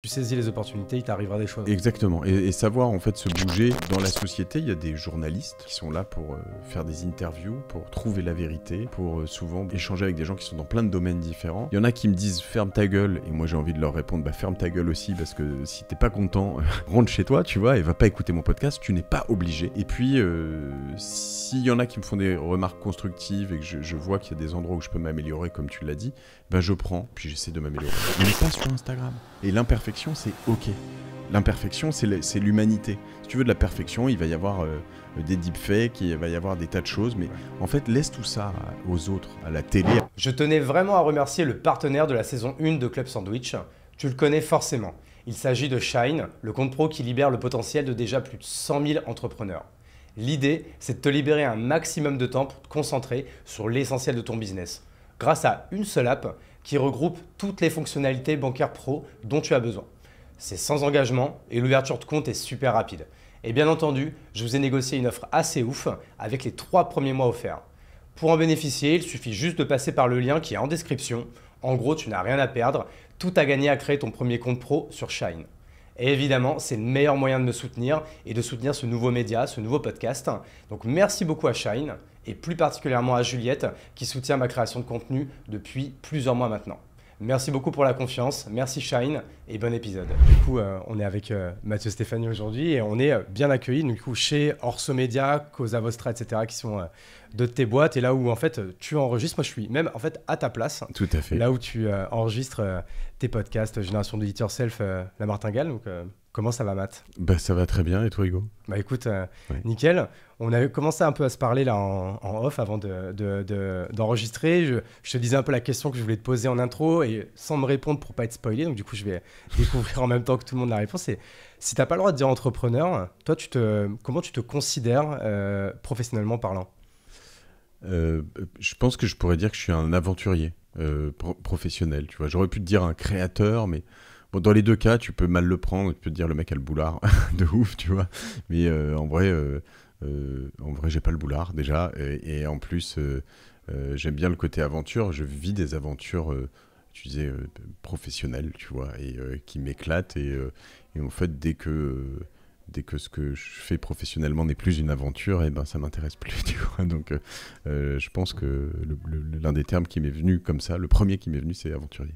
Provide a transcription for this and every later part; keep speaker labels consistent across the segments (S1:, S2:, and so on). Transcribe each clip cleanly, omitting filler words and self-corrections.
S1: Tu saisis les opportunités, il t'arrivera des choses.
S2: Exactement, et savoir en fait se bouger dans la société. Il y a des journalistes qui sont là pour faire des interviews, pour trouver la vérité, pour souvent échanger avec des gens qui sont dans plein de domaines différents. Il y en a qui me disent ferme ta gueule, et moi j'ai envie de leur répondre bah ferme ta gueule aussi, parce que si t'es pas content, rentre chez toi, tu vois, et va pas écouter mon podcast, tu n'es pas obligé. Et puis s'il y en a qui me font des remarques constructives et que je vois qu'il y a des endroits où je peux m'améliorer comme tu l'as dit, ben je prends, puis j'essaie de m'améliorer. Mais pas sur Instagram. Et l'imperfection, c'est ok. L'imperfection, c'est l'humanité. Si tu veux de la perfection, il va y avoir des deepfakes, il va y avoir des tas de choses, mais en fait, laisse tout ça aux autres, à la télé.
S1: Je tenais vraiment à remercier le partenaire de la saison 1 de Club Sandwich. Tu le connais forcément. Il s'agit de Shine, le compte pro qui libère le potentiel de déjà plus de 100 000 entrepreneurs. L'idée, c'est de te libérer un maximum de temps pour te concentrer sur l'essentiel de ton business, grâce à une seule app qui regroupe toutes les fonctionnalités bancaires pro dont tu as besoin. C'est sans engagement et l'ouverture de compte est super rapide. Et bien entendu, je vous ai négocié une offre assez ouf avec les 3 premiers mois offerts. Pour en bénéficier, il suffit juste de passer par le lien qui est en description. En gros, tu n'as rien à perdre, tout à gagner à créer ton premier compte pro sur Shine. Et évidemment, c'est le meilleur moyen de me soutenir et de soutenir ce nouveau média, ce nouveau podcast. Donc merci beaucoup à Shine et plus particulièrement à Juliette qui soutient ma création de contenu depuis plusieurs mois maintenant. Merci beaucoup pour la confiance, merci Shine et bon épisode. Du coup, on est avec Mathieu Stéphanie aujourd'hui et on est bien accueillis du coup, chez Orso Media, Cosa Vostra, etc. qui sont de tes boîtes et là où en fait tu enregistres. Moi je suis même en fait à ta place.
S2: Tout à fait.
S1: Là où tu enregistres tes podcasts Génération de Do It Yourself, La Martingale. Donc comment ça va Matt?
S2: Bah ça va très bien, et toi Hugo?
S1: Bah écoute,
S2: Ouais.
S1: nickel. On avait commencé un peu à se parler là en off avant d'enregistrer. Je te disais un peu la question que je voulais te poser en intro et sans me répondre pour pas être spoilé. Donc du coup, je vais découvrir en même temps que tout le monde la réponse. C'est si t'as pas le droit de dire entrepreneur, toi, comment tu te considères professionnellement parlant?
S2: Je pense que je pourrais dire que je suis un aventurier professionnel. Tu vois, j'aurais pu te dire un créateur, mais bon, dans les deux cas, tu peux mal le prendre. Tu peux te dire le mec a le boulard de ouf, tu vois. Mais en vrai, j'ai pas le boulard déjà, et en plus, j'aime bien le côté aventure. Je vis des aventures, tu disais, professionnelles, tu vois, et qui m'éclatent. Et en fait, dès que ce que je fais professionnellement n'est plus une aventure, et ben ça m'intéresse plus, tu vois. Donc, je pense que l'un des termes qui m'est venu comme ça, le premier qui m'est venu, c'est aventurier.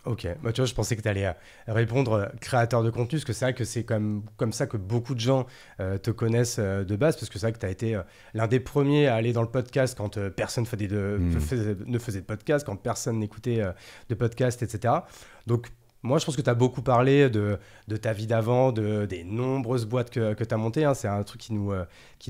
S1: Ok, bah, tu vois, je pensais que tu allais répondre créateur de contenu, parce que c'est vrai que c'est comme ça que beaucoup de gens te connaissent de base, parce que c'est vrai que tu as été l'un des premiers à aller dans le podcast quand personne ne faisait de podcast, quand personne n'écoutait de podcast, etc. Donc, moi, je pense que tu as beaucoup parlé de ta vie d'avant, des nombreuses boîtes que tu as montées. Hein. C'est un truc qui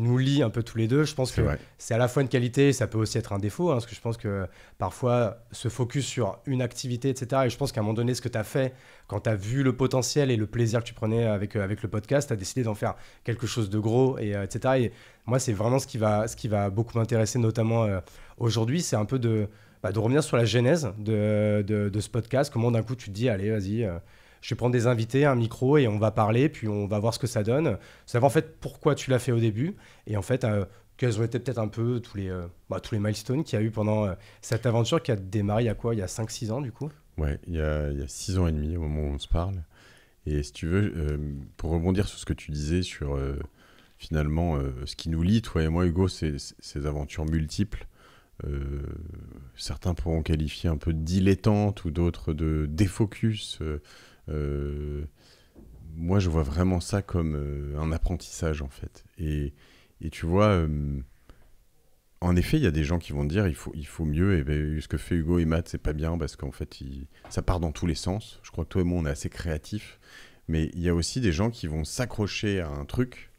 S1: nous lie un peu tous les deux. Je pense que c'est à la fois une qualité, ça peut aussi être un défaut. Hein, parce que je pense que parfois, se focus sur une activité, etc. Et je pense qu'à un moment donné, ce que tu as fait, quand tu as vu le potentiel et le plaisir que tu prenais avec le podcast, tu as décidé d'en faire quelque chose de gros, etc. Et moi, c'est vraiment ce qui va beaucoup m'intéresser, notamment aujourd'hui. C'est un peu de revenir sur la genèse de ce podcast. Comment d'un coup tu te dis, allez, vas-y, je vais prendre des invités, un micro et on va parler, puis on va voir ce que ça donne. Savoir en fait pourquoi tu l'as fait au début et en fait quels ont été peut-être un peu tous les milestones qu'il y a eu pendant cette aventure qui a démarré il y a quoi? Il y a 5-6 ans du coup?
S2: Ouais, il y a 6 ans et demi au moment où on se parle. Et si tu veux, pour rebondir sur ce que tu disais sur finalement ce qui nous lie, toi et moi Hugo, c'est ces aventures multiples. Certains pourront qualifier un peu de dilettante ou d'autres de défocus. Moi, je vois vraiment ça comme un apprentissage, en fait. Et tu vois, en effet, il y a des gens qui vont te dire il faut mieux. Et ben, ce que fait Hugo et Matt, c'est pas bien parce qu'en fait, ça part dans tous les sens. Je crois que toi et moi, on est assez créatifs. Mais il y a aussi des gens qui vont s'accrocher à un truc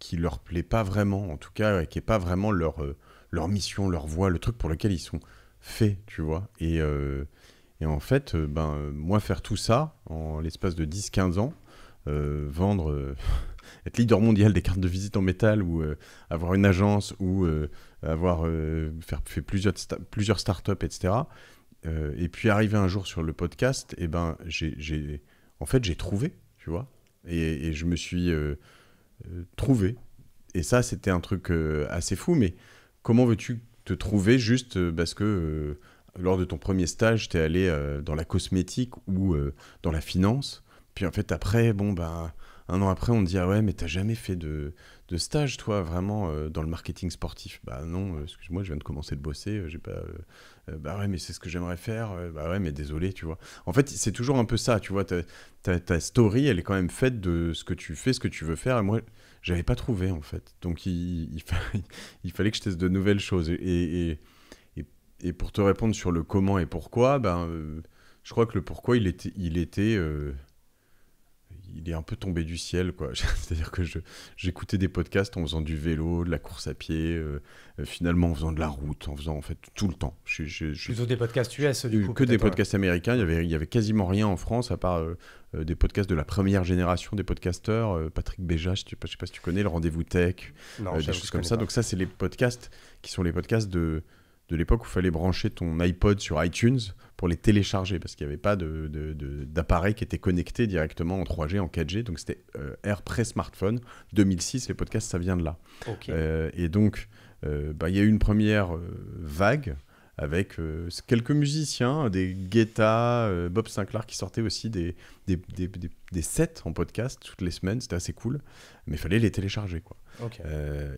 S2: qui leur plaît pas vraiment, en tout cas, qui est pas vraiment leur mission, leur voie, le truc pour lequel ils sont faits, tu vois. Et en fait, moi, faire tout ça en l'espace de 10-15 ans, vendre, être leader mondial des cartes de visite en métal, ou avoir une agence, ou avoir fait plusieurs startups, etc. Et puis arriver un jour sur le podcast, et j'ai trouvé, tu vois. Et je me suis trouvé. Et ça, c'était un truc assez fou, mais comment veux-tu te trouver juste parce que lors de ton premier stage, t'es allé dans la cosmétique ou dans la finance. Puis en fait, après, un an après, on te dit « Ah ouais, mais t'as jamais fait de stage, toi, vraiment, dans le marketing sportif ?» Bah non, excuse-moi, je viens de commencer de bosser, j'ai pas... bah ouais, mais c'est ce que j'aimerais faire. Bah ouais, mais désolé, tu vois. En fait, c'est toujours un peu ça, tu vois. Ta story, elle est quand même faite de ce que tu fais, ce que tu veux faire. Et moi, j'avais pas trouvé, en fait. Donc, il fallait que je teste de nouvelles choses. Et pour te répondre sur le comment et pourquoi, je crois que le pourquoi, il est un peu tombé du ciel, quoi. C'est-à-dire que j'écoutais des podcasts en faisant du vélo, de la course à pied, finalement en faisant de la route, en faisant en fait tout le temps.
S1: Plutôt des podcasts US, du coup.
S2: Que des podcasts américains. Il y avait quasiment rien en France, à part des podcasts de la première génération, des podcasteurs. Patrick Béja, je sais pas si tu connais, le Rendez-vous Tech, des choses comme ça. Donc ça, c'est les podcasts qui sont les podcasts de l'époque où il fallait brancher ton iPod sur iTunes pour les télécharger, parce qu'il n'y avait pas d'appareil qui était connecté directement en 3G, en 4G, donc c'était ère pré-smartphone. 2006, les podcasts, ça vient de là.
S1: Okay.
S2: Et donc, il y a eu une première vague avec quelques musiciens, des Guetta, Bob Sinclair qui sortaient aussi des sets en podcast toutes les semaines, c'était assez cool, mais il fallait les télécharger, quoi.
S1: Okay.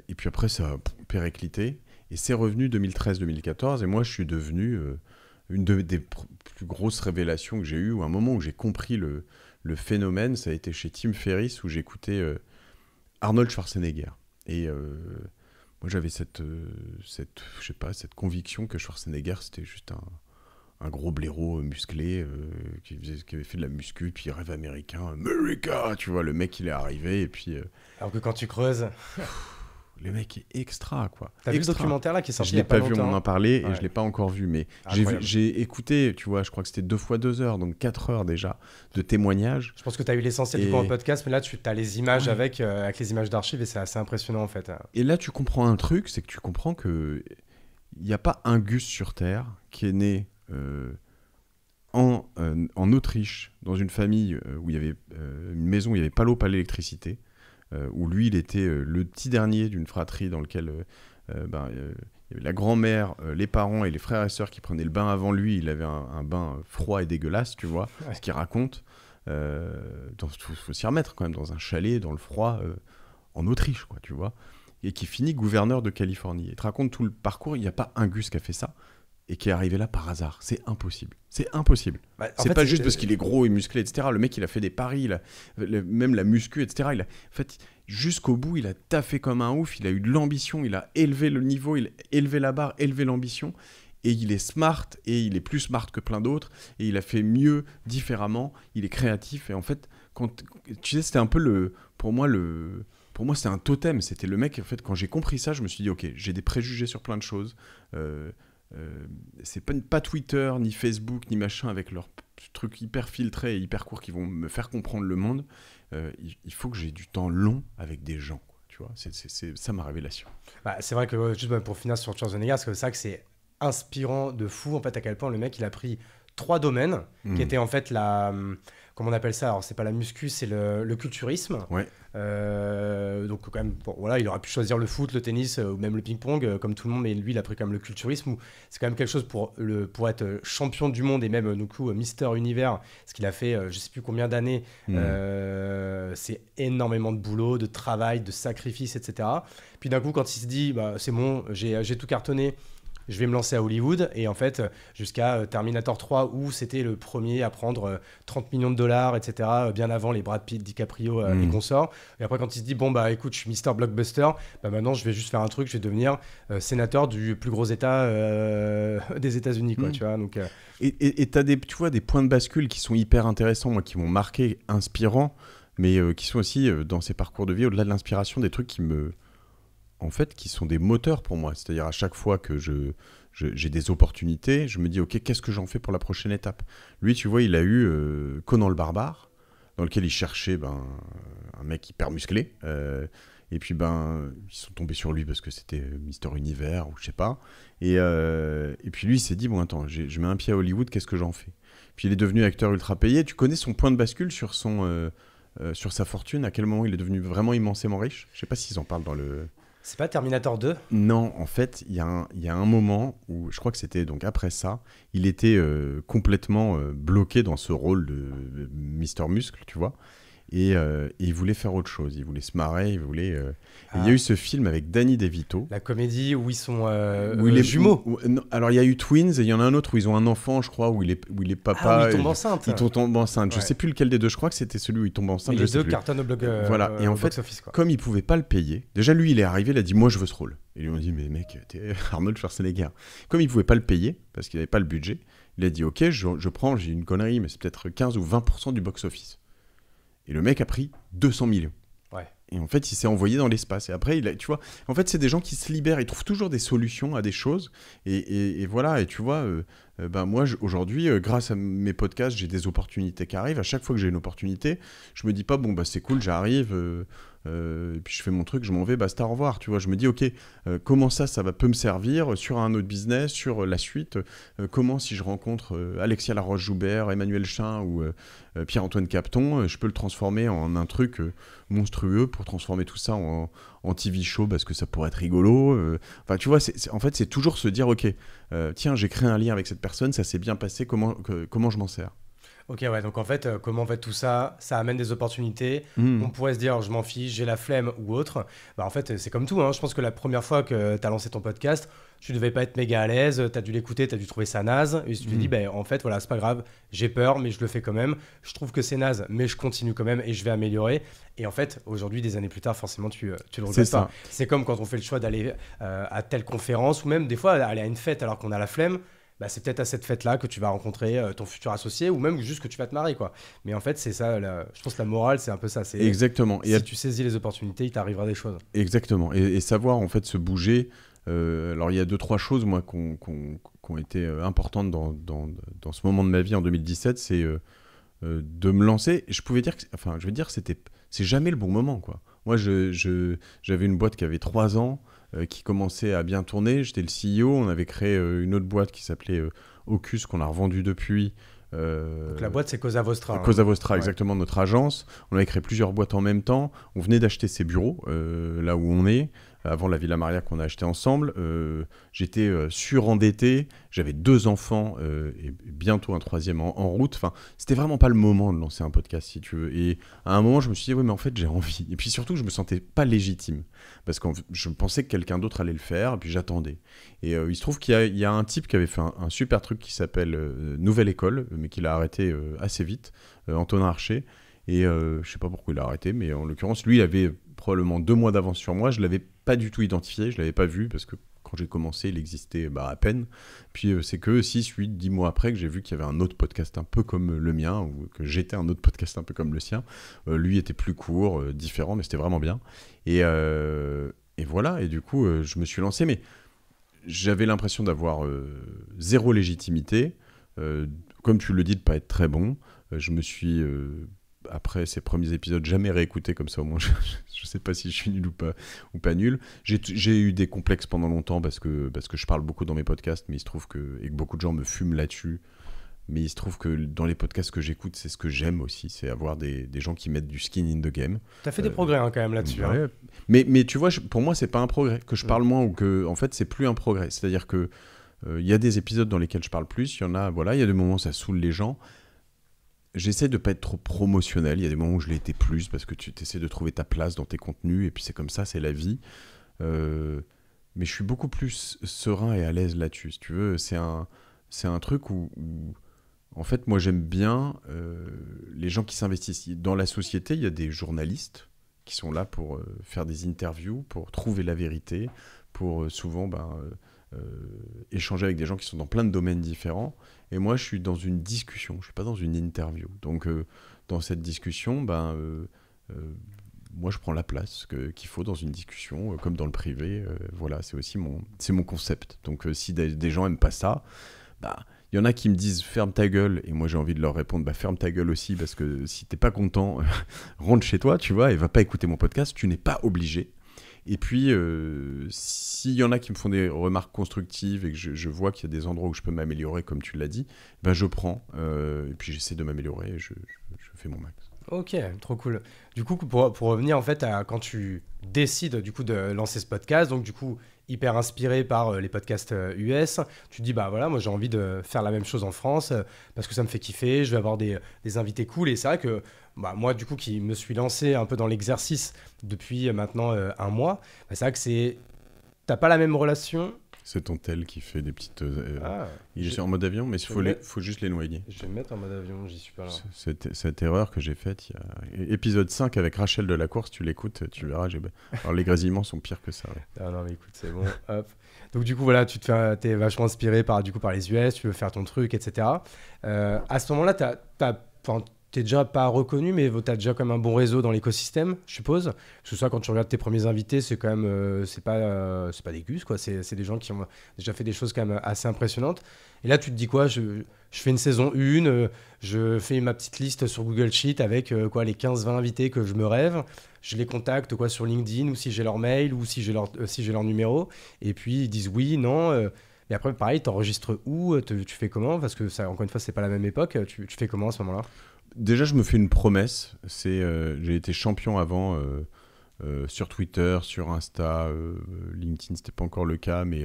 S2: Et puis après, ça a périclité. Et c'est revenu 2013-2014, et moi, je suis devenu une des plus grosses révélations que j'ai eues, ou un moment où j'ai compris le phénomène, ça a été chez Tim Ferriss, où j'écoutais Arnold Schwarzenegger. Et moi, j'avais cette conviction que Schwarzenegger, c'était juste un gros blaireau musclé qui avait fait de la muscu, puis rêve américain, America, tu vois, le mec, il est arrivé, et puis...
S1: Alors que quand tu creuses...
S2: Le mec est extra, quoi.
S1: T'as vu le documentaire là qui est sorti
S2: il y a pas longtemps. Je l'ai pas vu, on en parlait, et je l'ai pas encore vu, mais j'ai écouté, tu vois, je crois que c'était 2 fois 2 heures, donc 4 heures déjà, de témoignages.
S1: Je pense que t'as eu l'essentiel du coup en podcast, mais là tu as les images avec les images d'archives, et c'est assez impressionnant en fait.
S2: Et là tu comprends un truc, c'est que tu comprends que il n'y a pas un Gus sur Terre qui est né en Autriche, dans une famille où il y avait une maison où il n'y avait pas l'eau, pas l'électricité, où lui, il était le petit dernier d'une fratrie dans lequel il y avait la grand-mère, les parents et les frères et sœurs qui prenaient le bain avant lui. Il avait un bain froid et dégueulasse, tu vois, ce qu'il raconte. Faut s'y remettre quand même, dans un chalet, dans le froid, en Autriche, quoi, tu vois. Et qui finit gouverneur de Californie. Il te raconte tout le parcours, il n'y a pas un Gus qui a fait ça. Et qui est arrivé là par hasard. C'est impossible. C'est impossible. C'est pas juste parce qu'il est gros et musclé, etc. Le mec, il a fait des paris, même la muscu, etc. En fait, jusqu'au bout, il a taffé comme un ouf. Il a eu de l'ambition. Il a élevé le niveau, il a élevé la barre, élevé l'ambition. Et il est smart, et il est plus smart que plein d'autres. Et il a fait mieux, différemment. Il est créatif. Et en fait, tu sais, c'était un peu pour moi, c'est un totem. C'était le mec, en fait, quand j'ai compris ça, je me suis dit, ok, j'ai des préjugés sur plein de choses. C'est pas Twitter ni Facebook ni machin avec leurs trucs hyper filtrés et hyper courts qui vont me faire comprendre le monde. Il faut que j'ai du temps long avec des gens, quoi, tu vois. C'est ça ma révélation.
S1: C'est vrai que juste pour finir sur Schwarzenegger, c'est ça que c'est inspirant de fou en fait, à quel point le mec il a pris 3 domaines qui étaient en fait comment on appelle ça, alors c'est pas la muscu, c'est le culturisme.
S2: Ouais.
S1: Donc quand même, bon, voilà, il aurait pu choisir le foot, le tennis ou même le ping-pong comme tout le monde, mais lui il a pris quand même le culturisme, où c'est quand même quelque chose pour être champion du monde et même du coup Mister Univers, ce qu'il a fait je sais plus combien d'années. C'est énormément de boulot, de travail, de sacrifice, etc. Puis d'un coup quand il se dit c'est bon, j'ai tout cartonné, je vais me lancer à Hollywood, et en fait jusqu'à Terminator 3 où c'était le premier à prendre 30 millions de dollars, etc., bien avant les Brad Pitt, DiCaprio et consorts. Et après quand il se dit écoute, je suis Mister Blockbuster, maintenant je vais juste faire un truc, je vais devenir sénateur du plus gros état des États-Unis, quoi, tu vois. Donc
S2: et t'as tu vois des points de bascule qui sont hyper intéressants, moi, qui m'ont marqué, inspirants, mais qui sont aussi dans ces parcours de vie, au-delà de l'inspiration, des trucs qui sont des moteurs pour moi. C'est-à-dire à chaque fois que j'ai des opportunités, je me dis ok, qu'est-ce que j'en fais pour la prochaine étape. Lui, tu vois, il a eu Conan le Barbare, dans lequel il cherchait un mec hyper musclé, et puis ils sont tombés sur lui parce que c'était Mister Univers ou je sais pas, et puis lui il s'est dit bon attends, je mets un pied à Hollywood, qu'est-ce que j'en fais. Puis il est devenu acteur ultra payé. Tu connais son point de bascule sur sa fortune, à quel moment il est devenu vraiment immensément riche? Je sais pas s'ils en parlent dans le...
S1: C'est pas Terminator 2?
S2: Non, en fait, il y a un moment où, je crois que c'était donc après ça, il était complètement bloqué dans ce rôle de Mister Muscle, tu vois. Et il voulait faire autre chose, il voulait se marrer, il voulait... Et il y a eu ce film avec Danny DeVito.
S1: La comédie où ils sont
S2: où il est
S1: jumeaux.
S2: Non, alors il y a eu Twins et il y en a un autre où ils ont un enfant, je crois, où il est papa.
S1: Ah, où il tombe enceinte.
S2: Il tombe enceinte. Je
S1: Ouais.
S2: sais plus lequel des deux, je crois que c'était celui où il tombe enceinte.
S1: Mais les deux cartonnent au blog,
S2: voilà. Et en fait,
S1: box-office, quoi.
S2: comme il pouvait pas le payer, déjà lui il est arrivé, il a dit moi je veux ce rôle. Et lui on dit mais mec, t'es Arnold Schwarzenegger. Comme il pouvait pas le payer, parce qu'il avait pas le budget, il a dit ok, je prends, j'ai une connerie, mais c'est peut-être 15 ou 20% du box-office. Et le mec a pris 200 millions.
S1: Ouais.
S2: Et en fait, il s'est envoyé dans l'espace. Et après, tu vois, en fait, c'est des gens qui se libèrent. Ils trouvent toujours des solutions à des choses. Et voilà. Et tu vois, ben moi, aujourd'hui, grâce à mes podcasts, j'ai des opportunités qui arrivent. À chaque fois que j'ai une opportunité, je me dis pas, bon, bah, c'est cool, j'arrive. Et puis je fais mon truc, je m'en vais, basta, au revoir. Tu vois, je me dis, ok, comment ça peut me servir sur un autre business, sur la suite. Comment, si je rencontre Alexia Laroche-Joubert, Emmanuel Chin ou Pierre-Antoine Capton, je peux le transformer en un truc monstrueux pour transformer tout ça en TV show parce que ça pourrait être rigolo. Enfin, tu vois, en fait, c'est toujours se dire, ok, tiens, j'ai créé un lien avec cette personne, ça s'est bien passé, comment je m'en sers?
S1: Ok, ouais, donc en fait, comment en fait tout ça, ça amène des opportunités. On pourrait se dire, je m'en fiche, j'ai la flemme ou autre. Bah, en fait, c'est comme tout, hein. Je pense que la première fois que tu as lancé ton podcast, tu devais pas être méga à l'aise, tu as dû l'écouter, tu as dû trouver ça naze. Et tu te dis, bah, en fait, voilà, c'est pas grave, j'ai peur, mais je le fais quand même. Je trouve que c'est naze, mais je continue quand même et je vais améliorer. Et en fait, aujourd'hui, des années plus tard, forcément, tu le regrettes pas. C'est comme quand on fait le choix d'aller à telle conférence ou même des fois aller à une fête alors qu'on a la flemme. Bah, c'est peut-être à cette fête-là que tu vas rencontrer ton futur associé ou même juste que tu vas te marier, quoi. Mais en fait, c'est ça, je pense que la morale, c'est un peu ça.
S2: Exactement.
S1: Si tu saisis les opportunités, il t'arrivera des choses.
S2: Exactement. Et savoir, en fait, se bouger. Alors, il y a 2-3 choses, moi, qui ont été importantes dans ce moment de ma vie en 2017. C'est de me lancer. Je pouvais dire je veux dire, c'est jamais le bon moment, quoi. Moi, j'avais une boîte qui avait 3 ans. Qui commençait à bien tourner. J'étais le CEO, on avait créé une autre boîte qui s'appelait Ocus, qu'on a revendue depuis.
S1: Donc la boîte, c'est Cosa Vostra.
S2: Cosa Vostra, exactement, notre agence. On avait créé plusieurs boîtes en même temps. On venait d'acheter ces bureaux, là où on est, avant la Villa Maria qu'on a acheté ensemble. J'étais surendetté, j'avais 2 enfants et bientôt un 3e en route. Enfin, c'était vraiment pas le moment de lancer un podcast, si tu veux. Et à un moment, je me suis dit, oui, mais en fait, j'ai envie. Et puis surtout, je me sentais pas légitime. Parce que je pensais que quelqu'un d'autre allait le faire, et puis j'attendais. Et il se trouve qu'il y a un type qui avait fait un super truc qui s'appelle Nouvelle École, mais qu'il a arrêté assez vite, Antonin Archer. Et je sais pas pourquoi il a arrêté, mais en l'occurrence, lui, il avait probablement 2 mois d'avance sur moi. Je l'avais pas du tout identifié, je l'avais pas vu, parce que quand j'ai commencé, il existait à peine. Puis c'est que 6, 8, 10 mois après que j'ai vu qu'il y avait un autre podcast un peu comme le mien, ou que j'étais un autre podcast un peu comme le sien. Lui était plus court, différent, mais c'était vraiment bien. Et voilà, et du coup, je me suis lancé, mais j'avais l'impression d'avoir zéro légitimité, comme tu le dis, de pas être très bon. Je me suis, après ces premiers épisodes, jamais réécouté comme ça, au moins je sais pas si je suis nul ou pas nul. J'ai eu des complexes pendant longtemps parce que je parle beaucoup dans mes podcasts, mais il se trouve et que beaucoup de gens me fument là-dessus. Mais il se trouve que dans les podcasts que j'écoute, c'est ce que j'aime aussi, c'est avoir des gens qui mettent du skin in the game.
S1: T'as fait des progrès quand même là-dessus.
S2: Ouais.
S1: Hein.
S2: Mais tu vois, pour moi, c'est pas un progrès. Que je parle moins ou que, en fait, c'est plus un progrès. C'est-à-dire que y a des épisodes dans lesquels je parle plus, il y a des moments où ça saoule les gens. J'essaie de pas être trop promotionnel. Il y a des moments où je l'ai été plus parce que tu essaies de trouver ta place dans tes contenus et puis c'est comme ça, c'est la vie. Mais je suis beaucoup plus serein et à l'aise là-dessus. Si tu veux, c'est un truc où en fait, moi, j'aime bien les gens qui s'investissent. Dans la société, il y a des journalistes qui sont là pour faire des interviews, pour trouver la vérité, pour souvent échanger avec des gens qui sont dans plein de domaines différents. Et moi, je suis dans une discussion, je ne suis pas dans une interview. Donc, dans cette discussion, moi, je prends la place qu'il faut dans une discussion, comme dans le privé. Voilà, c'est aussi mon concept. Donc, si des gens n'aiment pas ça, il y en a qui me disent ferme ta gueule, et moi j'ai envie de leur répondre ferme ta gueule aussi, parce que si t'es pas content, rentre chez toi, tu vois, et va pas écouter mon podcast, tu n'es pas obligé. Et puis s'il y en a qui me font des remarques constructives et que je vois qu'il y a des endroits où je peux m'améliorer, comme tu l'as dit, je prends, et puis j'essaie de m'améliorer, fais mon max.
S1: Ok, trop cool. Du coup, pour revenir en fait à quand tu décides du coup de lancer ce podcast, donc du coup hyper inspiré par les podcasts US, tu te dis bah voilà, moi j'ai envie de faire la même chose en France parce que ça me fait kiffer, je vais avoir des invités cool et c'est vrai que bah, moi du coup qui me suis lancé un peu dans l'exercice depuis maintenant un mois, bah, c'est vrai que t'as pas la même relation.
S2: C'est ton tel qui fait des petites... il est
S1: je-
S2: en mode avion, mais faut juste les noyer.
S1: Je vais me mettre en mode avion, j'y suis pas là.
S2: Cette erreur que j'ai faite, il y a épisode 5 avec Rachel de la course, tu l'écoutes, tu verras. Alors les grésillements sont pires que ça. Ouais.
S1: Ah non mais écoute, c'est bon, hop. Donc du coup voilà, t'es vachement inspiré par les US, tu veux faire ton truc, etc. À ce moment-là, t'es déjà pas reconnu, mais t'as déjà quand même un bon réseau dans l'écosystème, je suppose. Parce que ça, quand tu regardes tes premiers invités, c'est quand même, c'est pas des gus, quoi. C'est des gens qui ont déjà fait des choses quand même assez impressionnantes. Et là, tu te dis quoi? Je fais une saison 1, je fais ma petite liste sur Google Sheet avec les 15-20 invités que je me rêve. Je les contacte sur LinkedIn ou si j'ai leur mail ou si j'ai leur numéro. Et puis, ils disent oui, non. Et après, pareil, t'enregistres où? Tu fais comment? Parce que ça, encore une fois, c'est pas la même époque. Tu fais comment à ce moment-là?
S2: Déjà, je me fais une promesse. J'ai été champion avant sur Twitter, sur Insta, LinkedIn, c'était pas encore le cas, mais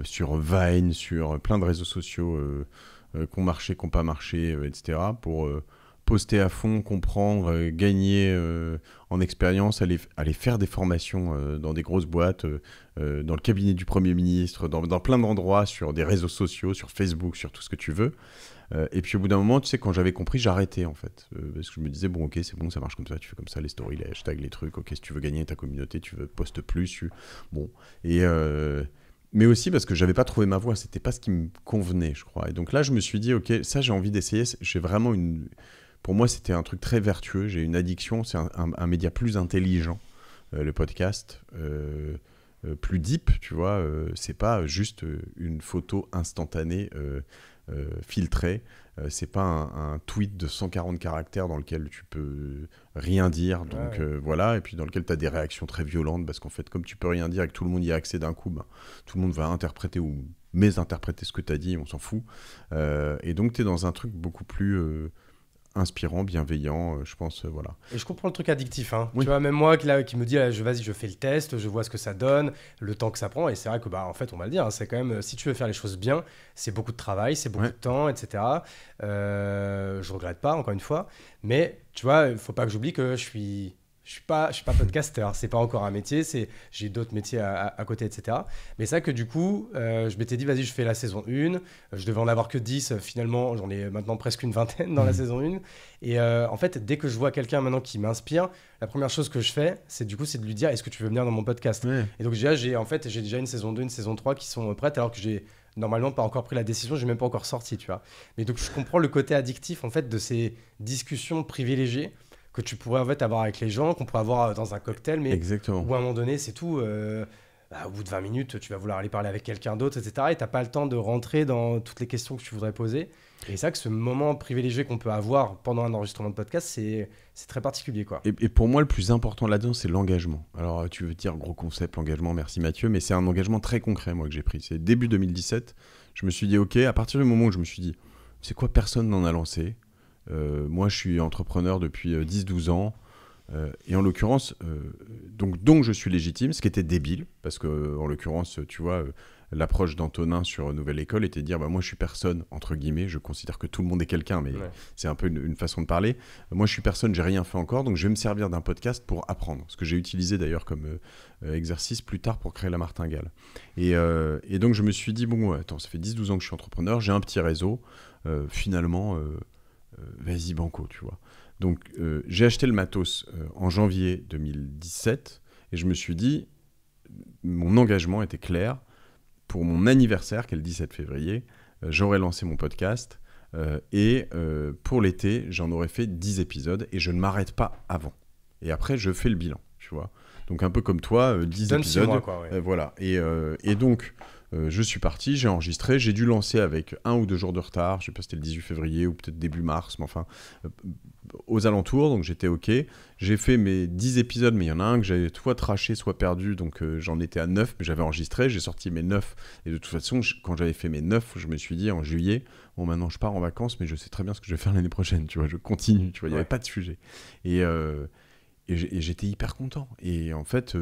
S2: sur Vine, sur plein de réseaux sociaux qui ont marché, qui n'ont pas marché, etc. Pour poster à fond, comprendre, gagner en expérience, aller faire des formations dans des grosses boîtes, dans le cabinet du Premier ministre, dans plein d'endroits, sur des réseaux sociaux, sur Facebook, sur tout ce que tu veux. Et puis au bout d'un moment, tu sais, quand j'avais compris, j'arrêtais en fait. Parce que je me disais, bon, ok, c'est bon, ça marche comme ça, tu fais comme ça, les stories, les hashtags, les trucs, ok, si tu veux gagner ta communauté, tu veux poste plus. Bon. Mais aussi parce que j'avais pas trouvé ma voie, c'était pas ce qui me convenait, je crois. Et donc là, je me suis dit, ok, ça, j'ai envie d'essayer. J'ai vraiment une. Pour moi, c'était un truc très vertueux. J'ai une addiction, c'est un média plus intelligent, le podcast. Plus deep, tu vois. C'est pas juste une photo instantanée. Filtré. C'est pas un tweet de 140 caractères dans lequel tu peux rien dire, donc voilà, et puis dans lequel tu as des réactions très violentes, parce qu'en fait, comme tu peux rien dire et que tout le monde y a accès d'un coup, tout le monde va interpréter ou mésinterpréter ce que tu as dit, on s'en fout. Et donc, tu es dans un truc beaucoup plus inspirant, bienveillant, je pense, voilà.
S1: Et je comprends le truc addictif, hein.
S2: Oui.
S1: Tu vois, même moi qui me dit, vas-y, je fais le test, je vois ce que ça donne, le temps que ça prend. Et c'est vrai que, en fait, on va le dire, hein, c'est quand même, si tu veux faire les choses bien, c'est beaucoup de travail, c'est beaucoup de temps, etc. Je regrette pas, encore une fois. Mais, tu vois, il faut pas que j'oublie que je suis pas podcasteur, c'est pas encore un métier, j'ai d'autres métiers à côté, etc. Mais c'est vrai que du coup, je m'étais dit, vas-y, je fais la saison 1. Je devais en avoir que 10, finalement, j'en ai maintenant presque une vingtaine dans la saison 1. Et en fait, dès que je vois quelqu'un maintenant qui m'inspire, la première chose que je fais, c'est de lui dire, est-ce que tu veux venir dans mon podcast? Et donc déjà, j'ai déjà une saison 2, une saison 3 qui sont prêtes, alors que j'ai normalement pas encore pris la décision, j'ai même pas encore sorti, tu vois. Mais donc je comprends le côté addictif en fait de ces discussions privilégiées que tu pourrais en fait avoir avec les gens, qu'on pourrait avoir dans un cocktail, mais
S2: Exactement.
S1: où à un moment donné, c'est tout. Au bout de 20 minutes, tu vas vouloir aller parler avec quelqu'un d'autre, etc. Et tu n'as pas le temps de rentrer dans toutes les questions que tu voudrais poser. Et c'est vrai que ce moment privilégié qu'on peut avoir pendant un enregistrement de podcast, c'est très particulier, quoi.
S2: Et pour moi, le plus important là-dedans, c'est l'engagement. Alors, tu veux dire gros concept, l'engagement, merci Mathieu, mais c'est un engagement très concret, moi, que j'ai pris. C'est début 2017, je me suis dit, ok, à partir du moment où je me suis dit, c'est quoi, personne n'en a lancé. Moi, je suis entrepreneur depuis 10-12 ans. Et en l'occurrence, donc je suis légitime, ce qui était débile, parce que en l'occurrence, tu vois, l'approche d'Antonin sur Nouvelle École était de dire, moi je suis personne, entre guillemets, je considère que tout le monde est quelqu'un, mais c'est un peu une façon de parler. Moi je suis personne, j'ai rien fait encore, donc je vais me servir d'un podcast pour apprendre, ce que j'ai utilisé d'ailleurs comme exercice plus tard pour créer La Martingale. Et donc je me suis dit, bon, attends, ça fait 10-12 ans que je suis entrepreneur, j'ai un petit réseau, finalement, vas-y banco, tu vois. Donc, j'ai acheté le matos en janvier 2017 et je me suis dit, mon engagement était clair. Pour mon anniversaire, qui est le 17 février, j'aurais lancé mon podcast et pour l'été, j'en aurais fait 10 épisodes et je ne m'arrête pas avant. Et après, je fais le bilan, tu vois. Donc, un peu comme toi, 10 épisodes. 6
S1: mois, quoi, ouais.
S2: Voilà. Et donc, je suis parti, j'ai enregistré, j'ai dû lancer avec 1 ou 2 jours de retard, je sais pas si c'était le 18 février ou peut-être début mars, mais enfin, aux alentours, donc j'étais OK. J'ai fait mes 10 épisodes, mais il y en a un que j'avais soit traché, soit perdu, donc j'en étais à 9, mais j'avais enregistré, j'ai sorti mes 9. Et de toute façon, quand j'avais fait mes 9, je me suis dit en juillet, bon, maintenant je pars en vacances, mais je sais très bien ce que je vais faire l'année prochaine, tu vois, je continue, tu vois, il n'y avait pas de sujet. Et j'étais hyper content. Et en fait,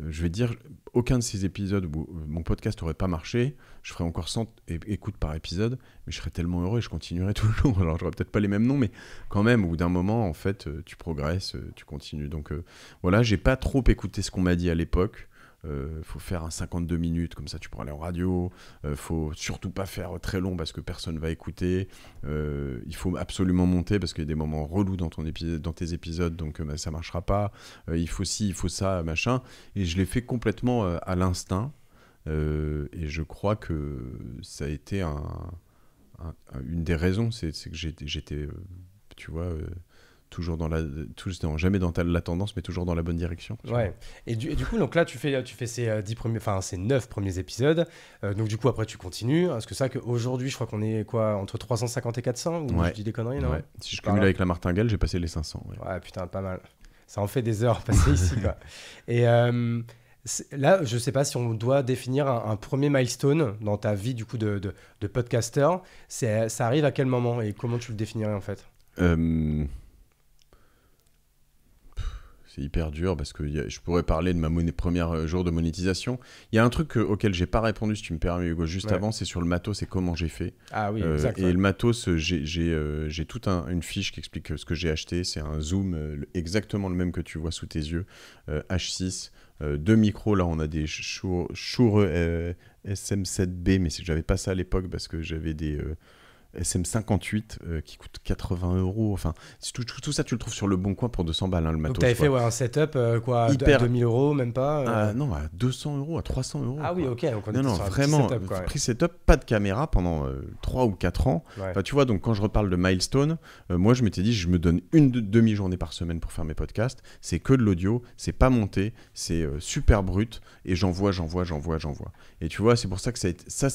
S2: je vais dire, aucun de ces épisodes où mon podcast n'aurait pas marché, je ferais encore 100 écoutes par épisode, mais je serais tellement heureux et je continuerais toujours. Alors, j'aurais peut-être pas les mêmes noms, mais quand même, au bout d'un moment, en fait, tu progresses, tu continues. Donc voilà, j'ai pas trop écouté ce qu'on m'a dit à l'époque. Faut faire un 52 minutes, comme ça tu pourras aller en radio. Faut surtout pas faire très long parce que personne va écouter. Il faut absolument monter parce qu'il y a des moments relous dans tes épisodes, donc ça marchera pas. Il faut ci, il faut ça, machin. Et je l'ai fait complètement à l'instinct. Et je crois que ça a été une des raisons, c'est que j'étais, tu vois, jamais dans la tendance, mais toujours dans la bonne direction.
S1: Ouais. Et du coup, donc là, tu fais ces 9 premiers épisodes. Donc du coup, après, tu continues. Parce que ça, qu'aujourd'hui, je crois qu'on est quoi, entre 350 et 400 ou je dis des conneries, non?
S2: Ouais. Si je cumule avec la martingale, j'ai passé les 500.
S1: Ouais, putain, pas mal. Ça en fait des heures passées ici, quoi. Et là, je sais pas si on doit définir un premier milestone dans ta vie, du coup, de podcasteur. Ça arrive à quel moment et comment tu le définirais, en fait?
S2: C'est hyper dur parce que je pourrais parler de ma première jour de monétisation. Il y a un truc auquel j'ai pas répondu, si tu me permets, Hugo, juste avant, c'est sur le matos et comment j'ai fait.
S1: Ah oui, exact.
S2: Et le matos, j'ai toute une fiche qui explique ce que j'ai acheté. C'est un Zoom exactement le même que tu vois sous tes yeux, H6. 2 micros, là on a des Shure SM7B, mais c'est que j'avais pas ça à l'époque parce que j'avais des SM58 qui coûte 80 €. Enfin, tout ça, tu le trouves sur le Bon Coin pour 200 balles, hein, le matos.
S1: Donc, tu avais fait un setup à 2000 €, même pas
S2: Non, à 200 €, à 300 €.
S1: Ah oui, ok. Donc on était sur un
S2: vraiment,
S1: petit setup, quoi.
S2: Prix setup, pas de caméra pendant 3 ou 4 ans.
S1: Ouais.
S2: Enfin, tu vois, donc quand je reparle de milestone, moi je m'étais dit, je me donne une demi-journée par semaine pour faire mes podcasts. C'est que de l'audio, c'est pas monté, c'est super brut, et j'envoie. Et tu vois, c'est pour ça que ça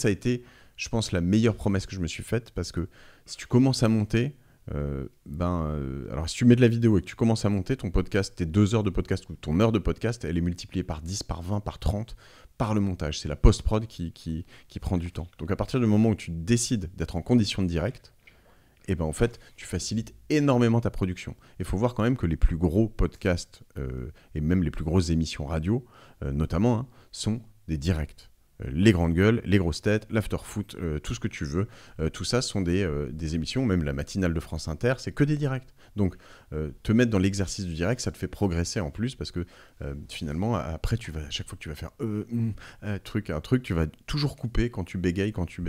S2: a été, je pense, la meilleure promesse que je me suis faite, parce que si tu commences à monter, alors si tu mets de la vidéo et que tu commences à monter ton podcast, tes 2 heures de podcast ou ton heure de podcast, elle est multipliée par 10, par 20, par 30, par le montage. C'est la post-prod qui prend du temps. Donc à partir du moment où tu décides d'être en condition de direct, et ben en fait, tu facilites énormément ta production. Il faut voir quand même que les plus gros podcasts et même les plus grosses émissions radio, notamment, sont des directs. Les grandes gueules, les grosses têtes, l'after-foot, tout ce que tu veux, tout ça sont des émissions, même la matinale de France Inter, c'est que des directs. Donc, te mettre dans l'exercice du direct, ça te fait progresser en plus, parce que finalement, après, à chaque fois que tu vas faire un truc, tu vas toujours couper quand tu bégayes, quand tu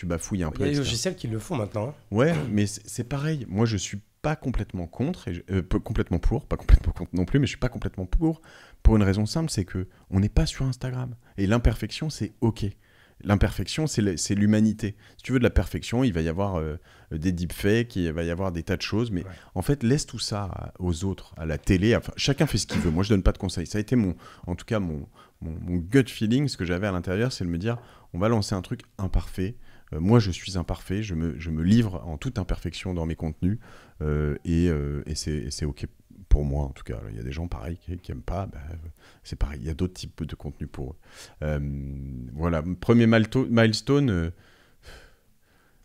S2: bafouilles un peu.
S1: Il y a des
S2: etc.
S1: logiciels qui le font maintenant.
S2: Ouais, mais c'est pareil. Moi, je suis pas complètement contre, complètement pour, pas complètement contre non plus, mais je suis pas complètement pour une raison simple, c'est que on n'est pas sur Instagram. Et l'imperfection, c'est OK. L'imperfection, c'est l'humanité. Si tu veux de la perfection, il va y avoir des deepfakes, il va y avoir des tas de choses, mais en fait, laisse tout ça aux autres, à la télé. Enfin, chacun fait ce qu'il veut. Moi, je donne pas de conseils. Ça a été en tout cas mon gut feeling, ce que j'avais à l'intérieur, c'est de me dire, on va lancer un truc imparfait. Moi, je suis imparfait, je me livre en toute imperfection dans mes contenus, et c'est OK pour moi, en tout cas. Il y a des gens, pareil, qui n'aiment pas, c'est pareil, il y a d'autres types de contenus pour eux. Voilà, premier milestone,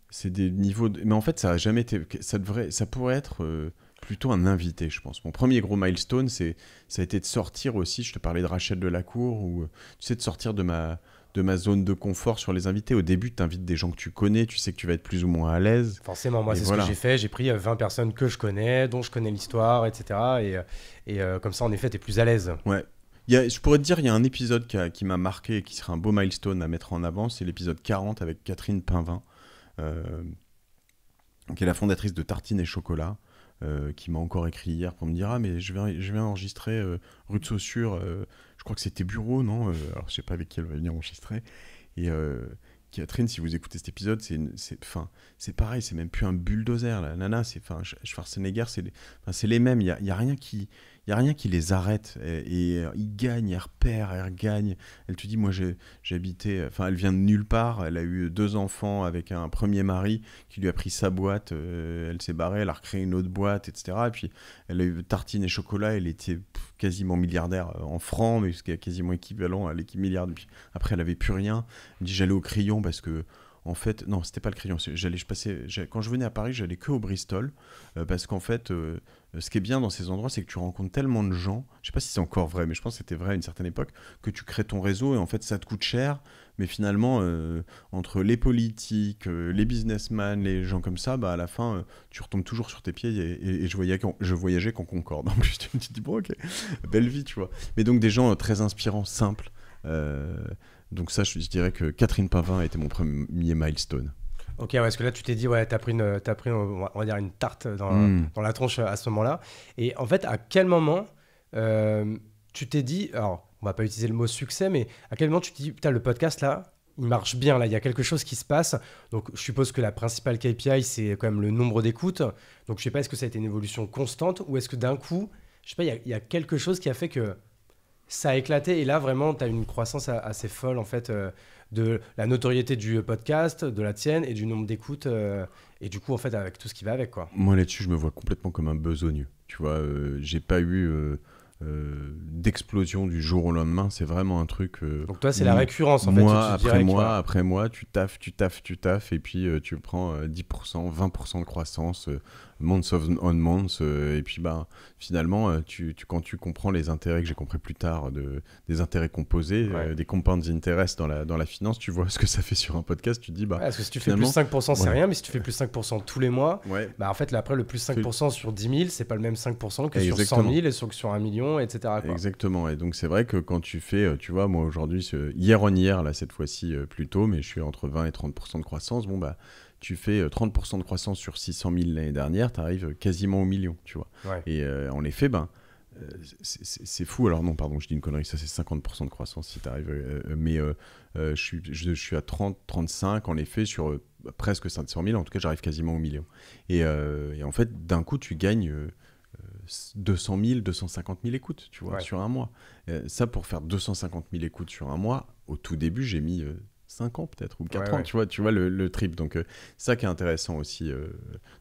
S2: c'est des niveaux... Mais en fait, ça a jamais été... Ça pourrait être plutôt un invité, je pense. Mon premier gros milestone, ça a été de sortir aussi, je te parlais de Rachel Delacour, ou tu sais, de sortir de ma zone de confort sur les invités. Au début, tu invites des gens que tu connais, tu sais que tu vas être plus ou moins à l'aise.
S1: Forcément, moi, c'est ce que j'ai fait. J'ai pris 20 personnes que je connais, dont je connais l'histoire, etc. Et comme ça, en effet, tu es plus à l'aise.
S2: Ouais. Je pourrais te dire, il y a un épisode qui m'a marqué et qui serait un beau milestone à mettre en avant. C'est l'épisode 40 avec Catherine Painvin, qui est la fondatrice de Tartines et Chocolat, qui m'a encore écrit hier pour me dire « Ah, mais je vais enregistrer rue de Saussure, je crois que c'était Bureau, non alors je sais pas avec qui elle va venir enregistrer. » Et Catherine, si vous écoutez cet épisode, c'est pareil, c'est même plus un bulldozer. La nana, Schwarzenegger, c'est les mêmes. Il y a rien qui les arrête. Et ils gagnent, elle regagne. Elle te dit, moi, j'habitais... Enfin, elle vient de nulle part. Elle a eu 2 enfants avec un premier mari qui lui a pris sa boîte. Elle s'est barrée, elle a recréé une autre boîte, etc. Et puis, elle a eu tartine et chocolat. Elle était quasiment milliardaire en francs, mais ce qui est quasiment équivalent à l'équipe milliard. Puis, après, elle avait plus rien. Elle me dit, j'allais au Crayon parce que... En fait, non, c'était pas le Crayon. Quand je venais à Paris, j'allais que au Bristol parce qu'en fait, ce qui est bien dans ces endroits, c'est que tu rencontres tellement de gens. Je sais pas si c'est encore vrai, mais je pense que c'était vrai à une certaine époque, que tu crées ton réseau et en fait, ça te coûte cher. Mais finalement, entre les politiques, les businessmen, les gens comme ça, à la fin, tu retombes toujours sur tes pieds et je voyageais qu'en Concorde. En plus, tu te dis, bon, ok, belle vie, tu vois. Mais donc, des gens très inspirants, simples. Donc ça, je dirais que Catherine Pavin a été mon premier milestone.
S1: Ok, ouais, parce que là, tu t'es dit, ouais, t'as pris on va dire, une tarte dans la tronche à ce moment-là. Et en fait, à quel moment tu t'es dit, alors, on va pas utiliser le mot succès, mais à quel moment tu t'es dit, putain, le podcast, là, il marche bien, là, il y a quelque chose qui se passe. Donc, je suppose que la principale KPI, c'est quand même le nombre d'écoutes. Donc, je sais pas, est-ce que ça a été une évolution constante ou est-ce que d'un coup, je sais pas, il y a quelque chose qui a fait que ça a éclaté et là vraiment tu as une croissance assez folle en fait de la notoriété du podcast, de la tienne et du nombre d'écoutes et du coup en fait avec tout ce qui va avec quoi.
S2: Moi là-dessus je me vois complètement comme un besogneux, tu vois, j'ai pas eu d'explosion du jour au lendemain, c'est vraiment un truc...
S1: Donc toi c'est la récurrence en fait.
S2: Mois après mois, tu taffes et puis tu prends 10%, 20% de croissance, months on months, et puis finalement quand tu comprends les intérêts que j'ai compris plus tard, des intérêts composés, des compound interest dans la finance, tu vois ce que ça fait sur un podcast, tu te dis parce
S1: que si tu fais plus 5% c'est rien, mais si tu fais plus 5% tous les mois, en fait là, après le plus 5% sur 10 000 c'est pas le même 5% que sur 100 000 et sur 1 million, etc. quoi.
S2: Exactement, et donc c'est vrai que quand tu fais, tu vois, moi aujourd'hui, hier on hier, là cette fois-ci plus tôt, mais je suis entre 20 et 30% de croissance, tu fais 30% de croissance sur 600 000 l'année dernière, tu arrives quasiment au million, tu vois. Ouais. Et en effet, c'est fou. Alors non, pardon, je dis une connerie, ça c'est 50% de croissance si tu arrives. Mais je suis à 30, 35, en effet, sur presque 500 000, en tout cas j'arrive quasiment au million. Et en fait, d'un coup, tu gagnes 200 000, 250 000 écoutes, tu vois, sur un mois. Ça, pour faire 250 000 écoutes sur un mois, au tout début, j'ai mis... 5 ans peut-être, ou 4 ans, tu vois le trip. Donc, ça qui est intéressant aussi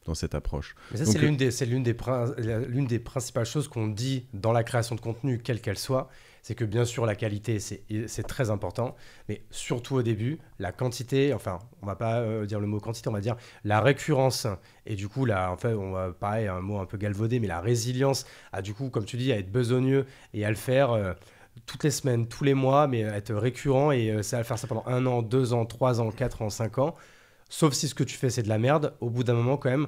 S2: dans cette approche.
S1: Mais ça, donc, c'est l'une des principales choses qu'on dit dans la création de contenu, quelle qu'elle soit, c'est que bien sûr, la qualité, c'est très important, mais surtout au début, la quantité, enfin, on va pas dire le mot quantité, on va dire la récurrence, et du coup, là, en fait, on va pareil, un mot un peu galvaudé, mais la résilience, à du coup, comme tu dis, à être besogneux et à le faire... toutes les semaines, tous les mois, mais être récurrent et ça va faire ça pendant 1 an, 2 ans, 3 ans, 4 ans, 5 ans. Sauf si ce que tu fais, c'est de la merde. Au bout d'un moment, quand même,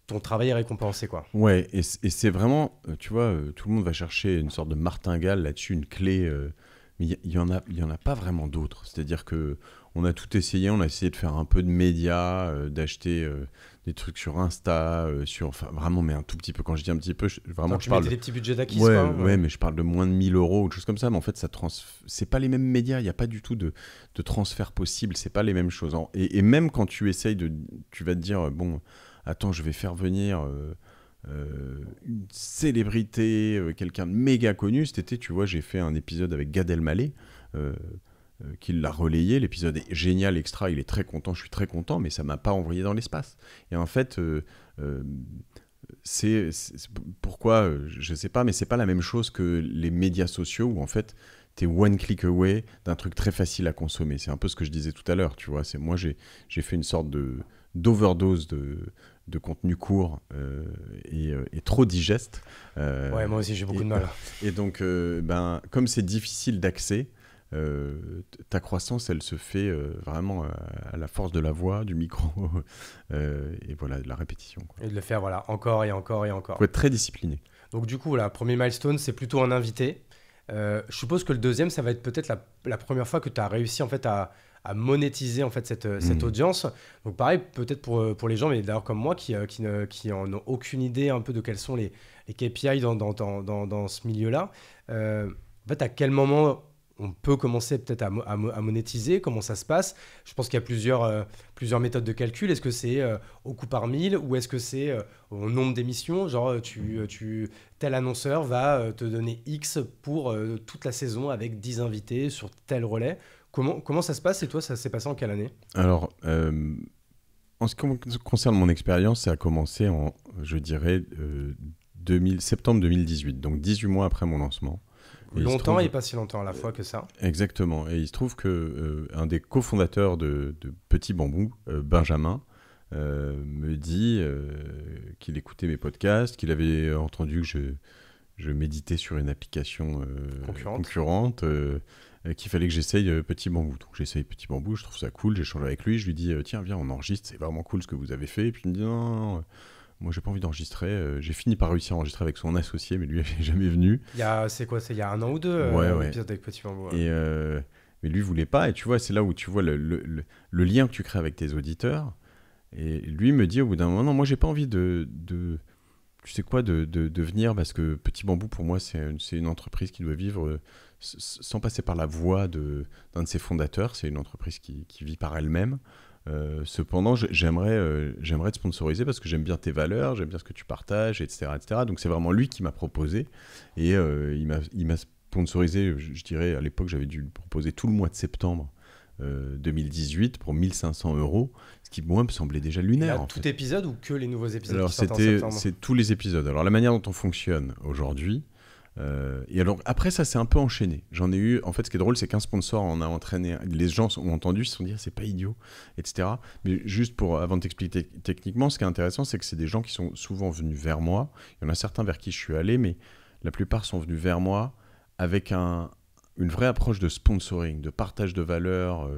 S1: ton travail est récompensé, quoi.
S2: Ouais, et c'est vraiment, tu vois, tout le monde va chercher une sorte de martingale là-dessus, une clé, mais il y en a pas vraiment d'autres. C'est-à-dire que on a tout essayé, on a essayé de faire un peu de médias, d'acheter des trucs sur Insta, enfin vraiment, mais un tout petit peu. Quand je dis un petit peu, vraiment,
S1: je parle des petits budgets d'acquis.
S2: Ouais, mais je parle de moins de 1 000 euros ou des choses comme ça. Mais en fait, c'est pas les mêmes médias. Il n'y a pas du tout de transfert possible. C'est pas les mêmes choses. Et même quand tu essayes tu vas te dire, bon, attends, je vais faire venir une célébrité, quelqu'un de méga connu. Cet été, tu vois, j'ai fait un épisode avec Gad Elmaleh. Qu'il l'a relayé, l'épisode est génial, extra, il est très content, je suis très content, mais ça m'a pas envoyé dans l'espace. Et en fait, c'est pourquoi, je sais pas, mais c'est pas la même chose que les médias sociaux où en fait, t'es one click away d'un truc très facile à consommer. C'est un peu ce que je disais tout à l'heure, tu vois. Moi, j'ai fait une sorte d'overdose de contenu court et trop digeste.
S1: Ouais, moi aussi, j'ai beaucoup de mal.
S2: Et donc, comme c'est difficile d'accès, ta croissance, elle se fait vraiment à la force de la voix, du micro, et voilà, de la répétition, quoi.
S1: Et de le faire, voilà, encore et encore et encore.
S2: Faut être très discipliné.
S1: Donc du coup, premier milestone, c'est plutôt un invité. Je suppose que le deuxième, ça va être peut-être la première fois que tu as réussi en fait à monétiser en fait cette audience. Donc pareil, peut-être pour les gens, mais d'ailleurs comme moi, qui en ont aucune idée un peu de quels sont les KPI dans ce milieu-là. En fait, à quel moment on peut commencer peut-être à monétiser? Comment ça se passe? Je pense qu'il y a plusieurs méthodes de calcul. Est-ce que c'est au coût par 1000 ou est-ce que c'est au nombre d'émissions? Genre, tel annonceur va te donner X pour toute la saison avec 10 invités sur tel relais. Comment ça se passe et toi, ça s'est passé en quelle année?
S2: Alors, en ce qui concerne mon expérience, ça a commencé en, je dirais, septembre 2018, donc 18 mois après mon lancement.
S1: Longtemps et pas si longtemps à la fois que ça.
S2: Exactement. Et il se trouve que un des cofondateurs de Petit Bambou, Benjamin, me dit qu'il écoutait mes podcasts, qu'il avait entendu que je méditais sur une application concurrente, qu'il fallait que j'essaye Petit Bambou. Donc j'essaye Petit Bambou, je trouve ça cool, j'échange avec lui, je lui dis tiens viens on enregistre, c'est vraiment cool ce que vous avez fait. Et puis il me dit non, moi j'ai pas envie d'enregistrer. J'ai fini par réussir à enregistrer avec son associé, mais lui il n'est jamais venu.
S1: C'est il y a 1 an ou 2
S2: ouais.
S1: l'épisode avec Petit Bambou.
S2: Ouais. Mais lui voulait pas, et tu vois c'est là où tu vois le lien que tu crées avec tes auditeurs. Et lui me dit au bout d'un moment non, moi j'ai pas envie de tu sais quoi, de venir, parce que Petit Bambou, pour moi, c'est une entreprise qui doit vivre sans passer par la voie d'un de ses fondateurs. C'est une entreprise qui vit par elle-même. Cependant, j'aimerais te sponsoriser parce que j'aime bien tes valeurs, j'aime bien ce que tu partages, etc. etc. Donc, c'est vraiment lui qui m'a proposé. Et il m'a sponsorisé, je dirais, à l'époque, j'avais dû lui proposer tout le mois de septembre 2018 pour 1 500 €, ce qui moi me semblait déjà lunaire.
S1: Là, tout épisode ou que les nouveaux épisodes?
S2: Alors
S1: qui sortent en septembre?
S2: c'est tous les épisodes. Alors la manière dont on fonctionne aujourd'hui, et alors après ça c'est un peu enchaîné. J'en ai eu, en fait ce qui est drôle c'est qu'un sponsor en a entraîné, les gens ont entendu, ils se sont dit c'est pas idiot, etc. Mais juste avant de t'expliquer techniquement, ce qui est intéressant c'est que c'est des gens qui sont souvent venus vers moi. Il y en a certains vers qui je suis allé, mais la plupart sont venus vers moi avec une vraie approche de sponsoring, de partage de valeur.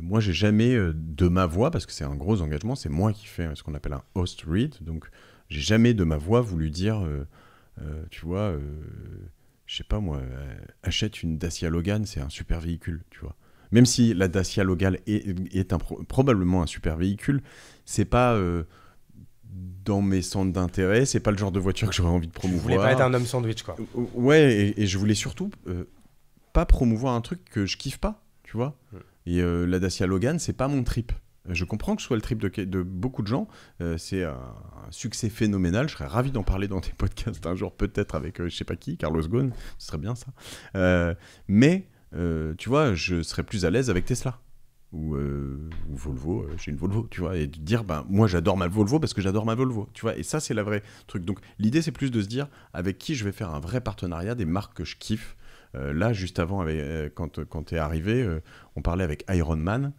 S2: Moi, j'ai jamais de ma voix, parce que c'est un gros engagement, c'est moi qui fais ce qu'on appelle un host read, donc j'ai jamais de ma voix voulu dire, tu vois, je sais pas moi, achète une Dacia Logan, c'est un super véhicule, tu vois. Même si la Dacia Logan est probablement un super véhicule, c'est pas dans mes centres d'intérêt, c'est pas le genre de voiture que j'aurais envie de promouvoir.
S1: Tu voulais pas être un homme sandwich, quoi.
S2: Ouais, et je voulais surtout pas promouvoir un truc que je kiffe pas, tu vois. Et la Dacia Logan, c'est pas mon trip. Je comprends que ce soit le trip de beaucoup de gens. C'est un succès phénoménal. Je serais ravi d'en parler dans tes podcasts un jour, peut-être avec je sais pas qui, Carlos Ghosn. Ce serait bien ça. Mais tu vois, je serais plus à l'aise avec Tesla ou Volvo. J'ai une Volvo, tu vois, et de dire moi j'adore ma Volvo parce que j'adore ma Volvo, tu vois. Et ça c'est la vraie truc. Donc l'idée c'est plus de se dire avec qui je vais faire un vrai partenariat, des marques que je kiffe. Là, juste avant, quand tu es arrivé, on parlait avec Ironman,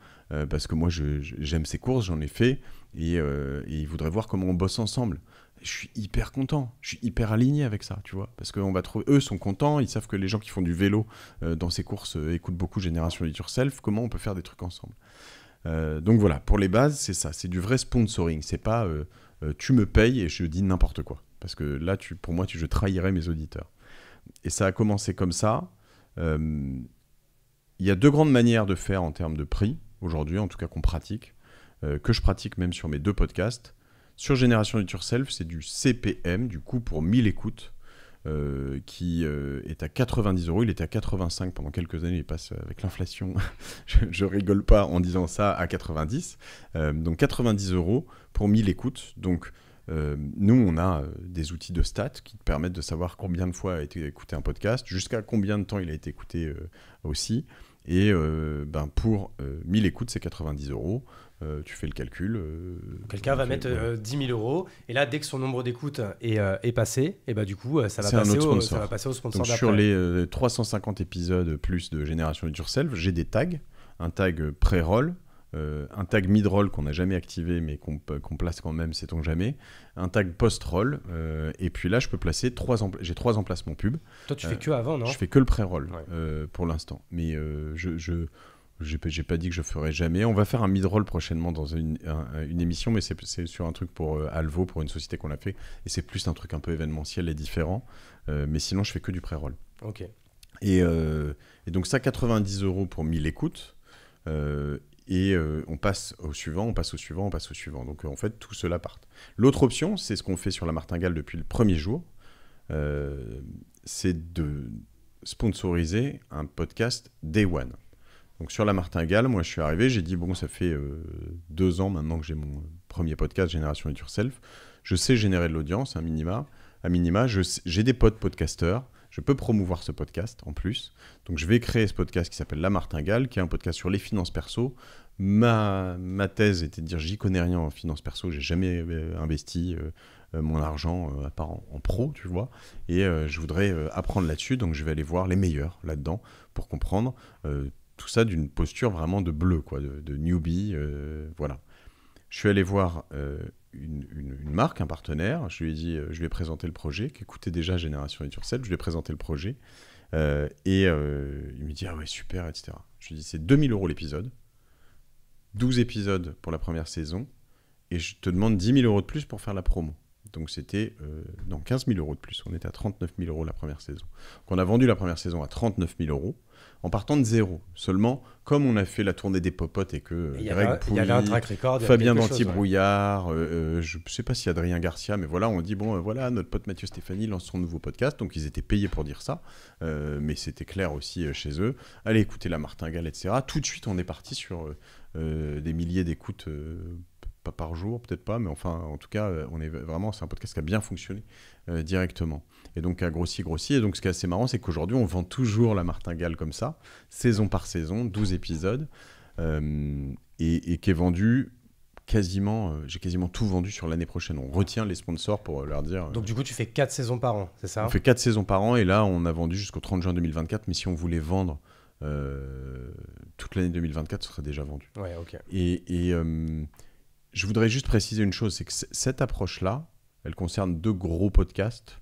S2: parce que moi, j'aime ses courses, j'en ai fait, et il voudrait voir comment on bosse ensemble. Je suis hyper content, je suis hyper aligné avec ça, tu vois, parce qu'on va trouver, eux sont contents, ils savent que les gens qui font du vélo dans ces courses écoutent beaucoup Génération Do It Yourself, comment on peut faire des trucs ensemble. Donc voilà, pour les bases, c'est ça, c'est du vrai sponsoring, c'est pas tu me payes et je dis n'importe quoi, parce que là, pour moi, je trahirais mes auditeurs. Et ça a commencé comme ça. Il y a 2 grandes manières de faire en termes de prix, aujourd'hui, en tout cas qu'on pratique, que je pratique même sur mes 2 podcasts. Sur Génération Do It Yourself, c'est du CPM, du coût pour 1000 écoutes, qui est à 90 €. Il était à 85 pendant quelques années, il passe avec l'inflation. je rigole pas en disant ça, à 90. Donc 90 € pour 1000 écoutes. Donc nous, on a des outils de stats qui te permettent de savoir combien de fois a été écouté un podcast, jusqu'à combien de temps il a été écouté aussi. Et pour 1000 écoutes, c'est 90 €. Tu fais le calcul.
S1: Quelqu'un va mettre 10 000 €. Et là, dès que son nombre d'écoutes est passé, et du coup, ça va passer au sponsor
S2: Donc,
S1: d'après.
S2: sur les 350 épisodes plus de Génération Do It Yourself, j'ai des tags. Un tag pré-roll, un tag mid-roll qu'on n'a jamais activé mais qu'on place quand même, sait-on jamais, un tag post-roll, et puis là je peux placer j'ai 3 emplacements pub.
S1: Toi tu fais que avant, non?
S2: Je fais que le pré-roll pour l'instant, mais j'ai pas dit que je ferai jamais. On va faire un mid-roll prochainement dans une émission, mais c'est sur un truc pour Alvo, pour une société qu'on a fait, et c'est plus un truc un peu événementiel et différent, mais sinon je fais que du pré-roll.
S1: Ok.
S2: Et donc ça, 90 € pour 1000 écoutes. Et on passe au suivant. Donc en fait, tout cela part. L'autre option, c'est ce qu'on fait sur la martingale depuis le premier jour. C'est sponsoriser un podcast Day One. Donc sur La Martingale, moi je suis arrivé, j'ai dit bon, ça fait 2 ans maintenant que j'ai mon premier podcast Génération It Yourself. Je sais générer de l'audience, à minima, j'ai des potes podcasteurs, je peux promouvoir ce podcast en plus. Donc je vais créer ce podcast qui s'appelle La Martingale, qui est un podcast sur les finances perso. Ma thèse était de dire j'y connais rien en finances perso, j'ai jamais investi mon argent à part en pro, tu vois. Et je voudrais apprendre là-dessus, donc je vais aller voir les meilleurs là-dedans pour comprendre tout ça d'une posture vraiment de bleu, quoi, de newbie, voilà. Je suis allé voir une marque, un partenaire, je lui ai dit, je lui ai présenté le projet, qui écoutait déjà Génération It Yourself, je lui ai présenté le projet, et il me dit, ah ouais, super, etc. Je lui ai dit, c'est 2 000 € l'épisode, 12 épisodes pour la première saison, et je te demande 10 000 € de plus pour faire la promo. Donc c'était 15 000 € de plus. On était à 39 000 € la première saison. Donc on a vendu la première saison à 39 000 € en partant de zéro. Seulement, comme on a fait la tournée des popotes et que Greg Pouilly,
S1: il y avait un track record,
S2: Fabien d'Antibrouillard, je ne sais pas si Adrien Garcia, mais voilà, on dit, bon, voilà, notre pote Mathieu Stéphanie lance son nouveau podcast. Donc ils étaient payés pour dire ça. Mais c'était clair aussi chez eux. Allez écouter La Martingale, etc. Tout de suite, on est parti sur des milliers d'écoutes pas par jour, peut-être pas, mais enfin, en tout cas, c'est un podcast qui a bien fonctionné directement. Et donc, a grossi. Et donc, ce qui est assez marrant, c'est qu'aujourd'hui, on vend toujours La Martingale comme ça, saison par saison, 12 épisodes, et qui est vendu quasiment, j'ai quasiment tout vendu sur l'année prochaine. On retient les sponsors pour leur dire...
S1: Donc, du coup, tu fais 4 saisons par an, c'est ça ?
S2: On fait 4 saisons par an, et là, on a vendu jusqu'au 30 juin 2024, mais si on voulait vendre toute l'année 2024, ce serait déjà vendu.
S1: Ouais, ok.
S2: Et je voudrais juste préciser une chose, c'est que cette approche-là, elle concerne 2 gros podcasts,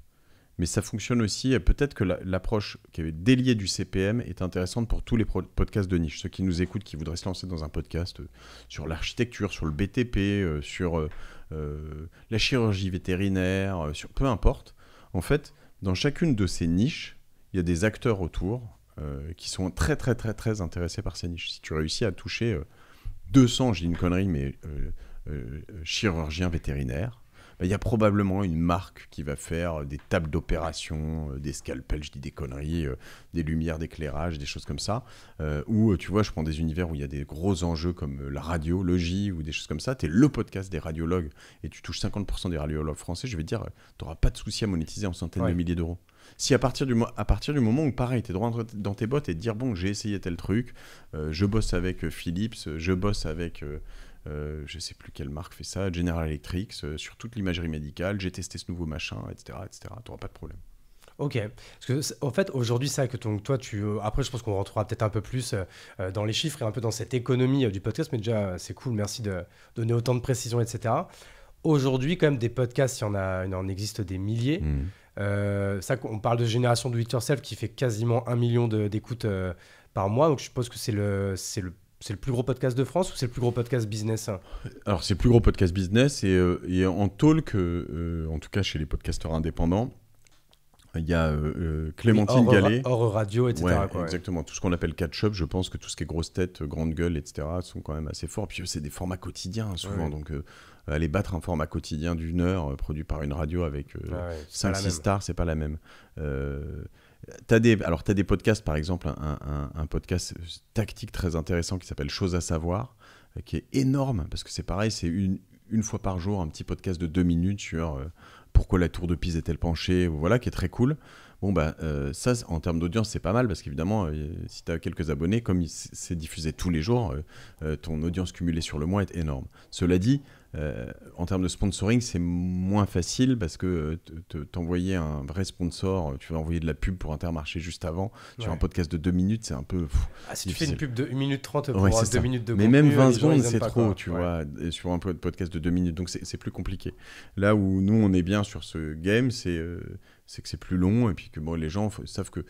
S2: mais ça fonctionne aussi, peut-être que l'approche qui est déliée du CPM est intéressante pour tous les podcasts de niche. Ceux qui nous écoutent, qui voudraient se lancer dans un podcast sur l'architecture, sur le BTP, sur la chirurgie vétérinaire, sur peu importe. En fait, dans chacune de ces niches, il y a des acteurs autour qui sont très, très, très, très intéressés par ces niches. Si tu réussis à toucher 200, je dis une connerie, mais... chirurgien vétérinaire, il y a probablement une marque qui va faire des tables d'opération, des scalpels, je dis des conneries, des lumières d'éclairage, des choses comme ça, ou tu vois, je prends des univers où il y a des gros enjeux comme la radiologie ou des choses comme ça, tu es le podcast des radiologues et tu touches 50% des radiologues français, je vais te dire, tu n'auras pas de souci à monétiser en centaines de milliers d'euros. Si à partir du moment où, pareil, tu es droit dans tes bottes et te dire, bon, j'ai essayé tel truc, je bosse avec Philips, je bosse avec... je sais plus quelle marque fait ça, General Electric, sur toute l'imagerie médicale, j'ai testé ce nouveau machin, etc. Tu n'auras pas de problème.
S1: Ok, parce que en fait aujourd'hui c'est vrai que toi après je pense qu'on rentrera peut-être un peu plus dans les chiffres et un peu dans cette économie du podcast, mais déjà c'est cool, merci de donner autant de précision, etc. Aujourd'hui quand même des podcasts, il en existe des milliers. Ça, on parle de Génération Do It Yourself qui fait quasiment 1 million d'écoutes par mois, donc je suppose que c'est le plus gros podcast de France ou c'est le plus gros podcast business ?
S2: Alors, c'est le plus gros podcast business et en talk, en tout cas chez les podcasteurs indépendants, il y a Clémentine Gallet.
S1: Hors radio, etc.
S2: Ouais, exactement. Tout ce qu'on appelle catch-up, je pense que tout ce qui est grosse tête, grande gueule, etc. sont quand même assez forts. Puis c'est des formats quotidiens souvent. Ouais. Donc, aller battre un format quotidien d'1 heure produit par une radio avec 5-6 stars, c'est pas la même. T'as des podcasts, par exemple, un podcast tactique très intéressant qui s'appelle Chose à savoir, qui est énorme, parce que c'est pareil, c'est une fois par jour, un petit podcast de 2 minutes sur pourquoi la tour de Pise est-elle penchée, voilà, qui est très cool. Bon, ça, en termes d'audience, c'est pas mal, parce qu'évidemment, si tu as quelques abonnés, comme c'est diffusé tous les jours, ton audience cumulée sur le mois est énorme. Cela dit, en termes de sponsoring, c'est moins facile parce que t'envoyer un vrai sponsor, tu vas envoyer de la pub pour Intermarché juste avant, sur un podcast de 2 minutes, c'est un peu
S1: si tu fais une pub de 1 minute 30 pour 2 minutes de
S2: contenu, mais même 20 secondes, c'est trop, tu vois, sur un podcast de 2 minutes, donc c'est plus compliqué. Là où nous, on est bien sur ce game, c'est que c'est plus long, et puis que les gens savent que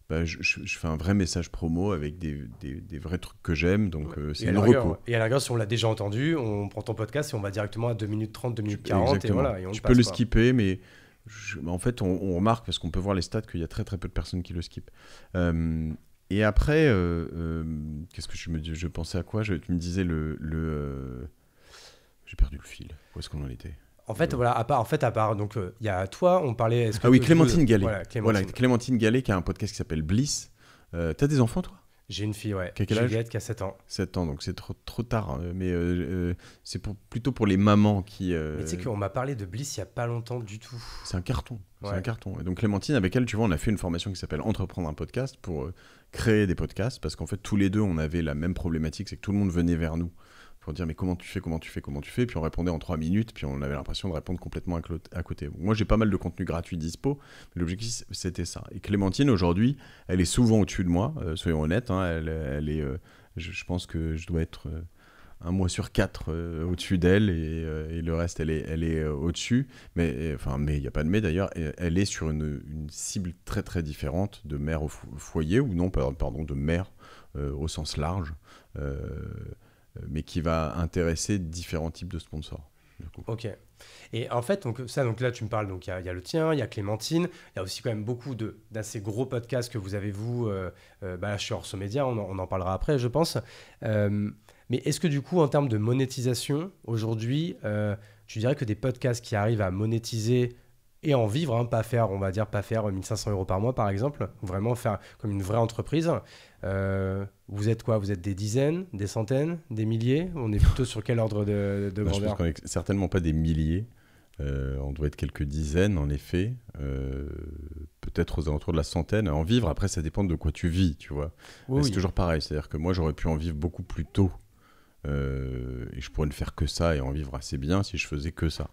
S2: je fais un vrai message promo avec des vrais trucs que j'aime, donc c'est une reco.
S1: Et à la rigueur, si on l'a déjà entendu, on prend ton podcast et on va directement à 2 minutes 30, 2 minutes 40, exactement. Et voilà. Et on
S2: tu peux le skipper, mais en fait, on remarque, parce qu'on peut voir les stats, qu'il y a très très peu de personnes qui le skippent. Et après, qu'est-ce que je pensais à quoi ? Tu me disais j'ai perdu le fil. Où est-ce qu'on en était ?
S1: En fait, voilà, à part, donc, il y a toi, on parlait...
S2: Ah oui, Clémentine Gallet.
S1: Voilà,
S2: Voilà, Clémentine Gallet qui a un podcast qui s'appelle Bliss. T'as des enfants, toi?
S1: J'ai une fille, ouais.
S2: Quel âge?
S1: Juliette qui a 7 ans.
S2: 7 ans, donc c'est trop tard. Mais c'est plutôt pour les mamans qui...
S1: Mais tu sais qu'on m'a parlé de Bliss il n'y a pas longtemps du tout.
S2: C'est un carton.
S1: Ouais.
S2: C'est un carton. Et donc Clémentine, avec elle, tu vois, on a fait une formation qui s'appelle Entreprendre un podcast pour créer des podcasts. Parce qu'en fait, tous les deux, on avait la même problématique, c'est que tout le monde venait vers nous pour dire mais comment tu fais, et puis on répondait en 3 minutes, puis on avait l'impression de répondre complètement à côté. Moi j'ai pas mal de contenu gratuit dispo, mais l'objectif c'était ça. Et Clémentine aujourd'hui, elle est souvent au-dessus de moi, soyons honnêtes, hein, elle est, je pense que je dois être 1 mois sur 4 au-dessus d'elle, et le reste elle est au-dessus, mais il n'y a pas de mais d'ailleurs, elle est sur une cible très très différente de mère au foyer, ou non, pardon, de mère au sens large, mais qui va intéresser différents types de sponsors.
S1: Ok. Et en fait, donc là, tu me parles, donc il y a le tien, il y a Clémentine, il y a aussi quand même beaucoup d'assez gros podcasts que vous avez, vous, là, je suis Orso Média, on en parlera après, je pense. Mais est-ce que du coup, en termes de monétisation, aujourd'hui, tu dirais que des podcasts qui arrivent à monétiser et en vivre, hein, pas faire 1500 € par mois, par exemple, vraiment faire comme une vraie entreprise, vous êtes quoi? Vous êtes des dizaines, des centaines, des milliers? On est plutôt sur quel ordre de
S2: Je pense
S1: grandeur?
S2: qu'on est certainement pas des milliers. On doit être quelques dizaines, en effet. Peut-être aux alentours de la centaine. En vivre, après, ça dépend de quoi tu vis, tu vois.
S1: Oui,
S2: c'est toujours pareil. C'est-à-dire que moi, j'aurais pu en vivre beaucoup plus tôt. Et je pourrais ne faire que ça et en vivre assez bien si je faisais que ça.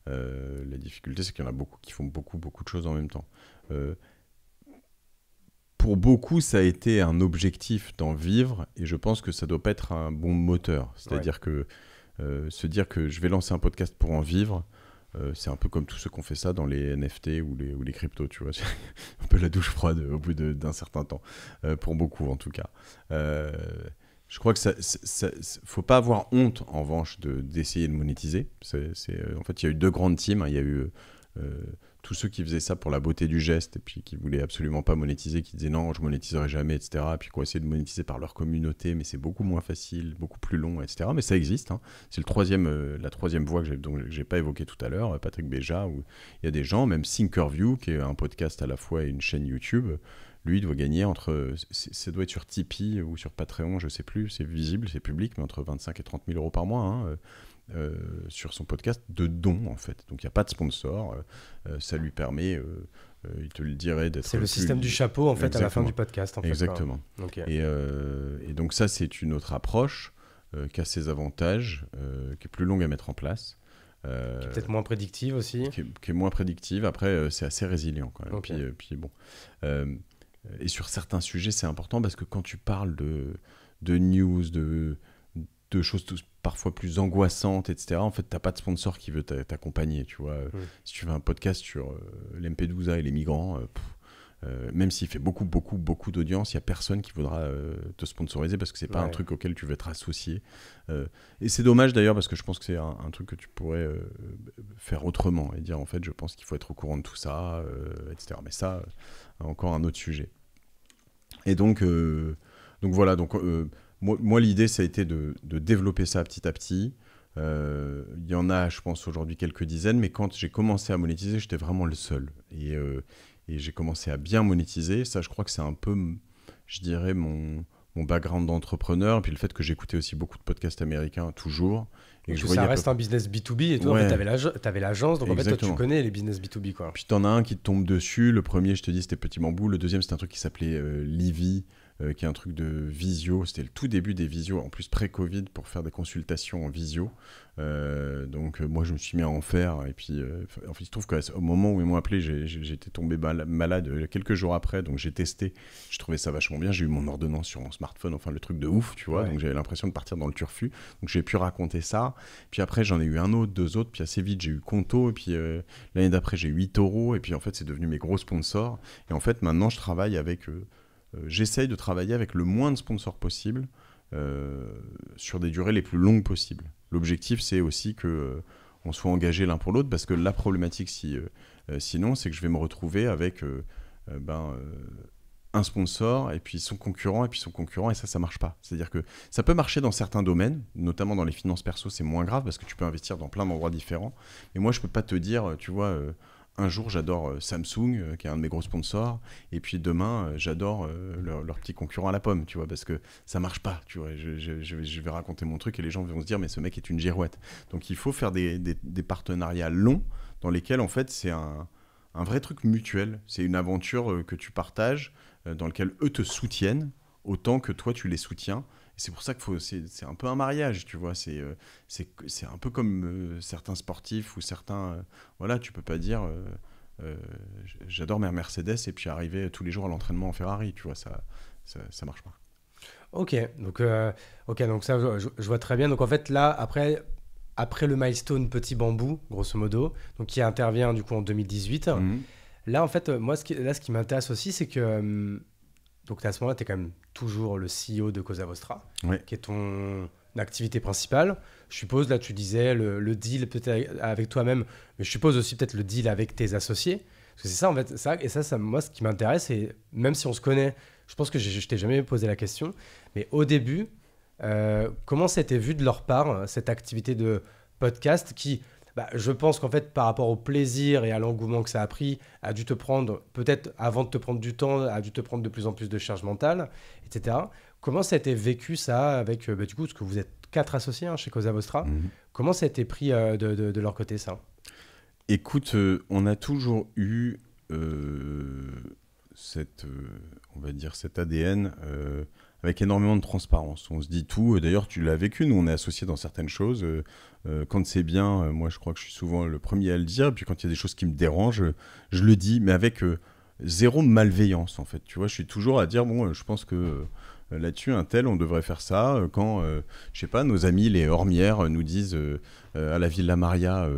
S2: La difficulté, c'est qu'il y en a beaucoup qui font beaucoup de choses en même temps. Pour beaucoup, ça a été un objectif d'en vivre, et je pense que ça doit pas être un bon moteur. C'est-à-dire que se dire que je vais lancer un podcast pour en vivre, c'est un peu comme tous ceux qui ont fait ça dans les NFT ou les cryptos, tu vois. C'est un peu la douche froide au bout d'un certain temps, pour beaucoup en tout cas. Je crois que faut pas avoir honte, en revanche, d'essayer de monétiser. En fait, il y a eu 2 grandes teams. Il y a eu tous ceux qui faisaient ça pour la beauté du geste et puis qui voulaient absolument pas monétiser, qui disaient non, je monétiserai jamais, etc. Et puis qui ont essayé de monétiser par leur communauté, mais c'est beaucoup moins facile, beaucoup plus long, etc. Mais ça existe, hein. C'est la troisième voie que j'ai pas évoquée tout à l'heure, Patrick Béja, où il y a des gens, même Thinkerview, qui est un podcast à la fois et une chaîne YouTube. Lui, il doit gagner ça doit être sur Tipeee ou sur Patreon, je sais plus, c'est visible, c'est public, mais entre 25 et 30 000 € par mois, hein, sur son podcast de dons, en fait. Donc il n'y a pas de sponsor, ça lui permet, il te le dirait, d'être...
S1: C'est le système du chapeau, en fait, à la fin du podcast. En fait,
S2: exactement.
S1: Okay.
S2: Et donc ça, c'est une autre approche qui a ses avantages, qui est plus longue à mettre en place.
S1: Qui est peut-être moins prédictive aussi.
S2: Qui est moins prédictive. Après, c'est assez résilient quand même.
S1: Okay.
S2: Puis bon... et sur certains sujets, c'est important parce que quand tu parles de news, de choses parfois plus angoissantes, etc., en fait, tu n'as pas de sponsor qui veut t'accompagner, tu vois. Si tu fais un podcast sur l'Lampedusa et les migrants, même s'il fait beaucoup d'audience, il n'y a personne qui voudra te sponsoriser parce que ce n'est pas un truc auquel tu veux être associé. Et c'est dommage d'ailleurs parce que je pense que c'est un truc que tu pourrais faire autrement et dire en fait, je pense qu'il faut être au courant de tout ça, etc. Mais ça, encore un autre sujet. Et donc voilà, moi l'idée ça a été de développer ça petit à petit. Il y en a, je pense, aujourd'hui quelques dizaines, mais quand j'ai commencé à monétiser, j'étais vraiment le seul. Et j'ai commencé à bien monétiser. Ça, je crois que c'est un peu, je dirais, mon background d'entrepreneur. Puis le fait que j'écoutais aussi beaucoup de podcasts américains, toujours. Et que
S1: ça reste un business B2B. Et toi,
S2: ouais.
S1: En fait, t'avais l'agence. Donc, exactement. En fait, toi, tu connais les business B2B, quoi.
S2: Puis t'en as un qui te tombe dessus. Le premier, je te dis, c'était Petit Bambou. Le deuxième, c'était un truc qui s'appelait Livy, qui est un truc de visio. C'était le tout début des visios, en plus pré-Covid, pour faire des consultations en visio. Donc moi, je me suis mis à en faire. Et puis, en fait, il se trouve qu'au moment où ils m'ont appelé, j'étais tombé malade quelques jours après. Donc j'ai testé. Je trouvais ça vachement bien. J'ai eu mon ordonnance sur mon smartphone. Enfin, le truc de ouf, tu vois. Ouais. Donc j'avais l'impression de partir dans le turfu. Donc j'ai pu raconter ça. Puis après, j'en ai eu un autre, 2 autres. Puis assez vite, j'ai eu Conto. Et puis l'année d'après, j'ai eu eToro. Et puis en fait, c'est devenu mes gros sponsors. Et en fait, maintenant, je travaille avec... j'essaye de travailler avec le moins de sponsors possible sur des durées les plus longues possibles. L'objectif, c'est aussi qu'on soit engagés l'un pour l'autre, parce que la problématique, sinon, c'est que je vais me retrouver avec un sponsor et puis son concurrent et puis son concurrent et ça marche pas. C'est-à-dire que ça peut marcher dans certains domaines, notamment dans les finances perso, c'est moins grave parce que tu peux investir dans plein d'endroits différents. Mais moi, je peux pas te dire, tu vois, un jour j'adore Samsung, qui est un de mes gros sponsors, et puis demain j'adore leur petit concurrent à la pomme, tu vois, parce que ça marche pas, tu vois. Je vais raconter mon truc et les gens vont se dire, mais ce mec est une girouette. Donc il faut faire des partenariats longs dans lesquels en fait c'est un vrai truc mutuel. C'est une aventure que tu partages, dans lequel eux te soutiennent autant que toi tu les soutiens. Et c'est pour ça que c'est un peu un mariage, tu vois. C'est un peu comme certains sportifs ou certains... voilà, tu peux pas dire j'adore ma Mercedes et puis arriver tous les jours à l'entraînement en Ferrari, tu vois. Ça marche pas.
S1: Ok, donc ça, je vois très bien. Donc en fait, là, après le milestone Petit Bambou, grosso modo, donc qui intervient du coup en 2018, là, en fait, moi, ce qui m'intéresse aussi, c'est que... donc à ce moment-là, tu es quand même toujours le CEO de Cosa Vostra, qui est ton activité principale. Je suppose, là, tu disais le deal peut-être avec toi-même, mais je suppose aussi peut-être le deal avec tes associés. Parce que c'est ça, en fait. Ça, moi, ce qui m'intéresse, et même si on se connaît, je pense que je t'ai jamais posé la question, mais au début, comment c'était vu de leur part, cette activité de podcast qui... je pense qu'en fait, par rapport au plaisir et à l'engouement que ça a pris, a dû te prendre, peut-être avant de te prendre du temps, a dû te prendre de plus en plus de charge mentale, etc. Comment ça a été vécu ça avec, du coup, parce que vous êtes 4 associés chez Cosa Vostra, comment ça a été pris de leur côté ça ?
S2: Écoute, on a toujours eu on va dire cet ADN avec énormément de transparence. On se dit tout. D'ailleurs, tu l'as vécu. Nous, on est associés dans certaines choses. Quand c'est bien, moi, je crois que je suis souvent le premier à le dire. Et puis, quand il y a des choses qui me dérangent, je le dis, mais avec zéro malveillance, en fait. Tu vois, je suis toujours à dire, bon, je pense que là-dessus, un tel, on devrait faire ça. Quand, je sais pas, nos amis, les Hormières, nous disent à la Villa Maria,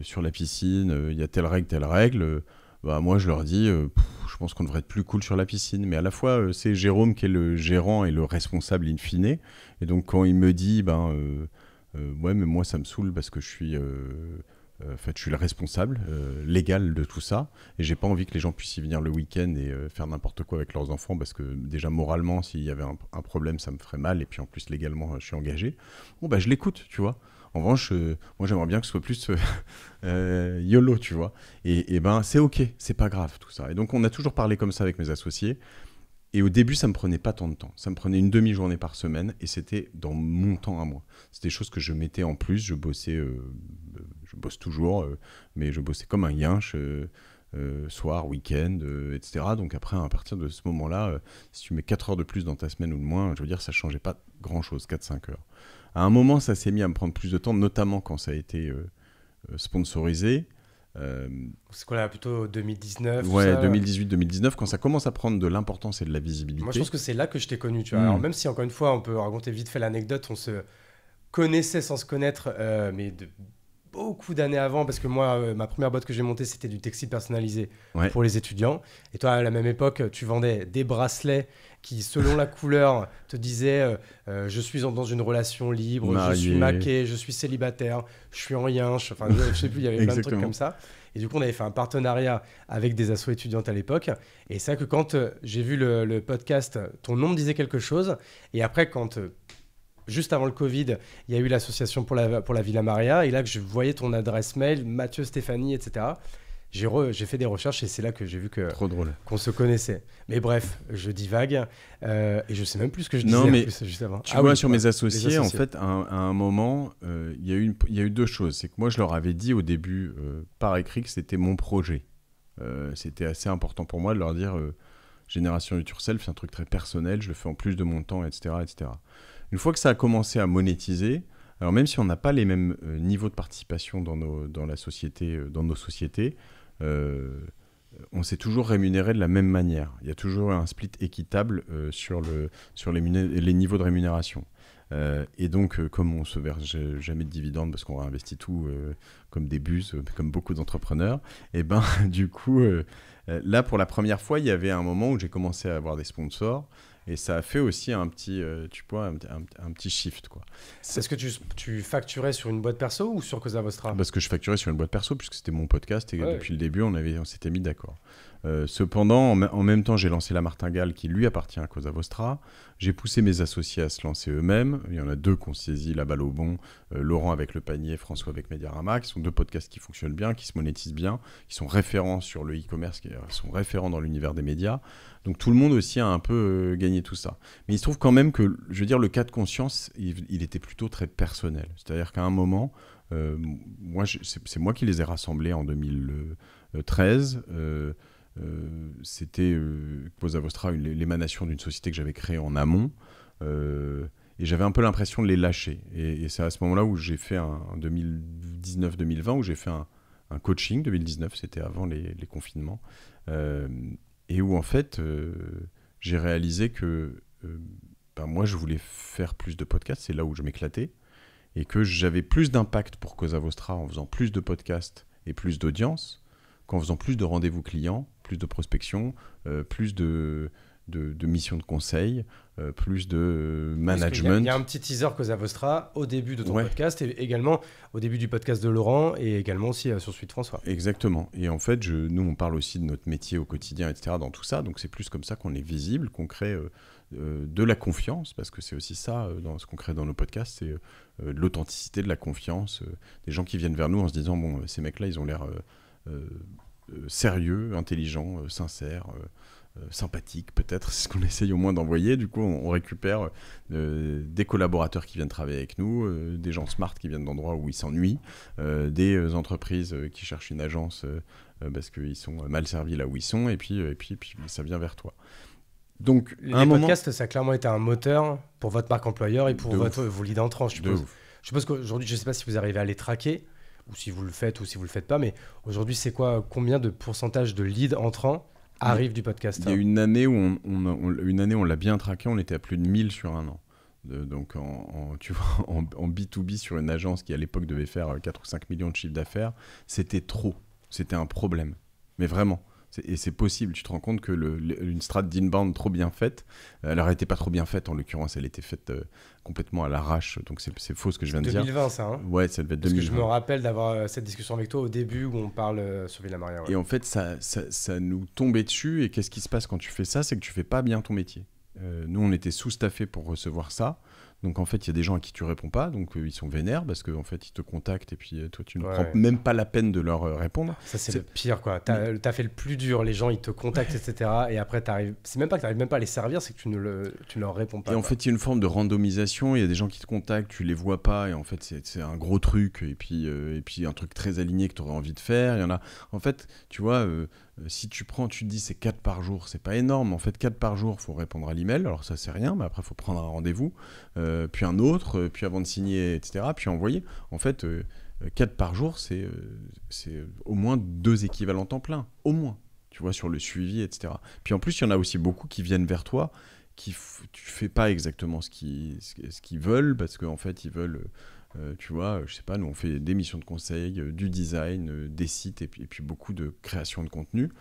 S2: sur la piscine, il y a telle règle. Moi, je leur dis, je pense qu'on devrait être plus cool sur la piscine. Mais à la fois, c'est Jérôme qui est le gérant et le responsable in fine. Et donc, quand il me dit, ouais, mais moi, ça me saoule parce que je suis le responsable légal de tout ça. Et j'ai pas envie que les gens puissent y venir le week-end et faire n'importe quoi avec leurs enfants parce que déjà, moralement, s'il y avait un problème, ça me ferait mal. Et puis, en plus, légalement, je suis engagé. Bon, je l'écoute, tu vois. En revanche, moi j'aimerais bien que ce soit plus YOLO, tu vois. Et c'est ok, c'est pas grave tout ça. Et donc on a toujours parlé comme ça avec mes associés. Et au début, ça me prenait pas tant de temps. Ça me prenait une demi-journée par semaine et c'était dans mon temps à moi. C'était des choses que je mettais en plus. Je bossais, je bosse toujours, mais je bossais comme un yinche, soir, week-end, etc. Donc après, à partir de ce moment-là, si tu mets 4 heures de plus dans ta semaine ou de moins, je veux dire, ça changeait pas grand-chose, 4-5 heures. À un moment, ça s'est mis à me prendre plus de temps, notamment quand ça a été sponsorisé.
S1: C'est quoi là, plutôt 2019
S2: Ouais, 2018-2019, quand ça commence à prendre de l'importance et de la visibilité.
S1: Moi, je pense que c'est là que je t'ai connu, tu vois. Alors, même si, encore une fois, on peut raconter vite fait l'anecdote, on se connaissait sans se connaître, mais de beaucoup d'années avant, parce que moi, ma première boîte que j'ai montée, c'était du textile personnalisé pour les étudiants. Et toi, à la même époque, tu vendais des bracelets qui, selon la couleur, te disaient je suis dans une relation libre, marié. Je suis maqué, je suis célibataire, je suis en yinche. Enfin, je sais plus, il y avait plein de trucs comme ça. Et du coup, on avait fait un partenariat avec des assos étudiantes à l'époque. Et c'est vrai que quand j'ai vu le podcast, ton nom me disait quelque chose. Et après, quand... juste avant le Covid, il y a eu l'association pour la Villa Maria. Et là, que je voyais ton adresse mail, Mathieu Stéphanie, etc. J'ai fait des recherches et c'est là que j'ai vu
S2: Trop drôle.
S1: Qu'on se connaissait. Mais bref, je divague et je sais même plus ce que je disais juste avant.
S2: Tu vois, sur mes associés, en fait, à un moment, il y a eu deux choses. C'est que moi, je leur avais dit au début, par écrit, que c'était mon projet. C'était assez important pour moi de leur dire Génération Do It Yourself, c'est un truc très personnel, je le fais en plus de mon temps, etc., etc. Une fois que ça a commencé à monétiser, alors même si on n'a pas les mêmes niveaux de participation dans nos sociétés, on s'est toujours rémunéré de la même manière. Il y a toujours un split équitable sur les niveaux de rémunération. Et donc, comme on ne se verse jamais de dividendes parce qu'on réinvestit tout comme des buses, comme beaucoup d'entrepreneurs, et du coup, là, pour la première fois, il y avait un moment où j'ai commencé à avoir des sponsors. Et ça a fait aussi un petit, un petit shift, quoi.
S1: Est-ce que tu facturais sur une boîte perso ou sur Cosa Vostra ?
S2: Parce que je facturais sur une boîte perso, puisque c'était mon podcast et depuis le début, on s'était mis d'accord. Cependant, en même temps, j'ai lancé La Martingale qui lui appartient à Cosa Vostra. J'ai poussé mes associés à se lancer eux-mêmes. Il y en a 2 qui ont saisi la balle au bon. Laurent avec Le Panier, François avec Mediarama, qui sont 2 podcasts qui fonctionnent bien, qui se monétisent bien, qui sont référents sur le e-commerce, qui sont référents dans l'univers des médias. Donc tout le monde aussi a un peu gagné tout ça. Mais il se trouve quand même que, je veux dire, le cas de conscience, il était plutôt très personnel. C'est-à-dire qu'à un moment, c'est moi qui les ai rassemblés en 2013. C'était Cosa Vostra, l'émanation d'une société que j'avais créée en amont. Et j'avais un peu l'impression de les lâcher. Et c'est à ce moment-là où j'ai fait en 2019-2020, où j'ai fait un coaching. 2019, c'était avant les confinements. Et où en fait, j'ai réalisé que moi, je voulais faire plus de podcasts. C'est là où je m'éclatais. Et que j'avais plus d'impact pour Cosa Vostra en faisant plus de podcasts et plus d'audience qu'en faisant plus de rendez-vous clients, plus de prospection, plus de missions de conseil, plus de management.
S1: Il y a un petit teaser Cosa Vostra au début de ton podcast et également au début du podcast de Laurent et également aussi sur celui de François.
S2: Exactement. Et en fait, nous, on parle aussi de notre métier au quotidien, etc. dans tout ça. Donc, c'est plus comme ça qu'on est visible, qu'on crée de la confiance, parce que c'est aussi ça dans ce qu'on crée dans nos podcasts, c'est de l'authenticité, de la confiance, des gens qui viennent vers nous en se disant, bon, ces mecs-là, ils ont l'air sérieux, intelligents, sincères, sympathiques peut-être, c'est ce qu'on essaye au moins d'envoyer. Du coup, on récupère des collaborateurs qui viennent travailler avec nous, des gens smart qui viennent d'endroits où ils s'ennuient, des entreprises qui cherchent une agence parce qu'ils sont mal servis là où ils sont, et puis ça vient vers toi. Donc,
S1: les podcasts, ça a clairement été un moteur pour votre marque employeur et pour vos leads entrants, je suppose. Je suppose qu'aujourd'hui, je ne sais pas si vous arrivez à les traquer, ou si vous le faites ou si vous le faites pas, mais aujourd'hui, c'est quoi, combien de pourcentage de leads entrants arrivent du podcast?
S2: Il y a une année où on l'a bien traqué, on était à plus de 1000 sur un an. Donc tu vois, en B2B sur une agence qui à l'époque devait faire 4 ou 5 millions de chiffre d'affaires, c'était trop, c'était un problème. Mais vraiment. Et c'est possible, tu te rends compte que une strat d'inbound trop bien faite, elle n'aurait été pas trop bien faite en l'occurrence, elle était faite complètement à l'arrache, donc c'est faux ce que je viens de dire.
S1: 2020 ça, hein?
S2: Ouais, ça devait être 2020.
S1: Parce que je me rappelle d'avoir cette discussion avec toi au début où on parle sur Villa Maria. Ouais.
S2: Et en fait, ça nous tombait dessus, et qu'est-ce qui se passe quand tu fais ça? C'est que tu fais pas bien ton métier. Nous, on était sous-staffés pour recevoir ça. Donc en fait, il y a des gens à qui tu réponds pas, donc ils sont vénères parce qu'en fait, ils te contactent et puis toi, tu ne prends même pas la peine de leur répondre.
S1: Ça, c'est le pire, quoi. T'as fait le plus dur, les gens, ils te contactent, etc. Et après, c'est même pas que t'arrives même pas à les servir, c'est que tu ne leur réponds pas.
S2: Et en fait, il y a une forme de randomisation, il y a des gens qui te contactent, tu les vois pas, et en fait, c'est un gros truc, et puis un truc très aligné que tu aurais envie de faire. Il y en a... En fait, tu vois... si tu te dis c'est 4 par jour, c'est pas énorme. En fait, 4 par jour, il faut répondre à l'email. Alors ça, c'est rien, mais après, il faut prendre un rendez-vous, puis un autre, puis avant de signer, etc., puis envoyer. En fait, 4 par jour, c'est au moins 2 équivalents temps plein. Au moins, tu vois, sur le suivi, etc. Puis en plus, il y en a aussi beaucoup qui viennent vers toi, tu fais pas exactement ce qu'ils veulent, parce qu'en fait, ils veulent... tu vois, je sais pas, nous on fait des missions de conseil, du design, des sites et puis beaucoup de création de contenu.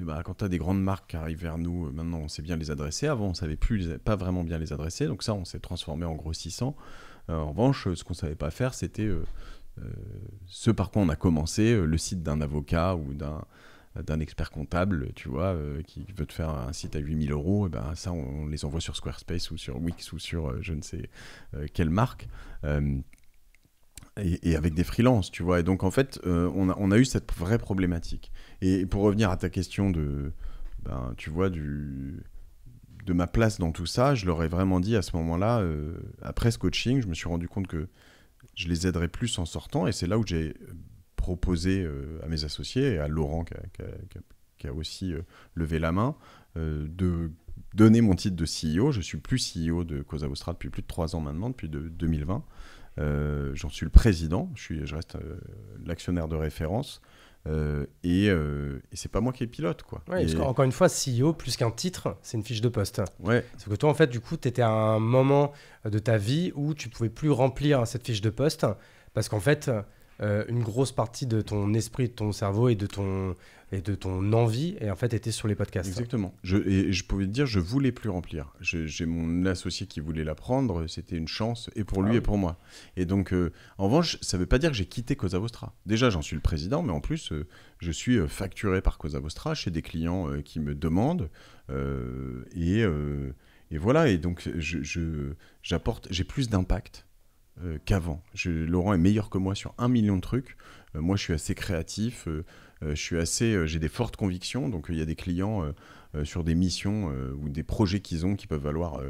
S2: Et quand tu as des grandes marques qui arrivent vers nous, maintenant on sait bien les adresser. Avant on savait pas vraiment bien les adresser, donc ça on s'est transformé en grossissant. En revanche, ce qu'on savait pas faire, c'était ce par quoi on a commencé, le site d'un avocat ou d'un expert comptable, tu vois, qui veut te faire un site à 8 000 €, et ça on les envoie sur Squarespace ou sur Wix ou sur je ne sais quelle marque. Et avec des freelances, tu vois. Et donc, en fait, on a eu cette vraie problématique. Et pour revenir à ta question tu vois, de ma place dans tout ça, je leur ai vraiment dit à ce moment-là, après ce coaching, je me suis rendu compte que je les aiderais plus en sortant. Et c'est là où j'ai proposé à mes associés, et à Laurent qui a aussi levé la main, de donner mon titre de CEO. Je suis plus CEO de Cosa Vostra depuis plus de 3 ans maintenant, depuis 2020. J'en suis le président, je reste l'actionnaire de référence, et c'est pas moi qui est pilote, quoi.
S1: Ouais, parce qu'encore une fois, CEO plus qu'un titre, c'est une fiche de poste.
S2: Ouais.
S1: Sauf que toi, en fait, du coup, tu étais à un moment de ta vie où tu pouvais plus remplir cette fiche de poste parce qu'en fait, une grosse partie de ton esprit, de ton cerveau et de ton envie, et en fait, était sur les podcasts.
S2: Exactement. Je pouvais te dire, je voulais plus remplir. J'ai mon associé qui voulait la prendre, c'était une chance, et pour lui et pour moi. Et donc, en revanche, ça ne veut pas dire que j'ai quitté Cosa Vostra. Déjà, j'en suis le président, mais en plus, je suis facturé par Cosa Vostra chez des clients qui me demandent. Et voilà, et donc, j'ai plus d'impact qu'avant. Laurent est meilleur que moi sur 1 million de trucs. Moi, je suis assez créatif. J'ai des fortes convictions, donc il y a des clients sur des missions ou des projets qu'ils ont qui peuvent valoir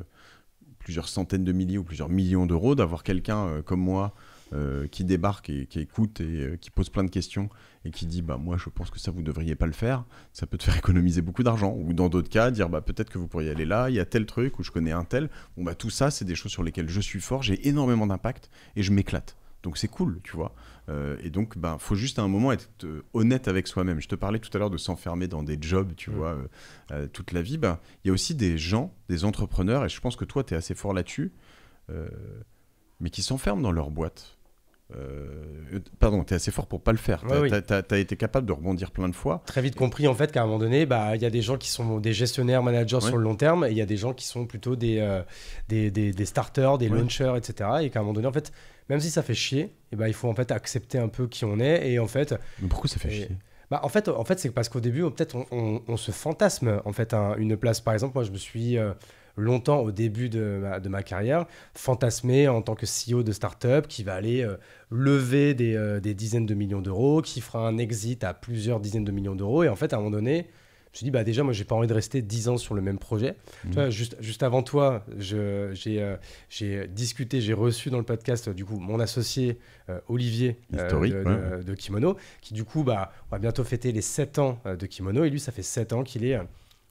S2: plusieurs centaines de milliers ou plusieurs millions d'euros. D'avoir quelqu'un comme moi qui débarque et qui écoute et qui pose plein de questions et qui dit bah moi je pense que ça vous devriez pas le faire, ça peut te faire économiser beaucoup d'argent. Ou dans d'autres cas dire bah peut-être que vous pourriez aller là, il y a tel truc ou je connais un tel. Bon bah tout ça c'est des choses sur lesquelles je suis fort, j'ai énormément d'impact et je m'éclate. Donc c'est cool, tu vois. Et donc, faut juste à un moment être honnête avec soi-même. Je te parlais tout à l'heure de s'enfermer dans des jobs, tu vois, toute la vie. Il y a aussi des gens, des entrepreneurs, et je pense que toi, tu es assez fort là-dessus, mais qui s'enferment dans leur boîte. Pardon, tu es assez fort pour pas le faire. T'as été capable de rebondir plein de fois.
S1: Très vite compris, en fait, qu'à un moment donné, il y a des gens qui sont des gestionnaires, managers sur le long terme, et il y a des gens qui sont plutôt des starters, des launchers, etc. Et qu'à un moment donné, en fait, même si ça fait chier, il faut en fait accepter un peu qui on est. Et en fait,
S2: mais pourquoi ça fait chier ?
S1: En fait, c'est parce qu'au début, peut-être on se fantasme en fait une place. Par exemple, moi, je me suis longtemps au début de ma carrière fantasmé en tant que CEO de start-up qui va aller lever des dizaines de millions d'euros, qui fera un exit à plusieurs dizaines de millions d'euros. Et en fait, à un moment donné, je me suis dit, déjà, moi, j'ai pas envie de rester 10 ans sur le même projet. Tu vois, juste avant toi, j'ai discuté, j'ai reçu dans le podcast, du coup, mon associé Olivier de Kimono, qui, du coup, on va bientôt fêter les 7 ans de Kimono. Et lui, ça fait 7 ans qu'il est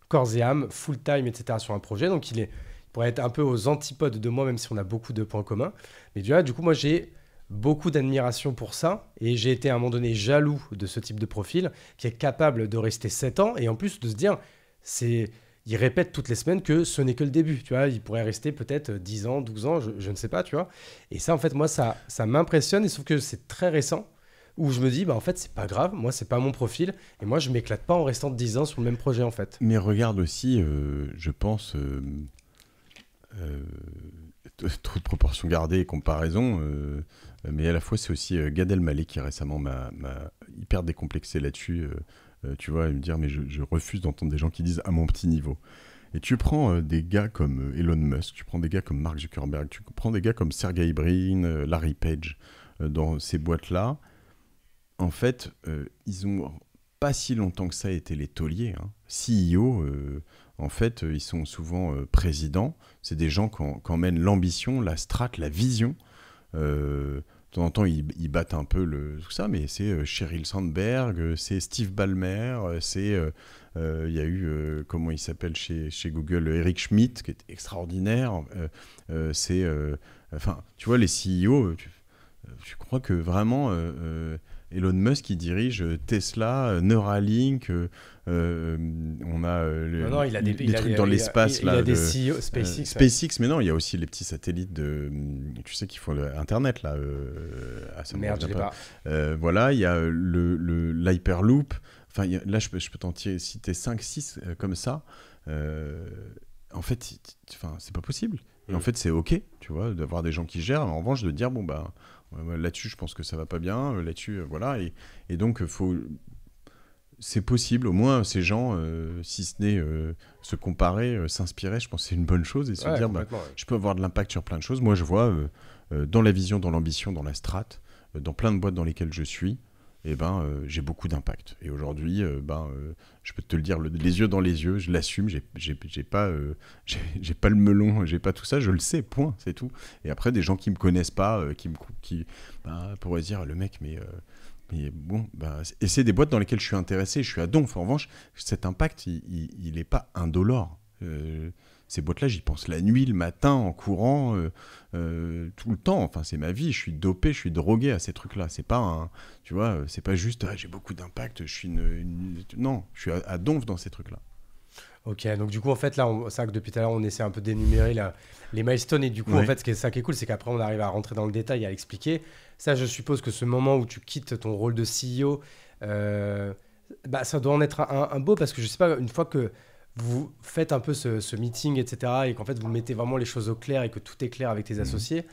S1: corps et âme, full-time, etc. sur un projet. Donc, il pourrait être un peu aux antipodes de moi, même si on a beaucoup de points communs. Mais du coup, moi, j'ai beaucoup d'admiration pour ça et j'ai été à un moment donné jaloux de ce type de profil qui est capable de rester 7 ans et en plus de se dire il répète toutes les semaines que ce n'est que le début, tu vois, il pourrait rester peut-être 10 ans, 12 ans, je ne sais pas, tu vois. Et ça en fait moi ça m'impressionne et sauf que c'est très récent où je me dis en fait c'est pas grave, moi c'est pas mon profil et moi je m'éclate pas en restant 10 ans sur le même projet en fait.
S2: Mais regarde aussi je pense trop de proportions gardées et comparaison mais à la fois c'est aussi Gad Elmaleh qui récemment m'a hyper décomplexé là-dessus tu vois, et me dire mais je refuse d'entendre des gens qui disent à mon petit niveau. Et tu prends des gars comme Elon Musk, tu prends des gars comme Mark Zuckerberg, tu prends des gars comme Sergey Brin, Larry Page dans ces boîtes-là, en fait ils ont pas si longtemps que ça été les tauliers, hein. CEO, en fait ils sont souvent présidents, c'est des gens qui emmènent l'ambition, la strate, la vision. De temps en temps, ils battent un peu tout ça, mais c'est Sheryl Sandberg, c'est Steve Ballmer, il y a eu, comment il s'appelle chez Google, Eric Schmidt, qui est extraordinaire. Enfin, tu vois, les CEO, tu crois que vraiment Elon Musk, il dirige Tesla, Neuralink, on a des trucs dans l'espace.
S1: Il a des CEO, SpaceX.
S2: SpaceX, mais non, il y a aussi les petits satellites tu sais, qui font Internet, là.
S1: Merde, je l'ai pas.
S2: Voilà, il y a l'Hyperloop. Enfin, là, je peux t'en citer 5-6 comme ça. En fait, c'est pas possible. Et en fait, c'est OK, tu vois, d'avoir des gens qui gèrent. En revanche, de dire, là-dessus, je pense que ça va pas bien. Là-dessus, voilà. Et donc, c'est possible. Au moins, ces gens, si ce n'est se comparer, s'inspirer, je pense que c'est une bonne chose. Et se dire, je peux avoir de l'impact sur plein de choses. Moi, je vois dans la vision, dans l'ambition, dans la strate, dans plein de boîtes dans lesquelles je suis, j'ai beaucoup d'impact. Et aujourd'hui, je peux te le dire, les yeux dans les yeux, je l'assume, j'ai pas le melon, j'ai pas tout ça, je le sais, point, c'est tout. Et après, des gens qui me connaissent pas, qui pourraient dire, le mec, mais bon, et c'est des boîtes dans lesquelles je suis intéressé, je suis à donf. En revanche, cet impact, il est pas indolore. Ces boîtes-là, j'y pense la nuit, le matin, en courant, tout le temps. Enfin, c'est ma vie. Je suis dopé, je suis drogué à ces trucs-là. C'est pas c'est pas juste j'ai beaucoup d'impact. Je suis non, je suis à donf dans ces trucs-là.
S1: Ok, donc du coup, en fait, là, c'est vrai que depuis tout à l'heure, on essaie un peu d'énumérer les milestones. Et du coup, en fait, ça qui est cool, c'est qu'après, on arrive à rentrer dans le détail, à expliquer. Ça, je suppose que ce moment où tu quittes ton rôle de CEO, euh, ça doit en être un beau, parce que je sais pas, une fois que vous faites un peu ce meeting, etc., et qu'en fait, vous mettez vraiment les choses au clair et que tout est clair avec tes
S2: Mhm.
S1: associés,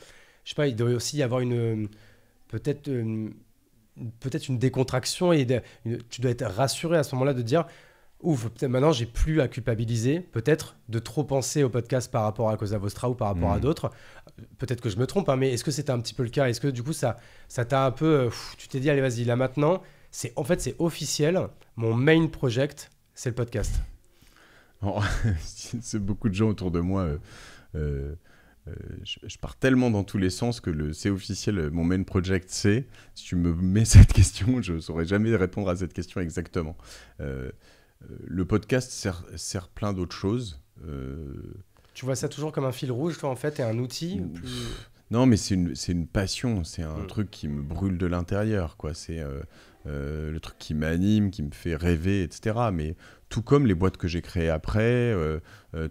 S1: je sais pas, il doit aussi y avoir peut-être peut-être une décontraction tu dois être rassuré à ce moment-là de dire ouf, peut-être maintenant j'ai plus à culpabiliser, peut-être de trop penser au podcast par rapport à Cosa Vostra ou par rapport à
S2: Mhm.
S1: d'autres. Peut-être que je me trompe, hein, mais est-ce que c'était un petit peu le cas? Est-ce que du coup ça t'a un peu, tu t'es dit allez vas-y là maintenant, c'est officiel, mon main project c'est le podcast.
S2: Alors, c'est beaucoup de gens autour de moi. Euh, je pars tellement dans tous les sens que c'est officiel, mon main project c'est. Si tu me mets cette question, je ne saurais jamais répondre à cette question exactement. Euh, le podcast sert plein d'autres choses.
S1: Tu vois ça toujours comme un fil rouge toi en fait et un outil plus.
S2: Non, mais c'est une passion, c'est un
S1: Hmm.
S2: truc qui me brûle de l'intérieur, quoi. C'est le truc qui m'anime, qui me fait rêver, etc. Mais tout comme les boîtes que j'ai créées après,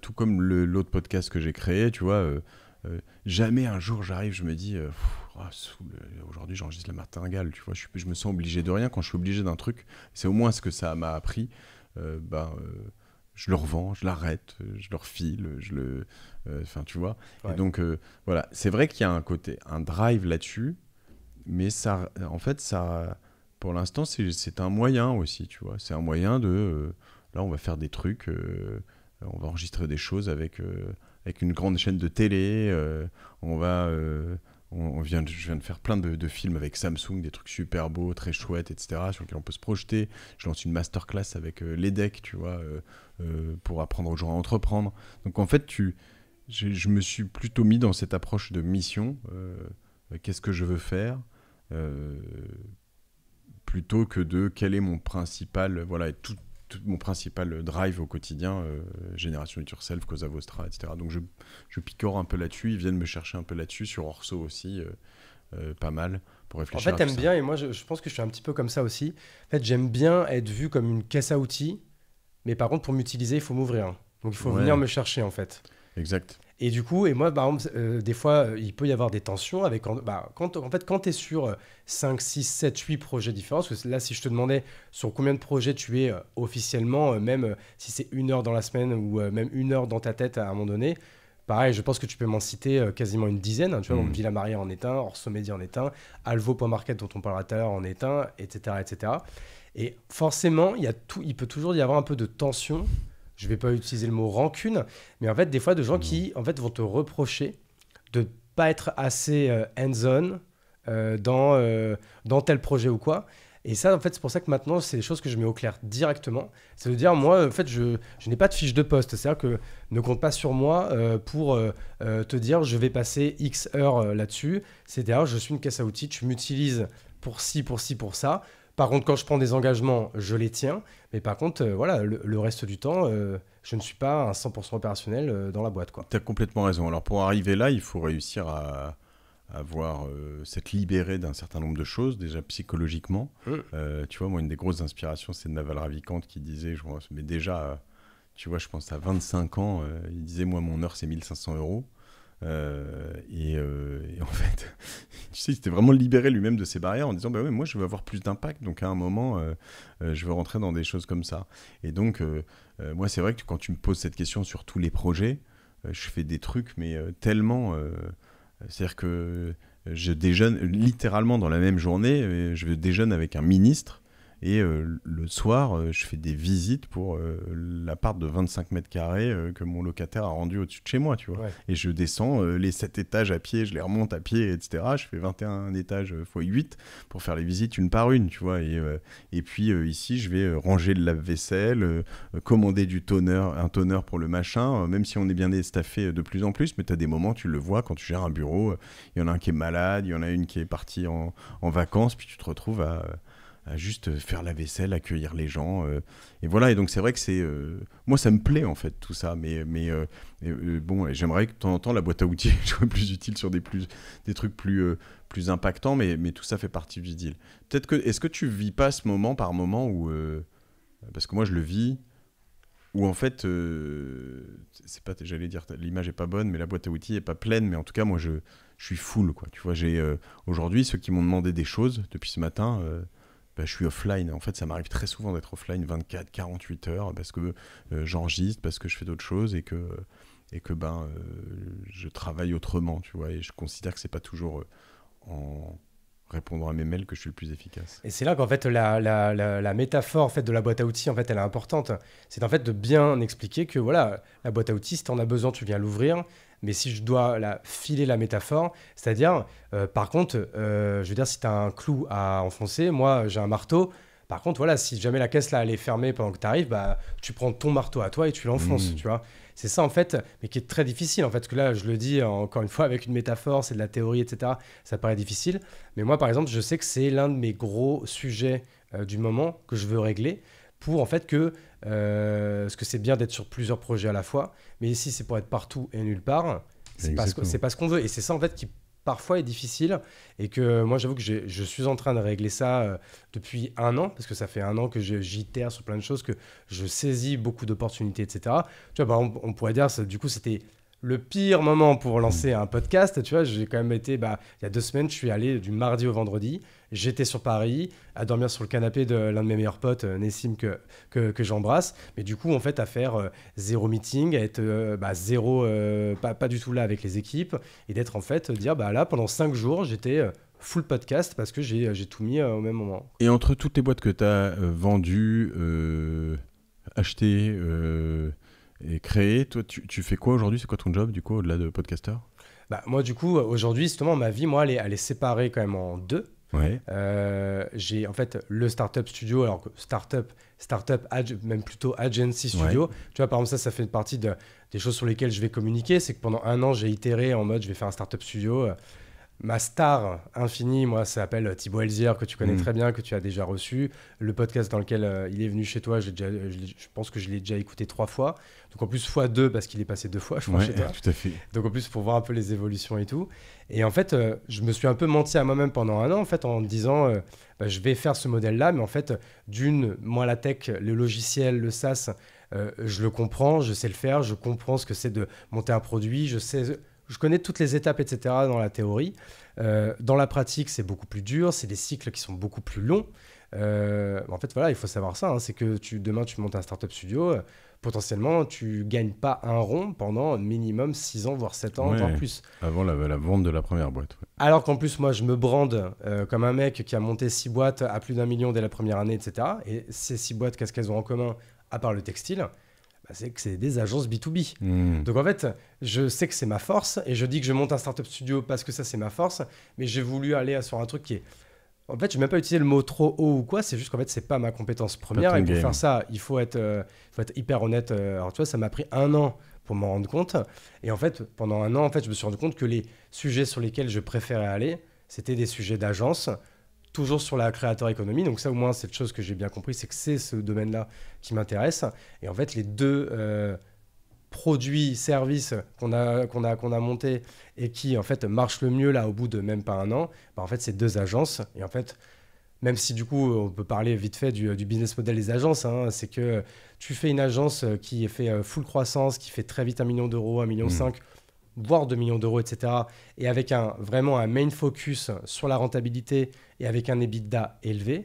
S2: tout comme l'autre podcast que j'ai créé, tu vois, jamais un jour j'arrive, je me dis, aujourd'hui j'enregistre la martingale, tu vois, je me sens obligé de rien. Quand je suis obligé d'un truc, c'est au moins ce que ça m'a appris. Je le revends, je l'arrête, je le refile, enfin, tu vois. Et
S1: Ouais.
S2: donc, voilà, c'est vrai qu'il y a un drive là-dessus, mais ça, en fait, ça, pour l'instant, c'est un moyen aussi, tu vois. C'est un moyen là, on va faire des trucs, on va enregistrer des choses avec une grande chaîne de télé, on va, je viens de faire plein de films avec Samsung, des trucs super beaux, très chouettes, etc., sur lesquels on peut se projeter. Je lance une masterclass avec l'EDEC, tu vois, pour apprendre aux gens à entreprendre. Donc, en fait, je me suis plutôt mis dans cette approche de mission. Qu'est-ce que je veux faire euh, plutôt que de quel est mon principal, voilà, tout mon principal drive au quotidien, Génération It Yourself, Cosa Vostra, etc. Donc je picore un peu là-dessus, ils viennent me chercher un peu là-dessus, sur Orso aussi, pas mal, pour
S1: En
S2: réfléchir
S1: fait,
S2: à tout
S1: t'aimes
S2: ça.
S1: bien, et moi je pense que je suis un petit peu comme ça aussi. En fait, j'aime bien être vu comme une caisse à outils, mais par contre, pour m'utiliser, il faut m'ouvrir. Donc, il faut venir
S2: Ouais,
S1: me chercher, en fait.
S2: exact.
S1: Et du coup, et moi, par exemple, des fois, il peut y avoir des tensions avec. En fait, quand tu es sur 5, 6, 7, 8 projets différents, parce que là, si je te demandais sur combien de projets tu es officiellement, même si c'est 1 heure dans la semaine ou même 1 heure dans ta tête à un moment donné, pareil, je pense que tu peux m'en citer quasiment une dizaine. Hein, tu vois, donc
S2: Mm.
S1: Villa Maria en est un, Orso Media en est un, Alvo.market dont on parlera tout à l'heure en est un, etc., etc. Et forcément, il peut toujours y avoir un peu de tension. Je vais pas utiliser le mot rancune, mais en fait, des fois, de gens
S2: Non.
S1: qui en fait, vont te reprocher de pas être assez hands-on dans tel projet ou quoi. Et ça, en fait, c'est pour ça que maintenant, c'est des choses que je mets au clair directement. C'est de dire, moi, en fait, je n'ai pas de fiche de poste. C'est-à-dire que ne compte pas sur moi pour te dire, je vais passer X heures là-dessus. C'est-à-dire, je suis une caisse à outils, tu m'utilises pour ci, pour ci, pour ça. Par contre, quand je prends des engagements, je les tiens. Mais par contre, voilà, le reste du temps, je ne suis pas un 100% opérationnel dans la boîte, quoi.
S2: T'as complètement raison. Alors pour arriver là, il faut réussir à avoir s'être libéré d'un certain nombre de choses, déjà psychologiquement.
S1: Mm.
S2: Tu vois, moi, une des grosses inspirations, c'est Naval Ravikant qui disait, mais déjà, tu vois, je pense à 25 ans, il disait, moi, mon heure, c'est 1 500 euros. Et en fait, tu sais, il s'était vraiment libéré lui-même de ses barrières en disant, bah ouais, moi, je veux avoir plus d'impact, donc à un moment, je veux rentrer dans des choses comme ça. Et donc, moi, c'est vrai que quand tu me poses cette question sur tous les projets, je fais des trucs, mais tellement... c'est-à-dire que je déjeune littéralement dans la même journée, je déjeune avec un ministre et le soir, je fais des visites pour l'appart de 25 mètres carrés que mon locataire a rendu au-dessus de chez moi, tu vois.
S1: Ouais.
S2: Et je descends les 7 étages à pied, je les remonte à pied, etc. Je fais 21 étages x 8 pour faire les visites une par une, tu vois. Et puis ici, je vais ranger le lave-vaisselle, commander un toner pour le machin, même si on est bien staffé de plus en plus, mais tu as des moments, tu le vois, quand tu gères un bureau, il y en a un qui est malade, il y en a une qui est partie en vacances, puis tu te retrouves à juste faire la vaisselle, accueillir les gens. Et voilà, et donc c'est vrai que c'est... moi, ça me plaît, en fait, tout ça, bon, et j'aimerais que de temps en temps, la boîte à outils soit plus utile sur des trucs plus impactants, mais tout ça fait partie du deal. Est-ce que tu vis pas ce moment par moment où... parce que moi, je le vis, où en fait, c'est pas, j'allais dire, l'image est pas bonne, mais la boîte à outils est pas pleine, mais en tout cas, moi, je suis full, quoi. Tu vois, aujourd'hui, ceux qui m'ont demandé des choses depuis ce matin, je suis offline. En fait, ça m'arrive très souvent d'être offline 24, 48 heures parce que j'enregistre, parce que je fais d'autres choses et que je travaille autrement, tu vois. Et je considère que c'est pas toujours en répondant à mes mails que je suis le plus efficace.
S1: Et c'est là qu'en fait la métaphore en fait, de la boîte à outils en fait, elle est importante. C'est en fait de bien expliquer que voilà, la boîte à outils, si tu en as besoin, tu viens l'ouvrir. Mais si je dois filer la métaphore, c'est-à-dire, par contre, je veux dire, si tu as un clou à enfoncer, moi j'ai un marteau. Par contre, voilà, si jamais la caisse là elle est fermée pendant que tu arrives, bah, tu prends ton marteau à toi et tu l'enfonces, tu vois. C'est ça en fait, mais qui est très difficile en fait, parce que là je le dis encore une fois avec une métaphore, c'est de la théorie, etc. Ça paraît difficile, mais moi par exemple je sais que c'est l'un de mes gros sujets du moment que je veux régler pour en fait parce que c'est bien d'être sur plusieurs projets à la fois, mais ici c'est pour être partout et nulle part, c'est pas ce qu'on veut, et c'est ça en fait qui parfois est difficile, et que moi j'avoue que je suis en train de régler ça depuis 1 an, parce que ça fait 1 an que j'itère sur plein de choses, que je saisis beaucoup d'opportunités, etc. Tu vois, par exemple, on pourrait dire, du coup c'était le pire moment pour lancer un podcast, tu vois, j'ai quand même été, il y a 2 semaines, je suis allé du mardi au vendredi, j'étais sur Paris, à dormir sur le canapé de l'un de mes meilleurs potes, Nessim, que j'embrasse, mais du coup, en fait, à faire 0 meeting, à être zéro, pas du tout là avec les équipes, et d'être en fait, dire, là, pendant 5 jours, j'étais full podcast parce que j'ai tout mis au même moment.
S2: Et entre toutes les boîtes que tu as vendues, achetées, et créé, toi, tu fais quoi aujourd'hui? C'est quoi ton job, du coup, au-delà de podcasteur?
S1: Moi, du coup, aujourd'hui, justement, ma vie, moi, elle est séparée quand même en 2.
S2: Ouais.
S1: J'ai en fait le startup studio, alors que startup même plutôt agency studio.
S2: Ouais.
S1: Tu vois, par exemple, ça fait partie des choses sur lesquelles je vais communiquer. C'est que pendant 1 an, j'ai itéré en mode je vais faire un startup studio. Ma star infinie, moi, ça s'appelle Thibaut Elzière, que tu connais très bien, que tu as déjà reçu. Le podcast dans lequel il est venu chez toi, je pense que je l'ai déjà écouté 3 fois. Donc en plus, x2, parce qu'il est passé 2 fois, je crois, chez toi.
S2: Tout à fait.
S1: Donc en plus, pour voir un peu les évolutions et tout. Et en fait, je me suis un peu menti à moi-même pendant 1 an, en fait, en me disant, je vais faire ce modèle-là. Mais en fait, moi, la tech, le logiciel, le SaaS, je le comprends, je sais le faire, je comprends ce que c'est de monter un produit, je connais toutes les étapes, etc. dans la théorie. Dans la pratique, c'est beaucoup plus dur. C'est des cycles qui sont beaucoup plus longs. En fait, voilà, il faut savoir ça. C'est que demain, tu montes un startup studio. Potentiellement, tu gagnes pas un rond pendant minimum 6 ans, voire 7 ans, voire plus.
S2: Avant la vente de la première boîte. Ouais.
S1: Alors qu'en plus, moi, je me brande comme un mec qui a monté 6 boîtes à plus d'1 million dès la première année, etc. Et ces 6 boîtes, qu'est-ce qu'elles ont en commun, à part le textile? C'est que c'est des agences B2B. Donc en fait, je sais que c'est ma force et je dis que je monte un startup studio parce que ça, c'est ma force. Mais j'ai voulu aller sur un truc qui est... En fait, je ne vais même pas utiliser le mot trop haut ou quoi. C'est juste qu'en fait, ce n'est pas ma compétence première. Et pour faire ça, il faut être hyper honnête. Alors tu vois, ça m'a pris 1 an pour m'en rendre compte. Et en fait, pendant 1 an, en fait, je me suis rendu compte que les sujets sur lesquels je préférais aller, c'était des sujets d'agence, toujours sur la créateur économie. Donc ça, au moins, cette chose que j'ai bien compris, c'est que c'est ce domaine-là qui m'intéresse. Et en fait, les 2 produits, services qu'on a montés et qui, en fait, marchent le mieux, là, au bout de même pas 1 an, en fait, c'est 2 agences. Et en fait, même si, du coup, on peut parler vite fait du business model des agences, c'est que tu fais une agence qui fait full croissance, qui fait très vite 1 million d'euros, 1,5 million, voire 2 millions d'euros, etc. Et avec vraiment un main focus sur la rentabilité et avec un EBITDA élevé,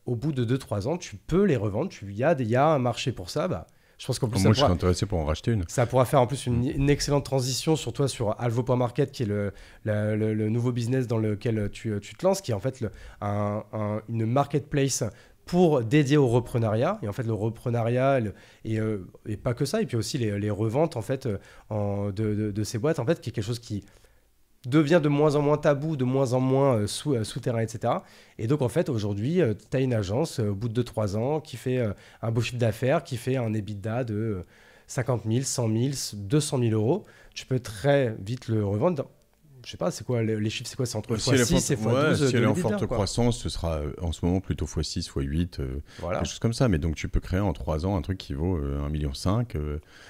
S1: au bout de 2-3 ans, tu peux les revendre. Il y a un marché pour ça. Je pense qu'en plus,
S2: moi, je serais intéressé pour en racheter une.
S1: Ça pourra faire en plus une excellente transition sur toi, sur Alvo.market, qui est le nouveau business dans lequel tu te lances, qui est en fait une marketplace dédié au reprenariat. Et en fait, le reprenariat et pas que ça, et puis aussi les reventes en fait, de ces boîtes, en fait, qui est quelque chose qui devient de moins en moins tabou, de moins en moins souterrain, etc. Et donc, en fait, aujourd'hui, tu as une agence, au bout de 2-3 ans, qui fait un beau chiffre d'affaires, qui fait un EBITDA de 50 000, 100 000, 200 000 euros. Tu peux très vite le revendre. Je sais pas, c'est quoi les chiffres, c'est quoi? C'est entre x6 et x12.
S2: Si elle est en forte croissance, ce sera en ce moment plutôt x6, x8, quelque chose comme ça. Mais donc tu peux créer en 3 ans un truc qui vaut 1,5 million,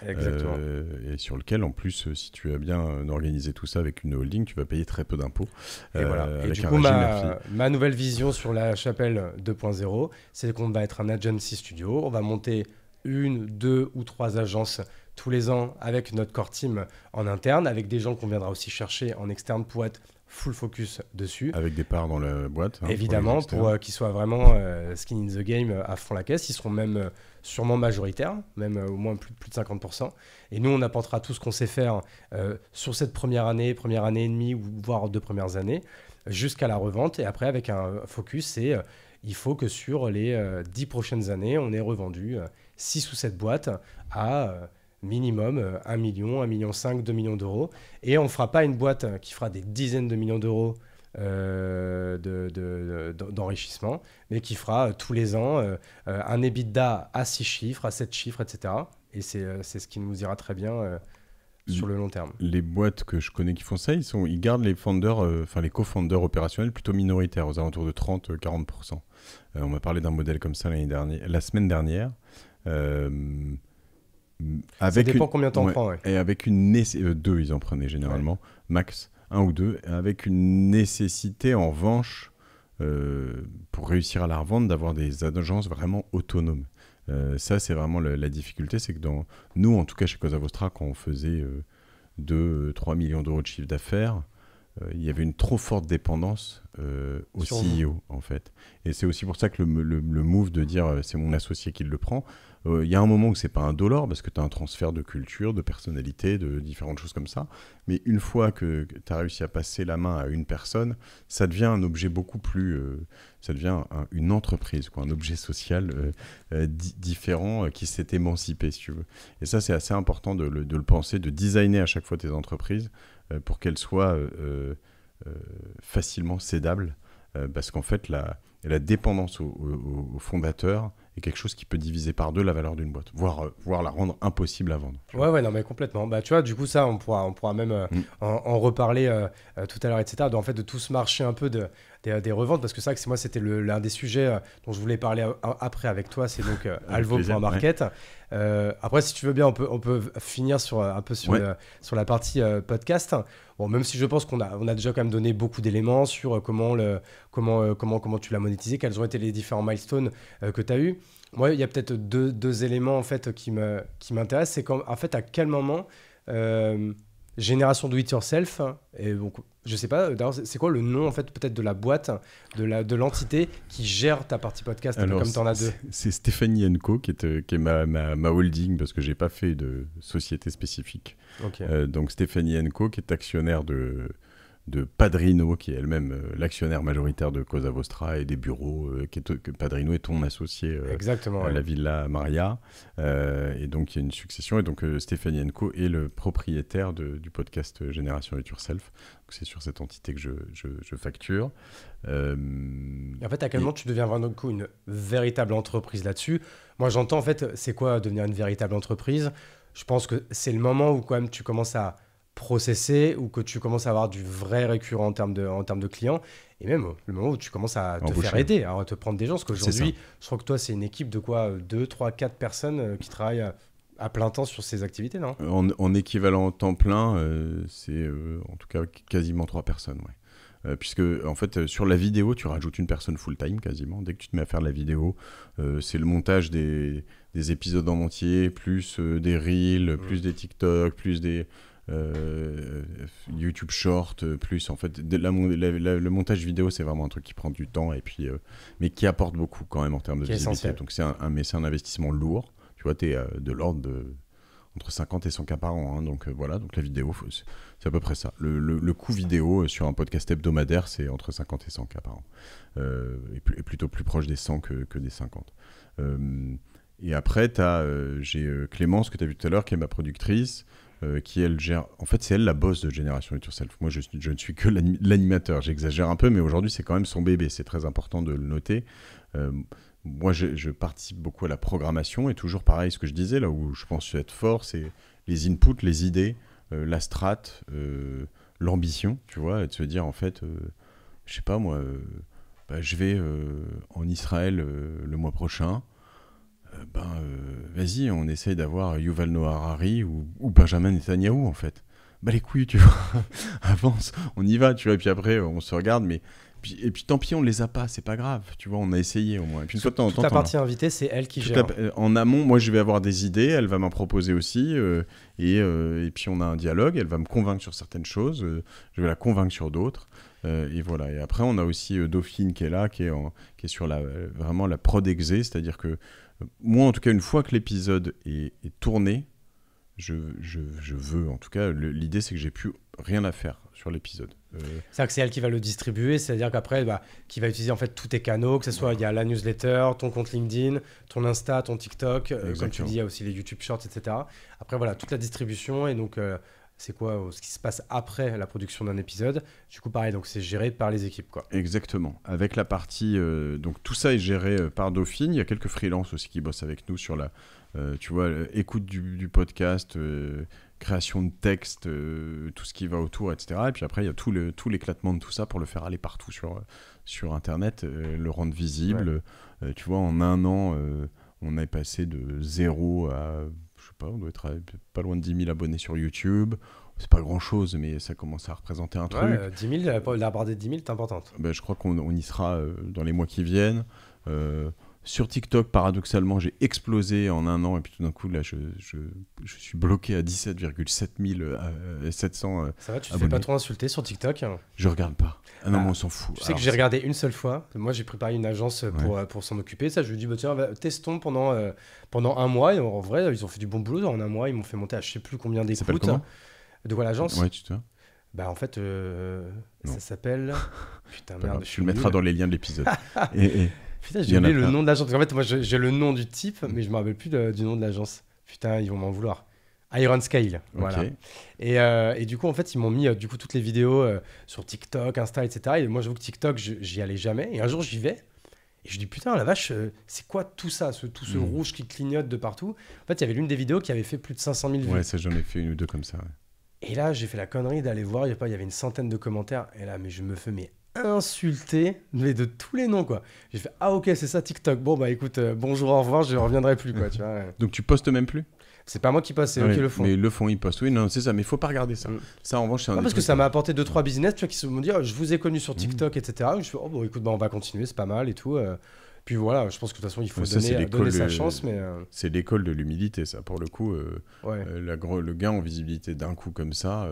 S2: et sur lequel en plus, si tu as bien organisé tout ça avec une holding, tu vas payer très peu d'impôts.
S1: Et voilà. Et du coup, ma nouvelle vision sur la Chapelle 2.0, c'est qu'on va être un agency studio, on va monter 1, 2 ou 3 agences tous les ans avec notre core team en interne, avec des gens qu'on viendra aussi chercher en externe pour être full focus dessus.
S2: Avec des parts dans la boîte.
S1: Évidemment, pour qu'ils soient vraiment skin in the game à fond la caisse. Ils seront même sûrement majoritaires, même au moins plus de 50%. Et nous, on apportera tout ce qu'on sait faire sur cette première année et demie, ou voire 2 premières années, jusqu'à la revente. Et après, avec un focus, c'est il faut que sur les 10 prochaines années, on ait revendu 6 ou 7 boîtes à minimum 1 million, 1,5 million, 2 millions d'euros. Et on ne fera pas une boîte qui fera des dizaines de millions d'euros d'enrichissement, mais qui fera tous les ans un EBITDA à 6 chiffres, à 7 chiffres, etc. Et c'est ce qui nous ira très bien sur le long terme.
S2: Les boîtes que je connais qui font ça, ils gardent les founders, les co-founders opérationnels plutôt minoritaires, aux alentours de 30-40%. On m'a parlé d'un modèle comme ça la semaine dernière.
S1: Ça dépend combien de temps on prend. Ouais.
S2: Et avec deux, ils en prenaient généralement, max, 1 ou 2, avec une nécessité en revanche, pour réussir à la revendre, d'avoir des agences vraiment autonomes. Ça, c'est vraiment la difficulté, c'est que nous, en tout cas chez Cosa Vostra, quand on faisait 2-3 millions d'euros de chiffre d'affaires, il y avait une trop forte dépendance au CEO, en fait. Et c'est aussi pour ça que le move de dire c'est mon associé qui le prend, il y a un moment où c'est pas un dollar, parce que tu as un transfert de culture, de personnalité, de différentes choses comme ça. Mais une fois que tu as réussi à passer la main à une personne, ça devient un objet beaucoup plus... ça devient une entreprise, un objet social différent qui s'est émancipé, si tu veux. Et ça, c'est assez important de le penser, de designer à chaque fois tes entreprises pour qu'elles soient facilement cédables. Parce qu'en fait, la dépendance au fondateur est quelque chose qui peut diviser par 2 la valeur d'une boîte, voire la rendre impossible à vendre.
S1: Ouais, non, mais complètement. Bah, tu vois, du coup, ça, on pourra même en reparler tout à l'heure, etc. En fait, de tout ce marché un peu des reventes, parce que c'est vrai que c'était l'un des sujets dont je voulais parler après avec toi, c'est donc Alvo.market. Ouais. Après, si tu veux bien, on peut finir sur la partie podcast. Bon, même si je pense qu'on a déjà quand même donné beaucoup d'éléments sur comment tu l'as monétisé, quels ont été les différents milestones que tu as eu. Moi, il y a peut-être deux éléments en fait qui m'intéressent. C'est en fait à quel moment Génération Do It Yourself, et donc je sais pas d'ailleurs c'est quoi le nom en fait peut-être de la boîte, de l'entité qui gère ta partie podcast. Alors, comme tu en as 2.
S2: C'est Stéphanie & Co qui est ma holding, parce que j'ai pas fait de société spécifique. Okay. Donc Stéphanie & Co qui est actionnaire de Padrino, qui est elle-même l'actionnaire majoritaire de Cosa Vostra et des bureaux, Padrino est ton associé à la Villa Maria. Et donc, il y a une succession. Et donc, Stéphanie & Co est le propriétaire du podcast Génération Do It Yourself. Donc, c'est sur cette entité que je facture.
S1: Et en fait, à quel moment tu deviens vraiment une véritable entreprise là-dessus ? Moi, j'entends, en fait, c'est quoi devenir une véritable entreprise ? Je pense que c'est le moment où, quand même, tu commences à processer, ou que tu commences à avoir du vrai récurrent en termes de clients, et même le moment où tu commences à te faire aider, à te prendre des gens, parce qu'aujourd'hui, je crois que toi, c'est une équipe de quoi, 2, 3, 4 personnes qui travaillent à plein temps sur ces activités, non ?
S2: En équivalent temps plein, c'est en tout cas quasiment 3 personnes, ouais. Puisque en fait sur la vidéo tu rajoutes une personne full time quasiment dès que tu te mets à faire de la vidéo, c'est le montage des épisodes en entier, plus des reels, plus des TikTok, plus des YouTube Short, plus en fait le montage vidéo, c'est vraiment un truc qui prend du temps, et puis mais qui apporte beaucoup quand même en termes de visibilité. Donc c'est un investissement lourd, tu vois, t'es de l'ordre entre 50 et 100 cas par an, hein. Donc voilà, donc la vidéo, c'est à peu près ça. Le coût vidéo sur un podcast hebdomadaire, c'est entre 50 et 100 cas par an, et plutôt plus proche des 100 que des 50. Et après j'ai Clémence, que tu as vu tout à l'heure, qui est ma productrice, qui elle gère, en fait c'est elle la boss de Génération Do It Yourself. Moi je ne suis que l'animateur, j'exagère un peu, mais aujourd'hui c'est quand même son bébé, c'est très important de le noter. Moi je participe beaucoup à la programmation, et toujours pareil, ce que je disais, là où je pense être fort, c'est les inputs, les idées, la strat, l'ambition, tu vois, et de se dire en fait, je sais pas moi, je vais en Israël le mois prochain. Vas-y, on essaye d'avoir Yuval Noah Harari ou Benjamin Netanyahou, en fait. Les couilles, tu vois. Avance, on y va, tu vois. Et puis après, on se regarde. Mais Et puis tant pis, on les a pas, c'est pas grave, tu vois, on a essayé au moins. Et puis une fois de temps en temps,
S1: la partie invitée, c'est elle qui gère.
S2: En amont, moi je vais avoir des idées, elle va m'en proposer aussi, et puis on a un dialogue, elle va me convaincre sur certaines choses, je vais la convaincre sur d'autres, et voilà. Et après, on a aussi Dauphine qui est là, qui est sur vraiment la prod exé, c'est-à-dire que moi, en tout cas, une fois que l'épisode est tourné, je veux, en tout cas, l'idée c'est que j'ai plus rien à faire sur l'épisode.
S1: C'est-à-dire que c'est elle qui va le distribuer, c'est-à-dire qu'après, qui va utiliser en fait tous tes canaux, que ce soit il y a la newsletter, ton compte LinkedIn, ton Insta, ton TikTok, comme tu dis, il y a aussi les YouTube Shorts, etc. Après, voilà, toute la distribution, et donc c'est quoi ce qui se passe après la production d'un épisode. Du coup, pareil, donc c'est géré par les équipes, quoi.
S2: Exactement. Avec la partie, donc tout ça est géré par Dauphine. Il y a quelques freelances aussi qui bossent avec nous sur la, tu vois, écoute du podcast, création de texte, tout ce qui va autour, etc. Et puis après, il y a tout l'éclatement de tout ça pour le faire aller partout sur Internet, le rendre visible. Ouais. Tu vois, en un an, on est passé de 0 à, je sais pas, on doit être pas loin de 10 000 abonnés sur YouTube. C'est pas grand-chose, mais ça commence à représenter un truc.
S1: 10 000, la barre des 10 000 est importante.
S2: Je crois qu'on y sera dans les mois qui viennent. Sur TikTok, paradoxalement, j'ai explosé en un an, et puis tout d'un coup, là, je suis bloqué à 17 700
S1: Ça va, tu te
S2: abonnés.
S1: fais pas trop insulter sur TikTok?
S2: Je regarde pas. Ah non, mais on s'en fout.
S1: Tu sais que j'ai regardé une seule fois. Moi, j'ai préparé une agence pour s'en occuper. Ça, je lui ai dit, tiens, testons pendant un mois. Et en vrai, ils ont fait du bon boulot. En un mois, ils m'ont fait monter à je sais plus combien d'écoutes.
S2: Ça s'appelle comment ?
S1: De quoi l'agence ?
S2: Ouais, tu te
S1: en fait, ça s'appelle... Putain, merde,
S2: tu le mettras dans les liens de l'épisode.
S1: Putain, j'ai oublié le nom de l'agence. En fait, moi, j'ai le nom du type, mais je me rappelle plus du nom de l'agence. Putain, ils vont m'en vouloir. Iron Scale, voilà. Et du coup, en fait, ils m'ont mis toutes les vidéos sur TikTok, Insta, etc. Et moi, j'avoue que TikTok, j'y allais jamais. Et un jour, j'y vais. Et je dis, putain, la vache, c'est quoi tout ça, tout ce rouge qui clignote de partout? En fait, il y avait l'une des vidéos qui avait fait plus de 500 000 vues.
S2: Ouais, ça, j'en ai fait une ou deux comme ça. Ouais.
S1: Et là, j'ai fait la connerie d'aller voir. Il y avait une centaine de commentaires. Et là, mais je me fais insulté, mais de tous les noms, quoi. J'ai fait, ah ok, c'est ça TikTok. Bon, écoute, bonjour, au revoir, je ne reviendrai plus, quoi, tu vois.
S2: Donc tu postes même plus ?
S1: C'est pas moi qui poste, c'est eux qui le font.
S2: Mais ils le font, ils postent. Oui, non, c'est ça, mais il faut pas regarder ça. Ça, en revanche, c'est un
S1: parce que ça m'a apporté 2-3 business, tu vois, qui se m'ont dit, je vous ai connu sur TikTok, etc. Je fais, écoute, on va continuer, c'est pas mal et tout. Puis voilà, je pense que de toute façon, il faut donner sa chance. Mais
S2: c'est l'école de l'humilité, ça, pour le coup. Le gain en visibilité d'un coup comme ça,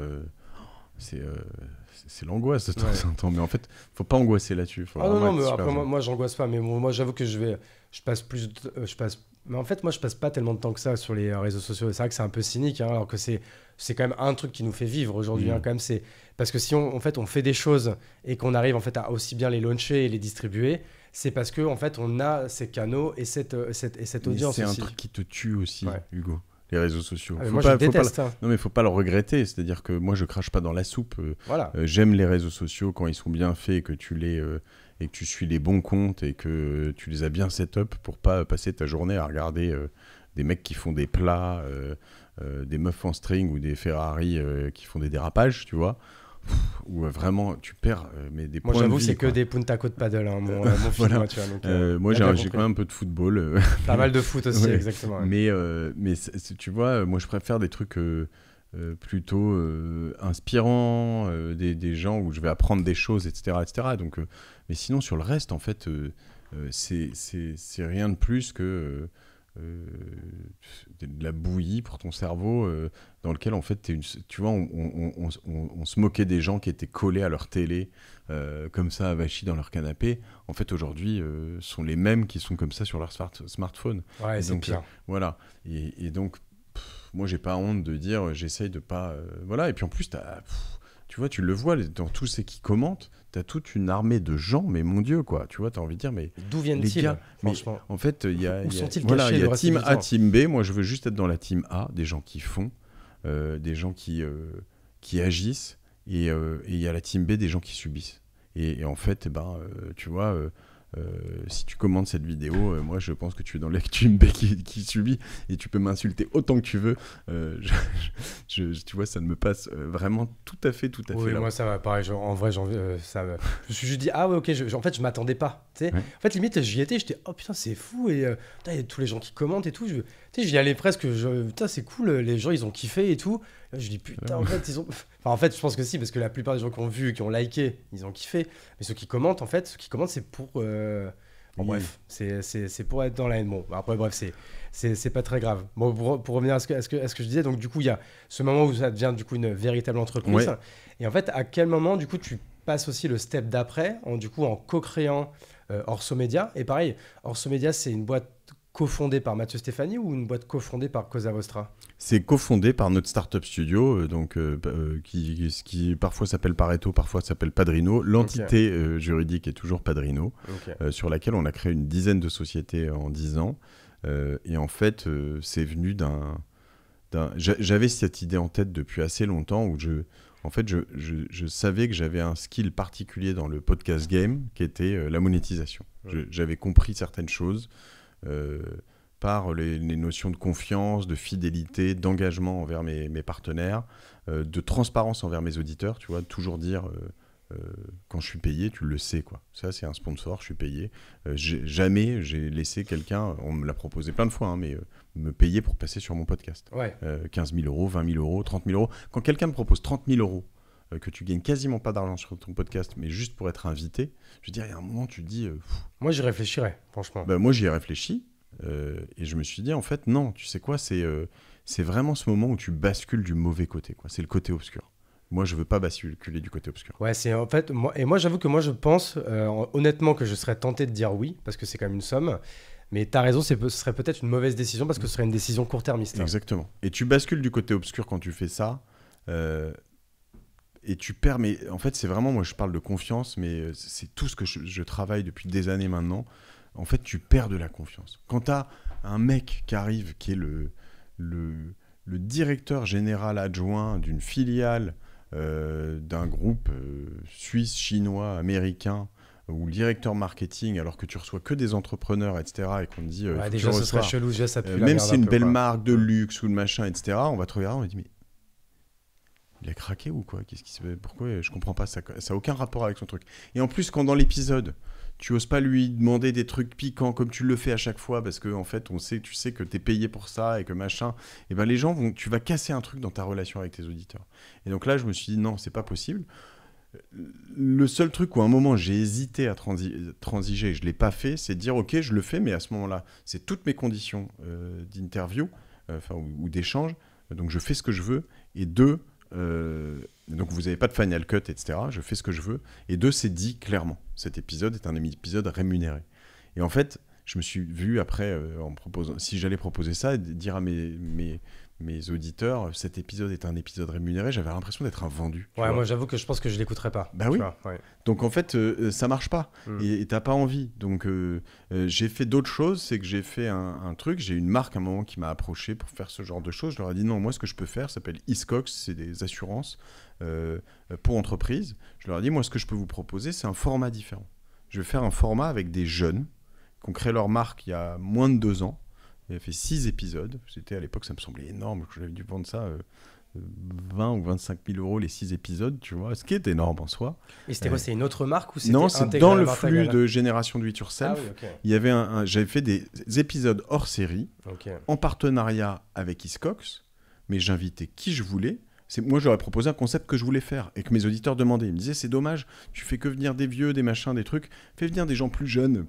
S2: c'est l'angoisse de temps en temps. Mais en fait, faut pas angoisser là-dessus.
S1: Non, mais après, moi, j'angoisse pas. Mais moi, j'avoue que je passe mais en fait, moi, je passe pas tellement de temps que ça sur les réseaux sociaux. C'est vrai que c'est un peu cynique, alors que c'est quand même un truc qui nous fait vivre aujourd'hui. Quand même, c'est parce que si on fait des choses et qu'on arrive en fait à aussi bien les launcher et les distribuer, c'est parce que en fait, on a ces canaux et cette audience.
S2: C'est
S1: aussi.
S2: un truc qui te tue aussi, Hugo. Les réseaux sociaux.
S1: Moi, je déteste.
S2: Non, mais faut pas le regretter. C'est-à-dire que moi, je crache pas dans la soupe.
S1: Voilà.
S2: J'aime les réseaux sociaux quand ils sont bien faits, que et que tu suis les bons comptes et que tu les as bien set-up pour pas passer ta journée à regarder des mecs qui font des plats, des meufs en string ou des Ferrari qui font des dérapages, tu vois. Où vraiment tu perds des points de vie. Moi, j'avoue,
S1: c'est que des punta de paddle, mon film.
S2: Voilà.
S1: Tu vois, donc,
S2: moi, j'ai quand même un peu de football.
S1: Pas mal de foot aussi, exactement.
S2: Mais tu vois, moi, je préfère des trucs plutôt inspirants, des gens où je vais apprendre des choses, etc. Donc, mais sinon, sur le reste, en fait, c'est rien de plus que de la bouillie pour ton cerveau dans lequel en fait tu vois on se moquait des gens qui étaient collés à leur télé comme ça avachis dans leur canapé. En fait aujourd'hui sont les mêmes qui sont comme ça sur leur smartphone.
S1: Ouais, c'est pire.
S2: Voilà et donc moi j'ai pas honte de dire j'essaye de pas voilà. Et puis en plus tu vois, tu le vois dans tous ceux qui commentent, t'as toute une armée de gens, mais mon Dieu, quoi. Tu vois, t'as envie de dire, mais
S1: d'où viennent-ils, franchement?
S2: En fait, il y a
S1: team
S2: A, team B. Moi, je veux juste être dans la team A, des gens qui font, des gens qui agissent, et il y a la team B, des gens qui subissent. Et en fait, tu vois, si tu commandes cette vidéo, moi je pense que tu es dans l'actu MB qui subit et tu peux m'insulter autant que tu veux. Tu vois, ça ne me passe vraiment tout à fait
S1: Oui,
S2: là.
S1: moi ça va, pareil, en vrai, je me suis juste dit, ah ouais, ok, en fait, je m'attendais pas. Tu sais.
S2: Ouais.
S1: En fait, limite, j'y étais, j'étais, oh putain, c'est fou, et putain, il y a tous les gens qui commentent et tout. Tu sais, j'y allais presque, putain, c'est cool, les gens, ils ont kiffé et tout. Là, je dis, putain, en fait, ils ont. Enfin, en fait, je pense que si, parce que la plupart des gens qui ont vu, qui ont liké, ils ont kiffé. Mais ceux qui commentent, en fait, c'est pour. Bon,
S2: Oui.
S1: bref, c'est pour être dans la haine. Bon, après, bref, c'est pas très grave. Bon, pour revenir à ce que je disais, donc du coup, il y a ce moment où ça devient du coup une véritable entreprise.
S2: Ouais.
S1: Et en fait, à quel moment, du coup, tu passes aussi le step d'après, en co-créant Orso Media. Et pareil, Orso Media, c'est une boîte cofondée par Mathieu Stéphanie ou une boîte cofondée par Cosa Vostra?
S2: C'est cofondé par notre startup studio, qui parfois s'appelle Pareto, parfois s'appelle Padrino. L'entité juridique est toujours Padrino, sur laquelle on a créé une dizaine de sociétés en 10 ans. Et en fait, c'est venu j'avais cette idée en tête depuis assez longtemps où je savais que j'avais un skill particulier dans le podcast game qui était la monétisation. J'avais compris certaines choses par les notions de confiance, de fidélité, d'engagement envers mes partenaires, de transparence envers mes auditeurs, tu vois, toujours dire quand je suis payé, tu le sais, quoi. Ça, c'est un sponsor, je suis payé. Jamais j'ai laissé quelqu'un, on me l'a proposé plein de fois, hein, mais me payer pour passer sur mon podcast.
S1: Ouais.
S2: 15 000 euros, 20 000 euros, 30 000 euros. Quand quelqu'un me propose 30 000 euros, que tu gagnes quasiment pas d'argent sur ton podcast, mais juste pour être invité, je veux dire, il y a un moment, tu te dis...
S1: Moi, j'y réfléchirais, franchement.
S2: Moi, j'y ai réfléchi. Et je me suis dit, en fait, non, tu sais quoi, c'est vraiment ce moment où tu bascules du mauvais côté, quoi. C'est le côté obscur. Moi, je veux pas basculer du côté obscur.
S1: Ouais, c'est en fait, moi j'avoue que moi je pense honnêtement que je serais tenté de dire oui, parce que c'est quand même une somme. Mais t'as raison, ce serait peut-être une mauvaise décision parce que ce serait une décision court-termiste.
S2: Exactement. Et tu bascules du côté obscur quand tu fais ça. Et tu perds, mais en fait, c'est vraiment, moi je parle de confiance, mais c'est tout ce que je travaille depuis des années maintenant. En fait, tu perds de la confiance. Quand tu as un mec qui arrive, qui est le directeur général adjoint d'une filiale d'un groupe suisse, chinois, américain, ou le directeur marketing, alors que tu reçois que des entrepreneurs, etc., et qu'on te dit...
S1: déjà, ce serait chelou, déjà, ça pue la
S2: même
S1: merde
S2: si c'est
S1: un
S2: une
S1: peu,
S2: belle
S1: quoi.
S2: marque de luxe ou de machin, etc., on va te regarder, on va te dire, mais il a craqué ou quoi? Qu'est-ce qui se fait? Pourquoi? Je comprends pas, ça n'a aucun rapport avec son truc. Et en plus, quand dans l'épisode, tu oses pas lui demander des trucs piquants comme tu le fais à chaque fois, parce que en fait, tu sais que tu es payé pour ça et que machin, et ben les gens tu vas casser un truc dans ta relation avec tes auditeurs. Et donc là, je me suis dit, non, c'est pas possible. Le seul truc où à un moment j'ai hésité à transiger et je ne l'ai pas fait, c'est de dire ok, je le fais, mais à ce moment-là, c'est toutes mes conditions d'interview ou d'échange, donc je fais ce que je veux, et deux, donc vous n'avez pas de final cut, etc., je fais ce que je veux, et deux, c'est dit clairement, cet épisode est un épisode rémunéré. Et en fait, je me suis vu après, si j'allais proposer ça, dire à mes auditeurs, cet épisode est un épisode rémunéré, j'avais l'impression d'être un vendu.
S1: Ouais, moi j'avoue que je pense que je l'écouterais pas.
S2: Bah oui.
S1: Vois, ouais.
S2: Donc en fait, ça marche pas et t'as pas envie. Donc j'ai fait d'autres choses, c'est que j'ai fait un truc, j'ai une marque à un moment qui m'a approché pour faire ce genre de choses. Je leur ai dit non, moi ce que je peux faire, ça s'appelle Hiscox, c'est des assurances pour entreprises. Je leur ai dit moi ce que je peux vous proposer, c'est un format différent. Je vais faire un format avec des jeunes qui ont créé leur marque il y a moins de 2 ans. Il a fait 6 épisodes. C'était à l'époque, ça me semblait énorme. J'avais dû vendre ça 20 ou 25 000 euros les 6 épisodes, tu vois, ce qui est énorme en soi.
S1: Et c'était quoi? C'est une autre marque ou c'était
S2: Non, c'est dans le flux de Génération Do It Yourself.
S1: Ah oui, okay.
S2: Il y avait j'avais fait des épisodes hors série, en partenariat avec Hiscox, mais j'invitais qui je voulais. Moi, j'aurais proposé un concept que je voulais faire et que mes auditeurs demandaient. Ils me disaient, c'est dommage, tu fais que venir des vieux, des machins, des trucs. Fais venir des gens plus jeunes.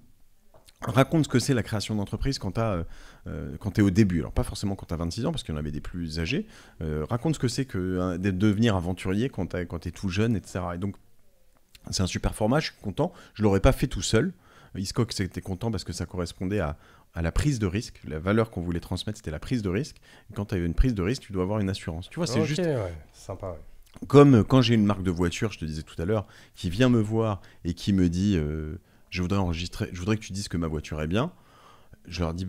S2: Raconte ce que c'est la création d'entreprise quand t'es au début. Alors pas forcément quand t'as 26 ans, parce qu'il y en avait des plus âgés. Raconte ce que c'est que de devenir aventurier quand t'es tout jeune, etc. Et donc, c'est un super format, je suis content. Je l'aurais pas fait tout seul. Hiscox était content parce que ça correspondait à la prise de risque. La valeur qu'on voulait transmettre, c'était la prise de risque. Et quand tu as une prise de risque, tu dois avoir une assurance. Tu vois, c'est juste...
S1: Ouais. Sympa, ouais.
S2: Comme quand j'ai une marque de voiture, je te disais tout à l'heure, qui vient me voir et qui me dit... je voudrais que tu dises que ma voiture est bien. Je leur dis,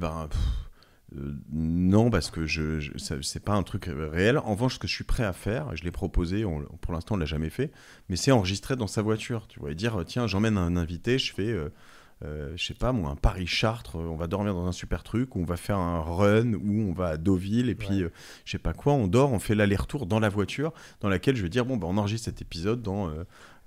S2: non, parce que c'est pas un truc réel. En revanche, ce que je suis prêt à faire, je l'ai proposé, pour l'instant on l'a jamais fait, mais c'est enregistrer dans sa voiture, tu vois, et dire, tiens, j'emmène un invité, je fais je sais pas moi, un Paris-Chartres, on va dormir dans un super truc, ou on va faire un run, ou on va à Deauville, et puis je sais pas quoi, on dort, on fait l'aller-retour dans la voiture, dans laquelle je vais dire, bon, bah, on enregistre cet épisode dans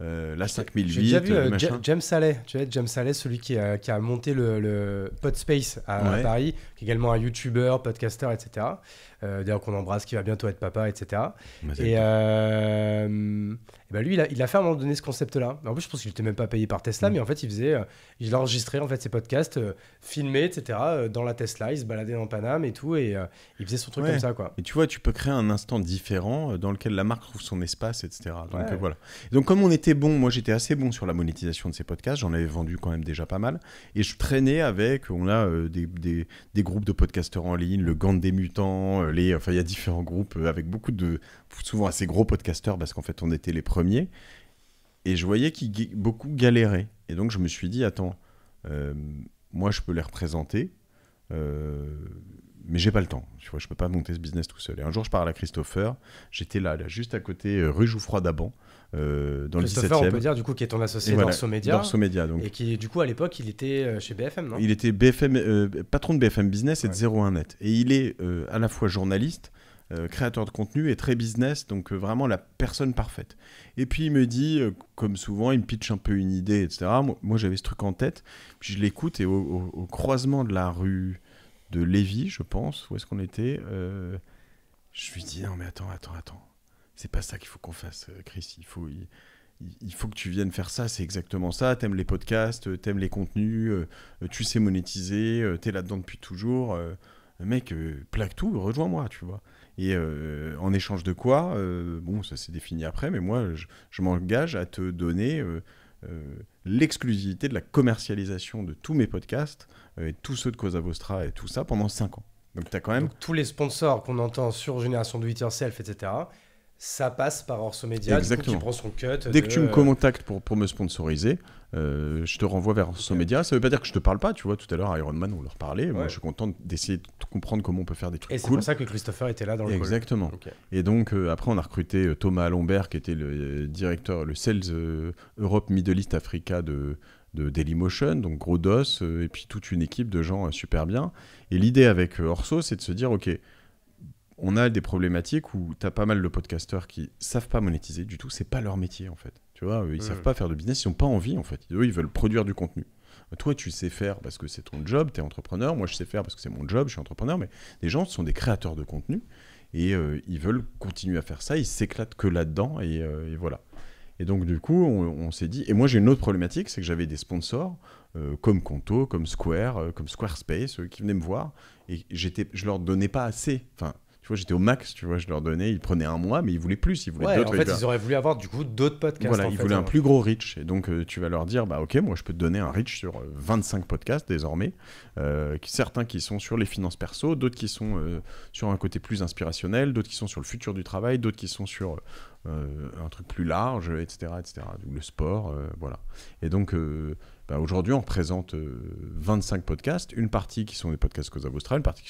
S2: la 5008.
S1: J'ai déjà vu James Saleh, tu vois, James Saleh, celui qui a monté le Podspace à Paris, qui est également un YouTuber, podcasteur, etc. D'ailleurs qu'on embrasse, qui va bientôt être papa, etc. Et bah lui, il a fait à un moment donné ce concept-là. En plus, je pense qu'il n'était même pas payé par Tesla, mais en fait, il enregistrait en fait ses podcasts, filmés, etc. Dans la Tesla, il se baladait dans Paname et tout, et il faisait son truc comme ça, quoi.
S2: Et tu vois, tu peux créer un instant différent dans lequel la marque trouve son espace, etc. Donc voilà. Et donc comme on était bon, moi j'étais assez bon sur la monétisation de ces podcasts, j'en avais vendu quand même déjà pas mal, et je traînais avec, on a des groupes de podcasteurs en ligne, le Gant des Mutants, enfin il y a différents groupes avec souvent assez gros podcasteurs parce qu'en fait on était les premiers, et je voyais qu'ils beaucoup galéraient, et donc je me suis dit attends, moi je peux les représenter, mais j'ai pas le temps, tu vois, je peux pas monter ce business tout seul. Et un jour je parle à Christopher, j'étais là juste à côté rue Jouffroy d'Aban, dans le 17e.
S1: Christopher, on peut dire du coup qui est ton associé d'Orso Media,
S2: donc.
S1: Et qui du coup à l'époque il était chez BFM, non?
S2: Il était patron de BFM Business et de 01net, et il est à la fois journaliste, créateur de contenu et très business, donc vraiment la personne parfaite. Et puis il me dit, comme souvent, il me pitch un peu une idée, etc. Moi j'avais ce truc en tête, puis je l'écoute, et au croisement de la rue de Lévis, je pense, où est-ce qu'on était, je lui dis non mais attends, c'est pas ça qu'il faut qu'on fasse, Chris, il faut que tu viennes faire ça, c'est exactement ça, t'aimes les podcasts, t'aimes les contenus, tu sais monétiser, t'es là-dedans depuis toujours, mec, plaque tout, rejoins-moi, tu vois. Et en échange de quoi, bon, ça s'est défini après, mais moi, je m'engage à te donner l'exclusivité de la commercialisation de tous mes podcasts, et tous ceux de Cosa Vostra et tout ça, pendant 5 ans. Donc, t'as quand même...
S1: Donc, tous les sponsors qu'on entend sur Génération Do It Yourself, etc., ça passe par Orso Media.
S2: Exactement.
S1: Qui prend son cut.
S2: Dès que tu me contactes pour me sponsoriser, je te renvoie vers Orso Media. Ça veut pas dire que je te parle pas, tu vois, tout à l'heure, Iron Man, on leur parlait. Moi, je suis content d'essayer de comprendre comment on peut faire des trucs cool.
S1: Et c'est pour ça que Christopher était là dans le call.
S2: Exactement. Okay. Et donc, après, on a recruté Thomas Lombert, qui était le directeur, le Sales Europe, Middle East, Africa de Dailymotion, donc gros dos, et puis toute une équipe de gens super bien. Et l'idée avec Orso, c'est de se dire, ok, on a des problématiques où tu as pas mal de podcasteurs qui savent pas monétiser du tout, c'est pas leur métier en fait. Tu vois, ils savent pas faire de business, ils ont pas envie en fait. Eux, ils veulent produire du contenu. Toi, tu sais faire parce que c'est ton job, tu es entrepreneur. Moi, je sais faire parce que c'est mon job, je suis entrepreneur. Mais les gens sont des créateurs de contenu et ils veulent continuer à faire ça. Ils s'éclatent que là-dedans et voilà. Et donc, du coup, on s'est dit... Et moi, j'ai une autre problématique, c'est que j'avais des sponsors comme Conto, comme Square, comme Squarespace qui venaient me voir et je leur donnais pas assez. Enfin, tu vois, j'étais au max, tu vois, je leur donnais, ils prenaient un mois, mais ils voulaient plus, ils voulaient d'autres.
S1: En fait, ils auraient voulu avoir du coup d'autres podcasts.
S2: Voilà, ils voulaient un plus gros reach. Et donc, tu vas leur dire, bah ok, moi, je peux te donner un reach sur 25 podcasts désormais, certains qui sont sur les finances perso, d'autres qui sont sur un côté plus inspirationnel, d'autres qui sont sur le futur du travail, d'autres qui sont sur un truc plus large, etc., etc. Le sport, voilà. Et donc, aujourd'hui, on représente 25 podcasts, une partie qui sont des podcasts Cosa Vostra, une partie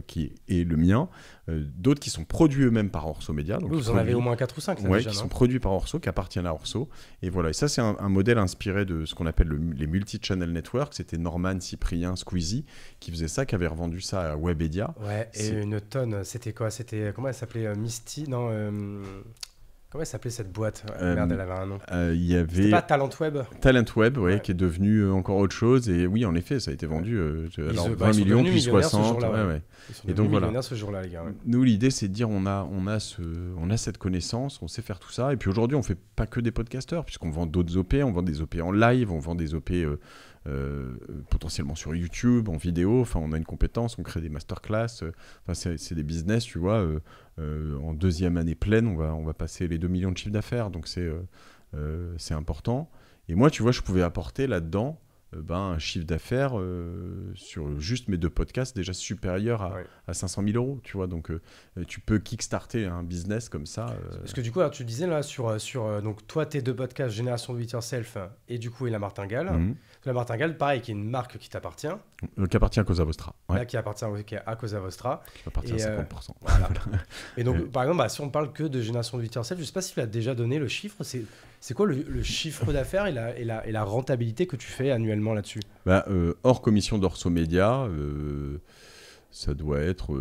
S2: qui est le mien, d'autres qui sont produits eux-mêmes par Orso Media. Donc
S1: vous en avez au moins 4 ou 5 là, déjà,
S2: qui sont produits par Orso, qui appartiennent à Orso. Et voilà, et ça, c'est un modèle inspiré de ce qu'on appelle les multi-channel networks. C'était Norman, Cyprien, Squeezie qui faisait ça, qui avait revendu ça à Webedia.
S1: Ouais, et une tonne, c'était quoi? Comment elle s'appelait? Misty? Non, comment elle s'appelait cette boîte? Merde, elle avait un nom.
S2: Il y avait...
S1: C'était pas Talent Web?
S2: Talent Web, ouais, qui est devenu encore autre chose. Et oui, en effet, ça a été vendu 20 millions, puis 60.
S1: Et donc voilà. Ce jour-là, les gars. Ouais.
S2: Nous, l'idée, c'est de dire on a cette connaissance, on sait faire tout ça. Et puis aujourd'hui, on fait pas que des podcasteurs, puisqu'on vend d'autres OP, on vend des OP en live, on vend des OP potentiellement sur YouTube, en vidéo. Enfin, on a une compétence, on crée des masterclass. C'est des business, tu vois. En deuxième année pleine, on va passer les 2 millions de chiffre d'affaires. Donc, c'est important. Et moi, tu vois, je pouvais apporter là-dedans un chiffre d'affaires sur juste mes 2 podcasts déjà supérieur à 500 000 €, tu vois. Donc, tu peux kickstarter un business comme ça.
S1: Parce que du coup, alors, tu disais là sur donc toi, tes 2 podcasts, Génération Do It Yourself et du coup, et La Martingale. La Martingale, pareil, qui est une marque qui t'appartient.
S2: Qui appartient à Cosa Vostra. Ouais.
S1: Là, qui appartient à Cosa Vostra.
S2: Qui appartient à 50%.
S1: Voilà. Et donc, par exemple, si on parle que de génération de it yourself, je ne sais pas si tu l'as déjà donné le chiffre. C'est quoi le chiffre d'affaires et la rentabilité que tu fais annuellement là-dessus?
S2: Hors commission d'Orso Média, ça doit être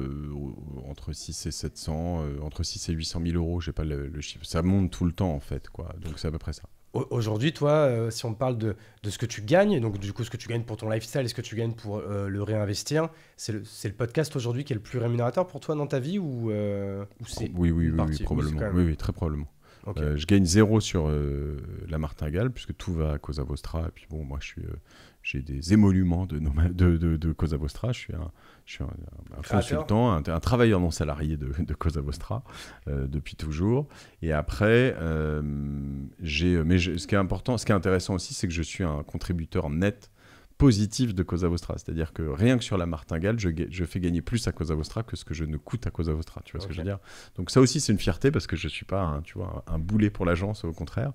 S2: entre 6 et 700, entre 6 et 800 000 euros. Je n'ai pas le chiffre. Ça monte tout le temps, en fait, quoi. Donc, c'est à peu près ça.
S1: Aujourd'hui, toi, si on parle de ce que tu gagnes, donc du coup, ce que tu gagnes pour ton lifestyle et ce que tu gagnes pour le réinvestir, c'est le podcast aujourd'hui qui est le plus rémunérateur pour toi dans ta vie ou c'est
S2: Oui, probablement. Oui, très probablement. Okay. Je gagne 0 sur la martingale, puisque tout va à Cosa Vostra. Et puis bon, moi, j'ai des émoluments de Cosa Vostra. Je suis un consultant, un travailleur non salarié de Cosa Vostra depuis toujours. Et après, ce qui est important, ce qui est intéressant aussi, c'est que je suis un contributeur net positif de Cosa Vostra. C'est-à-dire que rien que sur la martingale, je fais gagner plus à Cosa Vostra que ce que je ne coûte à Cosa Vostra. Tu vois ce que je veux dire? Donc ça aussi, c'est une fierté parce que je ne suis pas un boulet pour l'agence, au contraire,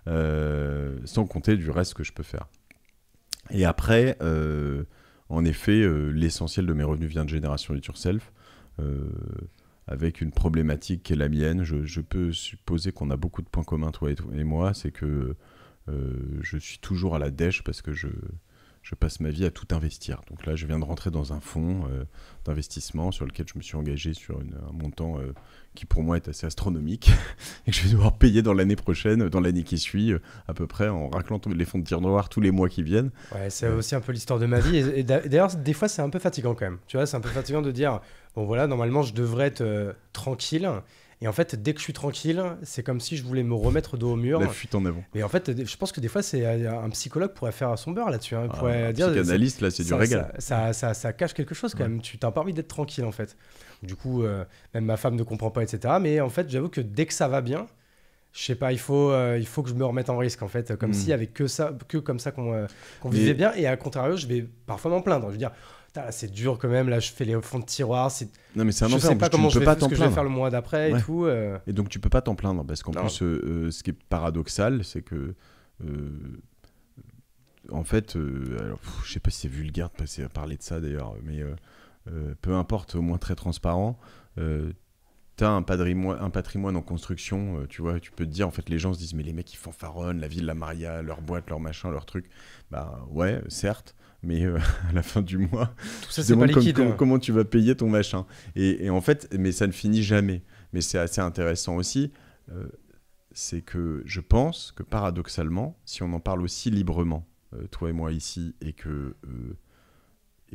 S2: sans compter du reste que je peux faire. Et après, en effet, l'essentiel de mes revenus vient de Génération It Yourself, avec une problématique qui est la mienne. Je peux supposer qu'on a beaucoup de points communs, toi et moi, c'est que je suis toujours à la dèche parce que je passe ma vie à tout investir. Donc là, je viens de rentrer dans un fonds d'investissement sur lequel je me suis engagé sur un montant qui pour moi est assez astronomique et que je vais devoir payer dans l'année prochaine, dans l'année qui suit, à peu près en raclant les fonds de tir noir tous les mois qui viennent.
S1: Ouais, c'est aussi un peu l'histoire de ma vie. Et d'ailleurs, des fois, c'est un peu fatigant quand même. Tu vois, c'est un peu fatigant de dire, bon voilà, normalement, je devrais être tranquille. Et en fait, dès que je suis tranquille, c'est comme si je voulais me remettre dos au mur.
S2: La fuite en avant.
S1: Et en fait, je pense que des fois, c'est un psychologue pourrait faire son beurre là-dessus. Hein.
S2: Un psychanalyste, là, c'est du régal.
S1: Ça cache quelque chose quand même. Tu n'as pas envie d'être tranquille, en fait. Du coup, même ma femme ne comprend pas, etc. Mais en fait, j'avoue que dès que ça va bien, je sais pas, il faut que je me remette en risque, en fait. Comme s'il y avait que comme ça qu'on vivait bien. Et à contrario, je vais parfois m'en plaindre. Je veux dire... c'est dur quand même, là je fais les fonds de tiroir.
S2: Non, mais c'est un
S1: je
S2: enfer,
S1: sais pas comment
S2: je vais
S1: faire le mois d'après et tout.
S2: Et donc tu peux pas t'en plaindre parce qu'en plus, ce qui est paradoxal, c'est que en fait, alors, je sais pas si c'est vulgaire de passer à parler de ça d'ailleurs, mais peu importe, au moins très transparent. T'as un patrimoine en construction, tu vois, tu peux te dire, en fait, les gens se disent, mais les mecs, ils fanfaronnent, la Villa Maria, leur boîte, leur machin, leur truc. Bah ouais, certes, mais à la fin du mois,
S1: tout ça, c'est pas liquide.
S2: Comment tu vas payer ton machin. Et en fait, mais ça ne finit jamais. Mais c'est assez intéressant aussi, c'est que je pense que paradoxalement, si on en parle aussi librement, toi et moi ici, et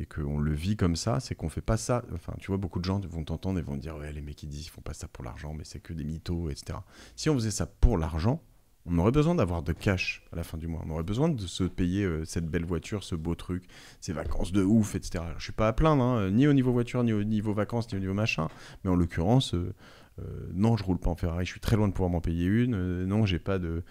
S2: qu'on le vit comme ça, c'est qu'on fait pas ça. Enfin, tu vois, beaucoup de gens vont t'entendre et vont dire, ouais, les mecs ils disent ils font pas ça pour l'argent, mais c'est que des mythos, etc. Si on faisait ça pour l'argent, on aurait besoin d'avoir de cash à la fin du mois. On aurait besoin de se payer cette belle voiture, ce beau truc, ces vacances de ouf, etc. Alors, je suis pas à plaindre, hein, ni au niveau voiture, ni au niveau vacances, ni au niveau machin. Mais en l'occurrence, non, je roule pas en Ferrari. Je suis très loin de pouvoir m'en payer une. Non, j'ai pas de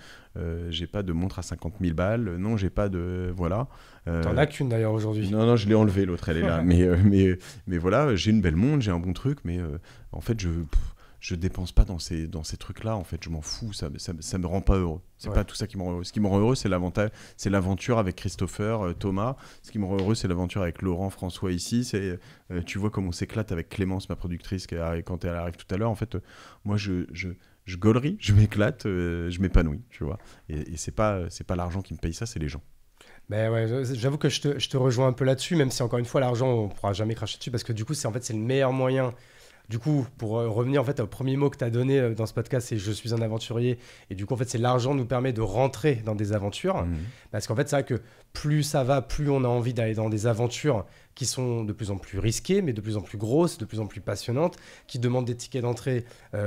S2: montre à 50 000 balles. Non, j'ai pas de... Voilà.
S1: T'en as qu'une d'ailleurs aujourd'hui.
S2: Non, je l'ai enlevée, l'autre, elle est là. mais voilà, j'ai une belle montre, j'ai un bon truc, mais en fait, je dépense pas dans ces trucs-là, en fait, je m'en fous, ça me rend pas heureux. C'est pas tout ça qui me rend heureux. Ce qui me rend heureux, c'est l'aventure avec Christopher, Thomas. Ce qui me rend heureux, c'est l'aventure avec Laurent, François ici. Tu vois comme on s'éclate avec Clémence, ma productrice, quand elle arrive tout à l'heure. En fait, moi, je gaulerie, je m'éclate, je m'épanouis, tu vois. Et c'est pas l'argent qui me paye ça, c'est les gens.
S1: Ben ouais, j'avoue que je te rejoins un peu là-dessus, même si encore une fois, l'argent, on pourra jamais cracher dessus, parce que du coup, c'est le meilleur moyen. Du coup, pour revenir en fait au premier mot que tu as donné dans ce podcast, c'est « je suis un aventurier ». Et du coup, en fait, c'est l'argent nous permet de rentrer dans des aventures. Parce qu'en fait, c'est vrai que plus ça va, plus on a envie d'aller dans des aventures qui sont de plus en plus risquées, mais de plus en plus grosses, de plus en plus passionnantes, qui demandent des tickets d'entrée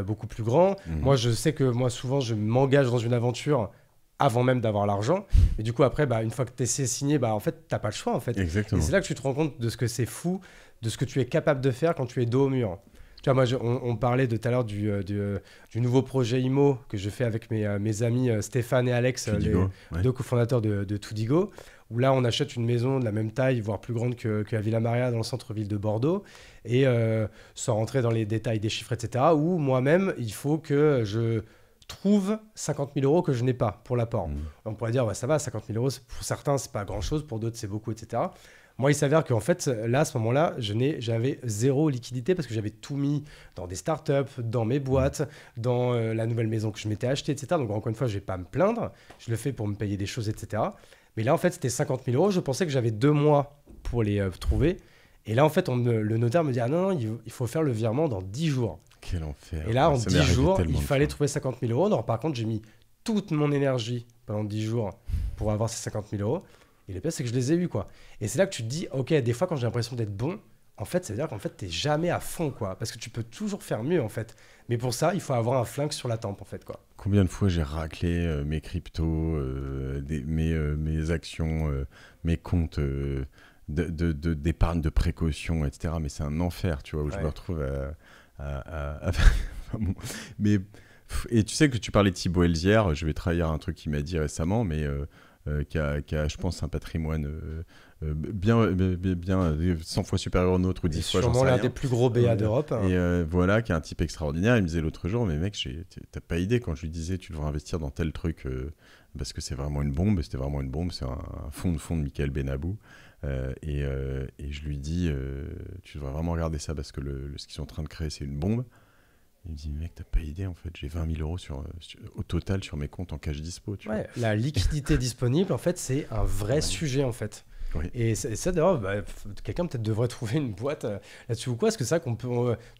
S1: beaucoup plus grands. Moi, je sais que souvent, je m'engage dans une aventure avant même d'avoir l'argent. Et du coup, après, une fois que tu es signé, en fait, tu n'as pas le choix. En fait.
S2: Exactement.
S1: Et c'est là que tu te rends compte de ce que c'est fou, de ce que tu es capable de faire quand tu es dos au mur. Tu vois, moi, on parlait tout à l'heure du nouveau projet IMO que je fais avec mes amis Stéphane et Alex, deux cofondateurs de Tudigo, où là, on achète une maison de la même taille, voire plus grande que la Villa Maria dans le centre-ville de Bordeaux, et sans rentrer dans les détails des chiffres, etc., où moi-même, il faut que je trouve 50 000 euros que je n'ai pas pour l'apport. On pourrait dire, ça va, 50 000 euros, pour certains, c'est pas grand-chose, pour d'autres, c'est beaucoup, etc. Moi, il s'avère qu'en fait, là, à ce moment-là, j'avais zéro liquidité parce que j'avais tout mis dans des startups, dans mes boîtes, dans la nouvelle maison que je m'étais achetée, etc. Donc, encore une fois, je vais pas me plaindre. Je le fais pour me payer des choses, etc. Mais là, en fait, c'était 50 000 euros. Je pensais que j'avais 2 mois pour les trouver. Et là, en fait, le notaire me dit, ah non, non, il faut faire le virement dans 10 jours.
S2: Quel enfer.
S1: Et là, en
S2: Ça m'est
S1: 10
S2: arrivé
S1: jours,
S2: tellement
S1: il
S2: de
S1: fallait
S2: fois.
S1: trouver 50 000 euros. Alors, par contre, j'ai mis toute mon énergie pendant 10 jours pour avoir ces 50 000 euros. Et le pire, c'est que je les ai eus, quoi. Et c'est là que tu te dis, ok, des fois, quand j'ai l'impression d'être bon, en fait, ça veut dire qu'en fait, t'es jamais à fond, quoi. Parce que tu peux toujours faire mieux, en fait. Mais pour ça, il faut avoir un flingue sur la tempe, en fait, quoi.
S2: Combien de fois j'ai raclé mes cryptos, mes actions, mes comptes d'épargne de précaution, etc. Mais c'est un enfer, tu vois, où je me retrouve Bon. Mais, et tu sais que tu parlais de Thibaut Elzière, je vais trahir un truc qu'il m'a dit récemment, mais qui a, je pense, un patrimoine bien 100 fois supérieur au nôtre ou 10 fois, j'en sais
S1: Sûrement l'un
S2: rien.
S1: des plus gros BA d'Europe.
S2: Et voilà, qui est un type extraordinaire. Il me disait l'autre jour, mais mec, t'as pas idée quand je lui disais tu devrais investir dans tel truc parce que c'est vraiment une bombe. C'était vraiment une bombe. C'est un fond de Michael Benabou. Et je lui dis tu devrais vraiment regarder ça parce que ce qu'ils sont en train de créer, c'est une bombe. Il me dit, mec, t'as pas idée, en fait, j'ai 20 000 euros au total sur mes comptes en cash dispo. Tu vois.
S1: La liquidité disponible, en fait, c'est un vrai sujet, en fait.
S2: Oui.
S1: Et ça d'ailleurs, quelqu'un peut-être devrait trouver une boîte là-dessus ou quoi, parce que ça,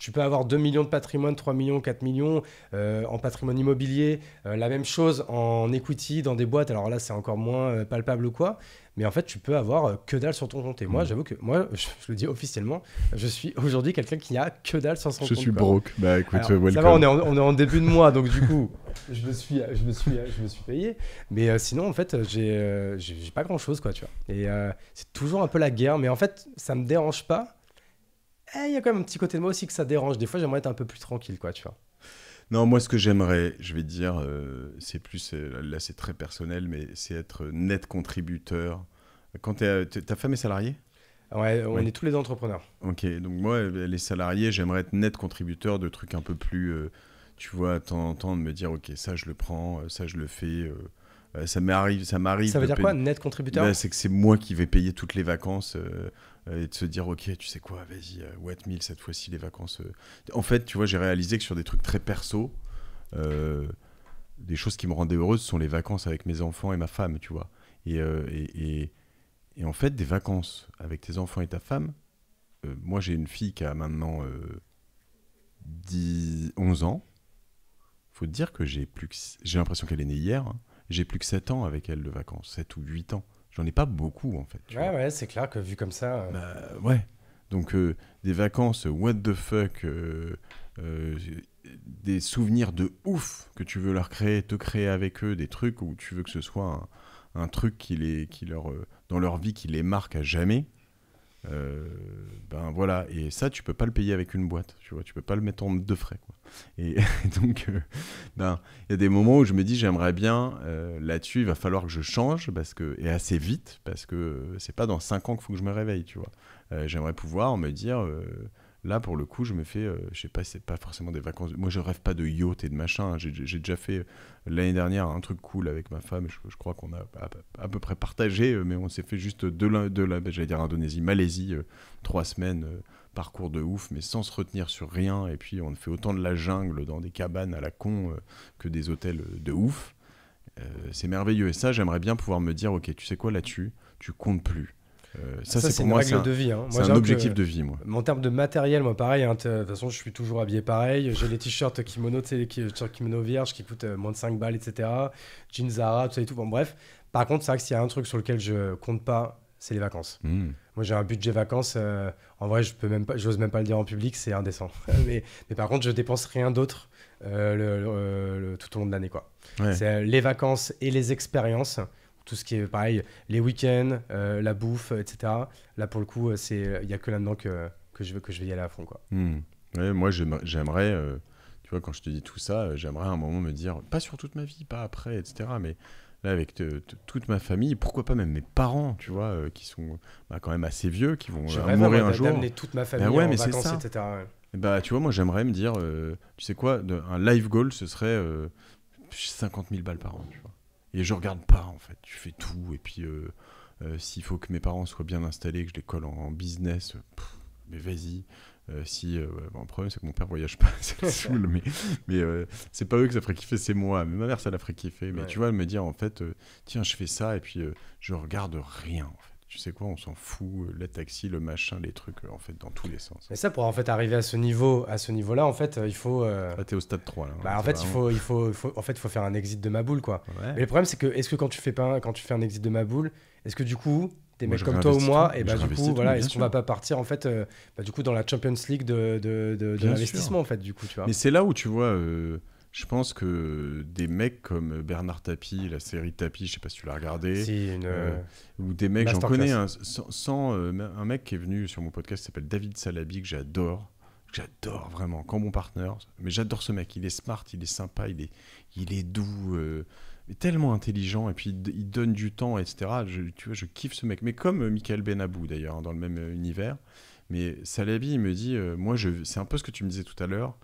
S1: tu peux avoir 2 millions de patrimoine, 3 millions, 4 millions en patrimoine immobilier, la même chose en equity dans des boîtes, alors là, c'est encore moins palpable ou quoi. Mais en fait, tu peux avoir que dalle sur ton compte. Et moi, j'avoue que je le dis officiellement, je suis aujourd'hui quelqu'un qui a que dalle sur son compte.
S2: Je suis broke. Bah écoute,
S1: alors,
S2: welcome.
S1: ça va, on est en début de mois, donc du coup, je me suis payé. Mais sinon, en fait, j'ai pas grand-chose, quoi, tu vois. Et c'est toujours un peu la guerre. Mais en fait, ça me dérange pas. Il y a quand même un petit côté de moi aussi que ça dérange. Des fois, j'aimerais être un peu plus tranquille, quoi, tu vois.
S2: Non, moi, ce que j'aimerais, je vais te dire, c'est plus, là, c'est très personnel, mais c'est être net contributeur. Quand ta femme est salariée ?
S1: Ouais, on est tous les entrepreneurs.
S2: Ok, donc moi, les salariés, j'aimerais être net contributeur de trucs un peu plus, tu vois, de temps en temps, de me dire, ok, ça, je le prends, ça, je le fais. Ça m'arrive.
S1: Ça veut dire quoi, net contributeur ?
S2: C'est que c'est moi qui vais payer toutes les vacances et de se dire, ok, tu sais quoi, vas-y, What Mill, cette fois-ci, les vacances. En fait, tu vois, j'ai réalisé que sur des trucs très perso, des choses qui me rendaient heureuse sont les vacances avec mes enfants et ma femme, tu vois. Et en fait, des vacances avec tes enfants et ta femme, moi, j'ai une fille qui a maintenant 11 ans. Faut te dire que j'ai l'impression qu'elle est née hier, hein. J'ai plus que 7 ans avec elle de vacances, 7 ou 8 ans. J'en ai pas beaucoup, en fait.
S1: Ouais, c'est clair que vu comme ça...
S2: ouais. Donc, des vacances, what the fuck, des souvenirs de ouf que tu veux leur te créer avec eux, des trucs où tu veux que ce soit un truc dans leur vie qui les marque à jamais. Ben voilà, et ça tu peux pas le payer avec une boîte, tu vois, tu peux pas le mettre en de frais, quoi. Et donc ben il y a des moments où je me dis j'aimerais bien là-dessus il va falloir que je change et assez vite parce que c'est pas dans 5 ans qu'il faut que je me réveille, tu vois. J'aimerais pouvoir me dire là pour le coup je me fais je sais pas, c'est pas forcément des vacances, moi je rêve pas de yacht et de machin, hein. J'ai déjà fait l'année dernière un truc cool avec ma femme, je crois qu'on a à peu près partagé, mais on s'est fait juste j'allais dire Indonésie, Malaisie, 3 semaines, parcours de ouf, mais sans se retenir sur rien, et puis on fait autant de la jungle dans des cabanes à la con que des hôtels de ouf. C'est merveilleux, et ça j'aimerais bien pouvoir me dire ok, tu sais quoi, là-dessus tu comptes plus. Ça c'est pour moi
S1: une règle de vie, hein.
S2: C'est un objectif de vie, moi.
S1: En termes de matériel, moi pareil, hein, de toute façon je suis toujours habillé pareil, j'ai les t-shirts kimono, tu sais, les t-shirts kimono vierges qui coûtent moins de 5 balles, etc. Jeans Zara, tout ça et tout, bon bref. Par contre, c'est vrai que s'il y a un truc sur lequel je compte pas, c'est les vacances. Moi j'ai un budget vacances, en vrai j'ose même pas le dire en public, c'est indécent. mais par contre je dépense rien d'autre tout au long de l'année, quoi. Ouais. C'est les vacances et les expériences. Tout ce qui est pareil, les week-ends, la bouffe, etc. Là, pour le coup, il n'y a que là-dedans que je vais y aller à fond, quoi.
S2: Ouais, moi, j'aimerais, tu vois, quand je te dis tout ça, j'aimerais à un moment me dire, pas sur toute ma vie, pas après, etc. Mais là, avec toute ma famille, pourquoi pas même mes parents, tu vois, qui sont quand même assez vieux, qui vont mourir un jour.
S1: D'amener toute ma famille en vacances, etc. Ouais.
S2: Tu vois, moi, j'aimerais me dire, tu sais quoi, un life goal, ce serait 50 000 balles par an, tu vois. Et je regarde pas, en fait. Tu fais tout, et puis s'il faut que mes parents soient bien installés, que je les colle en business, mais vas-y. Bon, le problème c'est que mon père voyage pas, ça le saoule, mais c'est pas eux que ça ferait kiffer, c'est moi. Mais ma mère ça la ferait kiffer. Mais tu vois, elle me dire en fait, tiens, je fais ça et puis je regarde rien en fait. Tu sais quoi, on s'en fout, les taxis, le machin, les trucs, en fait, dans tous les sens.
S1: Mais ça, pour en fait arriver à ce niveau-là, en fait, il faut.
S2: Là, t'es au stade 3 là.
S1: Bah, en fait, vraiment... il faut faire un exit de ma boule, quoi.
S2: Ouais.
S1: Mais le problème, c'est que, est-ce que quand tu fais un exit de ma boule, est-ce que du coup, des mecs comme toi ou moi, et bah du coup, voilà, est-ce qu'on va pas partir en fait, du coup, dans la Champions League de l'investissement, en fait, du coup, tu vois.
S2: Mais c'est là où tu vois. Je pense que des mecs comme Bernard Tapie, la série Tapie, je sais pas si tu l'as regardé, ou des mecs, j'en connais un mec qui est venu sur mon podcast qui s'appelle David Salabi, que j'adore vraiment, quand mon partenaire, mais j'adore ce mec, il est smart, il est sympa, il est doux, mais tellement intelligent, et puis il donne du temps, etc. Tu vois, je kiffe ce mec, mais comme Michael Benabou d'ailleurs, dans le même univers. Mais Salabi, il me dit, c'est un peu ce que tu me disais tout à l'heure,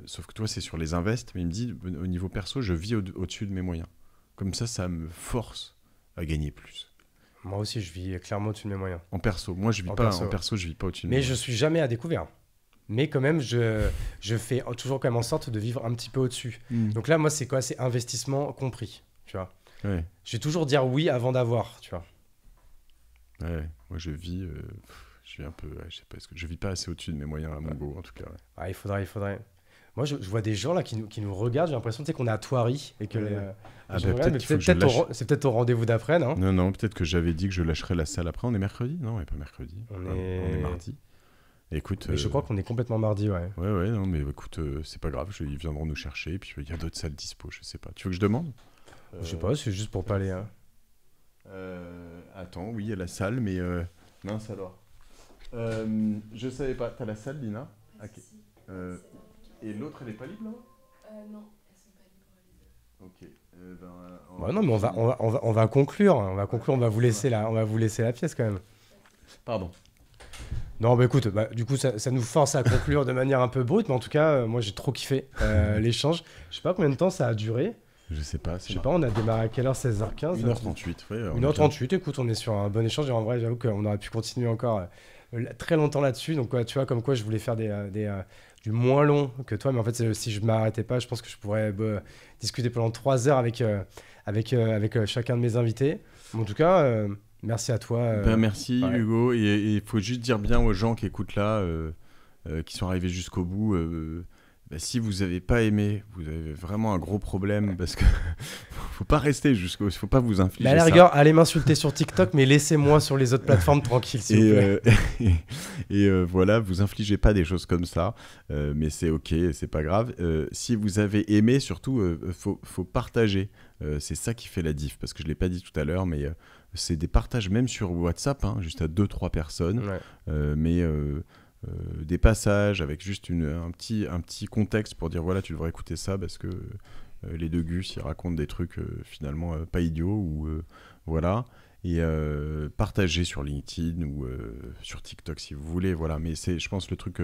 S2: sauf que toi c'est sur les invests, mais il me dit au niveau perso je vis au-dessus de mes moyens, comme ça me force à gagner plus.
S1: Moi aussi je vis clairement au-dessus de mes moyens
S2: en perso. Moi je vis pas en perso, je vis pas au-dessus de mes moyens.
S1: Mais je suis jamais à découvert, mais quand même je fais toujours quand même en sorte de vivre un petit peu au-dessus. Donc là moi c'est quoi, c'est investissement compris, tu vois. Je vais toujours dire oui avant d'avoir, tu vois.
S2: Moi je vis je suis un peu, je sais pas, je vis pas assez au-dessus de mes moyens à mon goût en tout cas.
S1: Il faudrait. Moi, je vois des gens là qui nous regardent. J'ai l'impression qu'on est à Thoiry et que c'est peut-être au rendez-vous d'après, non ?
S2: Non, peut-être que j'avais dit que je lâcherais la salle après. On est mercredi ? Non, on n'est pas mercredi. On est mardi. Écoute,
S1: mais je crois qu'on est complètement mardi, ouais.
S2: Ouais, non, mais écoute, c'est pas grave. Ils viendront nous chercher. Et puis il y a d'autres salles dispo, je sais pas. Tu veux que je demande ?
S1: Je sais pas, c'est juste pour pas aller.
S2: Attends, oui, il y a la salle, mais mince alors. Je savais pas. T'as la salle, Lina ? Okay. Et l'autre, elle est pas libre là ?
S3: Non, elles sont pas libres les deux.
S1: Ok. Non, mais on va conclure. On va vous laisser la pièce quand même.
S2: Pardon.
S1: Non, bah écoute, du coup, ça nous force à conclure de manière un peu brute, mais en tout cas, moi j'ai trop kiffé l'échange. Je sais pas combien de temps ça a duré.
S2: Je sais pas.
S1: On a démarré à quelle heure ? 16h15
S2: 1h38, ouais.
S1: 1h38, écoute, on est sur un bon échange. Et en vrai, j'avoue qu'on aurait pu continuer encore très longtemps là-dessus. Donc, tu vois, comme quoi je voulais faire du moins long que toi. Mais en fait, si je ne m'arrêtais pas, je pense que je pourrais discuter pendant 3 heures avec chacun de mes invités. En tout cas, merci à toi.
S2: Merci Hugo. Et il faut juste dire bien aux gens qui écoutent là, qui sont arrivés jusqu'au bout... si vous n'avez pas aimé, vous avez vraiment un gros problème parce que faut pas rester jusqu'au, faut pas vous infliger.
S1: À la rigueur, allez m'insulter sur TikTok, mais laissez-moi sur les autres plateformes tranquille, s'il vous
S2: plaît. Voilà, vous infligez pas des choses comme ça, mais c'est ok, c'est pas grave. Si vous avez aimé, surtout, faut partager. C'est ça qui fait la diff, parce que je l'ai pas dit tout à l'heure, mais c'est des partages même sur WhatsApp, juste à 2-3 personnes, mais des passages avec juste un petit contexte pour dire voilà, tu devrais écouter ça parce que les deux Gus ils racontent des trucs finalement pas idiots ou voilà, et partager sur LinkedIn ou sur TikTok si vous voulez, voilà. Mais c'est, je pense, le truc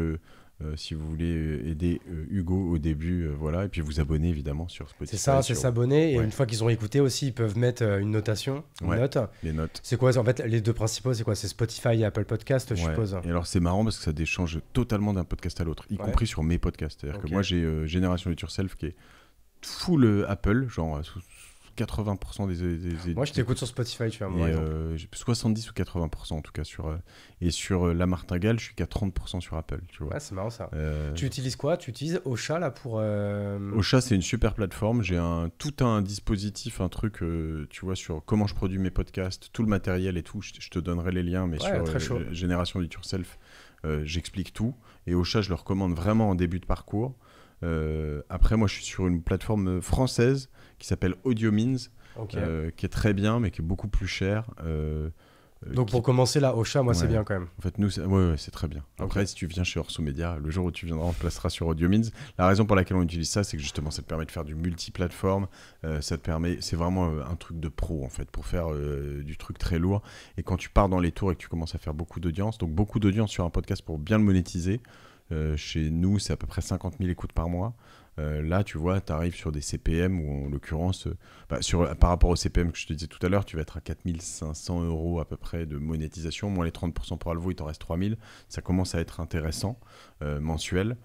S2: si vous voulez aider Hugo au début, voilà, et puis vous abonner évidemment sur Spotify.
S1: C'est ça, c'est s'abonner, et une fois qu'ils ont écouté aussi, ils peuvent mettre une notation, note.
S2: Les notes.
S1: C'est quoi en fait les deux principaux, c'est quoi ? C'est Spotify et Apple Podcast, je suppose.
S2: Et alors c'est marrant parce que ça déchange totalement d'un podcast à l'autre, y compris sur mes podcasts. C'est-à-dire que moi j'ai Génération It Yourself qui est full Apple, genre 80% des
S1: moi je t'écoute sur Spotify, tu vois,
S2: 70 ou 80% en tout cas et sur La Martingale je suis qu'à 30% sur Apple, tu vois.
S1: Ouais, c'est marrant ça. Tu utilises quoi ? Tu utilises Ocha là pour
S2: Ocha, c'est une super plateforme. J'ai tout un dispositif, un truc tu vois, sur comment je produis mes podcasts, tout le matériel et tout. Je te donnerai les liens, mais sur Génération It Yourself j'explique tout, et Ocha je le recommande vraiment en début de parcours. Après moi je suis sur une plateforme française qui s'appelle AudioMeans, qui est très bien mais qui est beaucoup plus cher.
S1: Donc pour commencer là, Ocha, moi c'est bien quand même.
S2: En fait nous c'est très bien. Après si tu viens chez Orso Média, le jour où tu viendras on te placera sur AudioMeans. La raison pour laquelle on utilise ça, c'est que justement ça te permet de faire du multiplateforme, ça te permet, c'est vraiment un truc de pro en fait, pour faire du truc très lourd. Et quand tu pars dans les tours et que tu commences à faire beaucoup d'audience, donc beaucoup d'audience sur un podcast pour bien le monétiser, chez nous c'est à peu près 50 000 écoutes par mois. Là, tu vois, tu arrives sur des CPM où, en l'occurrence, par rapport au CPM que je te disais tout à l'heure, tu vas être à 4 500 € à peu près de monétisation, moins les 30% pour Alvo, il t'en reste 3 000. Ça commence à être intéressant, mensuel.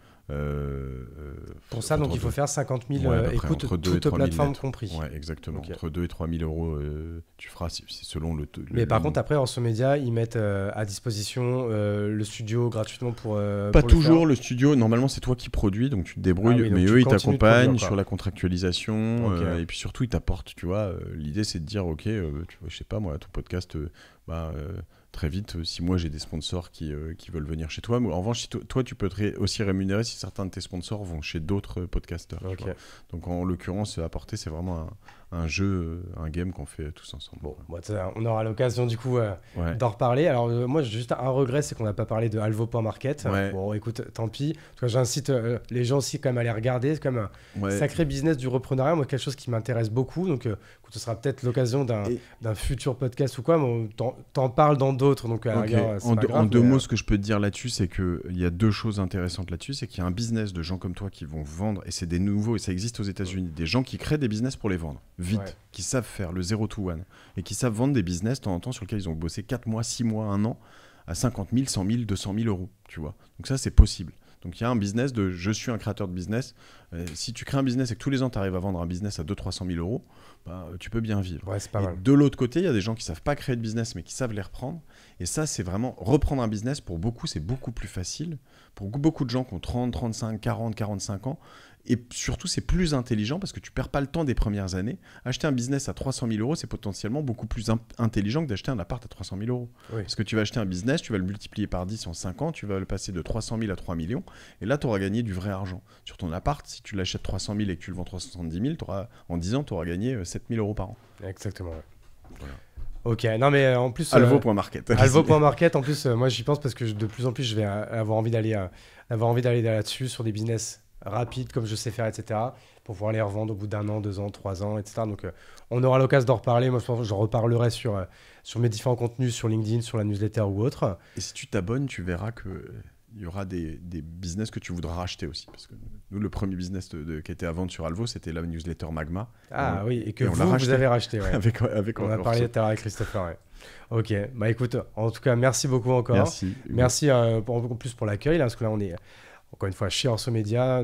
S1: Pour ça, donc il faut faire 50 000 écoutes,
S2: entre 2 et
S1: toutes
S2: 3 000
S1: plateformes
S2: lettres.
S1: comprises.
S2: Ouais, exactement.
S1: Okay.
S2: Entre 2 et 3 000 €, tu feras, c'est selon le...
S1: Mais par contre, après, Orso Média, ils mettent à disposition le studio gratuitement pour...
S2: Pas
S1: pour
S2: toujours, le studio, normalement c'est toi qui produis, donc tu te débrouilles,
S1: oui,
S2: mais
S1: tu
S2: eux ils
S1: continues de
S2: t'accompagnent
S1: produire,
S2: sur la contractualisation,
S1: Ok.
S2: et puis surtout ils t'apportent, tu vois, l'idée c'est de dire, ok, tu vois, je sais pas moi, ton podcast, très vite, si moi j'ai des sponsors qui veulent venir chez toi, mais en revanche, si toi tu peux aussi rémunérer si certains de tes sponsors vont chez d'autres podcasteurs.
S1: Ok.
S2: Tu vois. Donc en l'occurrence, apporter, c'est vraiment un jeu, un game qu'on fait tous ensemble.
S1: Bon, on aura l'occasion du coup
S2: Ouais.
S1: d'en reparler. Alors moi, j'ai juste un regret, c'est qu'on n'a pas parlé de Alvo.market.
S2: Ouais.
S1: Bon, écoute, tant pis. En tout cas, j'incite les gens aussi quand même à aller regarder. C'est quand même un
S2: Ouais.
S1: sacré business du reprenariat. Moi, quelque chose qui m'intéresse beaucoup. Donc, écoute, ce sera peut-être l'occasion d'un futur podcast ou quoi. Mais t'en parles dans d'autres. Donc, à la rigueur, c'est pas grave,
S2: en deux
S1: mais,
S2: mots, ce que je peux te dire là-dessus, c'est qu'il y a deux choses intéressantes là-dessus. C'est qu'il y a un business de gens comme toi qui vont vendre, et c'est des nouveaux, et ça existe aux États-Unis, des gens qui créent des business pour les vendre vite,
S1: Ouais.
S2: qui savent faire le 0 to 1, et qui savent vendre des business de temps en temps sur lesquels ils ont bossé 4 mois, 6 mois, 1 an, à 50 000, 100 000, 200 000 €. Tu vois. Donc ça, c'est possible. Donc il y a un business de je suis un créateur de business. Si tu crées un business et que tous les ans tu arrives à vendre un business à 200 000 €, 300 000 €, tu peux bien vivre.
S1: ouais, c'est pas
S2: Et
S1: mal.
S2: de l'autre côté, il y a des gens qui savent pas créer de business mais qui savent les reprendre. Et ça, c'est vraiment reprendre un business. Pour beaucoup, c'est beaucoup plus facile. Pour beaucoup de gens qui ont 30, 35, 40, 45 ans. Et surtout, c'est plus intelligent parce que tu perds pas le temps des premières années. Acheter un business à 300 000 €, c'est potentiellement beaucoup plus intelligent que d'acheter un appart à 300 000 €.
S1: Oui.
S2: Parce que tu vas acheter un business, tu vas le multiplier par 10 en 5 ans, tu vas le passer de 300 000 à 3 millions. Et là, tu auras gagné du vrai argent. Sur ton appart, si tu l'achètes 300 000 et que tu le vends 370 000, en 10 ans, tu auras gagné 7 000 € par an.
S1: Exactement. Ouais.
S2: Voilà.
S1: Ok, non mais en plus...
S2: Alvo.market.
S1: Alvo.market, en plus, moi j'y pense parce que de plus en plus je vais avoir envie d'aller là-dessus sur des business rapides comme je sais faire, etc. pour pouvoir les revendre au bout d'1 an, 2 ans, 3 ans, etc. Donc on aura l'occasion d'en reparler. Moi je pense que j'en reparlerai sur mes différents contenus sur LinkedIn, sur la newsletter ou autre.
S2: Et si tu t'abonnes, tu verras que il y aura des business que tu voudras racheter aussi. Parce que nous, le premier business qui était à vendre sur Alvo, c'était la newsletter Magma.
S1: Ah oui, et que
S2: on l'a
S1: vous
S2: racheté.
S1: avez racheté. Ouais.
S2: avec
S1: on a parlé tout à l'heure avec Christopher. Ouais. Ok, bah écoute, en tout cas, merci beaucoup encore.
S2: Merci.
S1: Merci en plus pour l'accueil, là, parce que là, on est encore une fois chez Orso Média,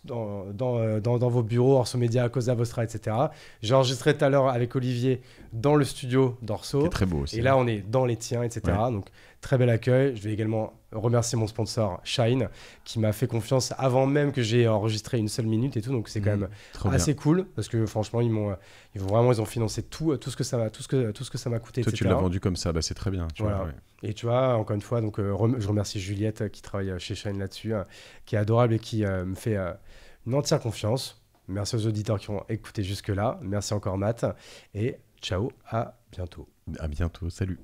S1: dans vos bureaux, Orso Média, Cosa Vostra, etc. J'ai enregistré tout à l'heure avec Olivier dans le studio d'Orso.
S2: Qui est très beau aussi.
S1: Et là, on est dans les tiens, etc.
S2: Ouais.
S1: Donc, très bel accueil. Je vais également remercier mon sponsor, Shine, qui m'a fait confiance avant même que j'ai enregistré une seule minute et tout. Donc, c'est quand même assez cool parce que franchement, ils ont financé tout ce que ça m'a coûté,
S2: Toi,
S1: etc.
S2: tu l'as vendu comme ça, c'est très bien.
S1: Voilà.
S2: Vois, ouais.
S1: Et tu vois, encore une fois, donc, je remercie Juliette qui travaille chez Shine là-dessus, qui est adorable et qui me fait une entière confiance. Merci aux auditeurs qui ont écouté jusque-là. Merci encore, Matt. Et ciao, à bientôt.
S2: À bientôt, salut.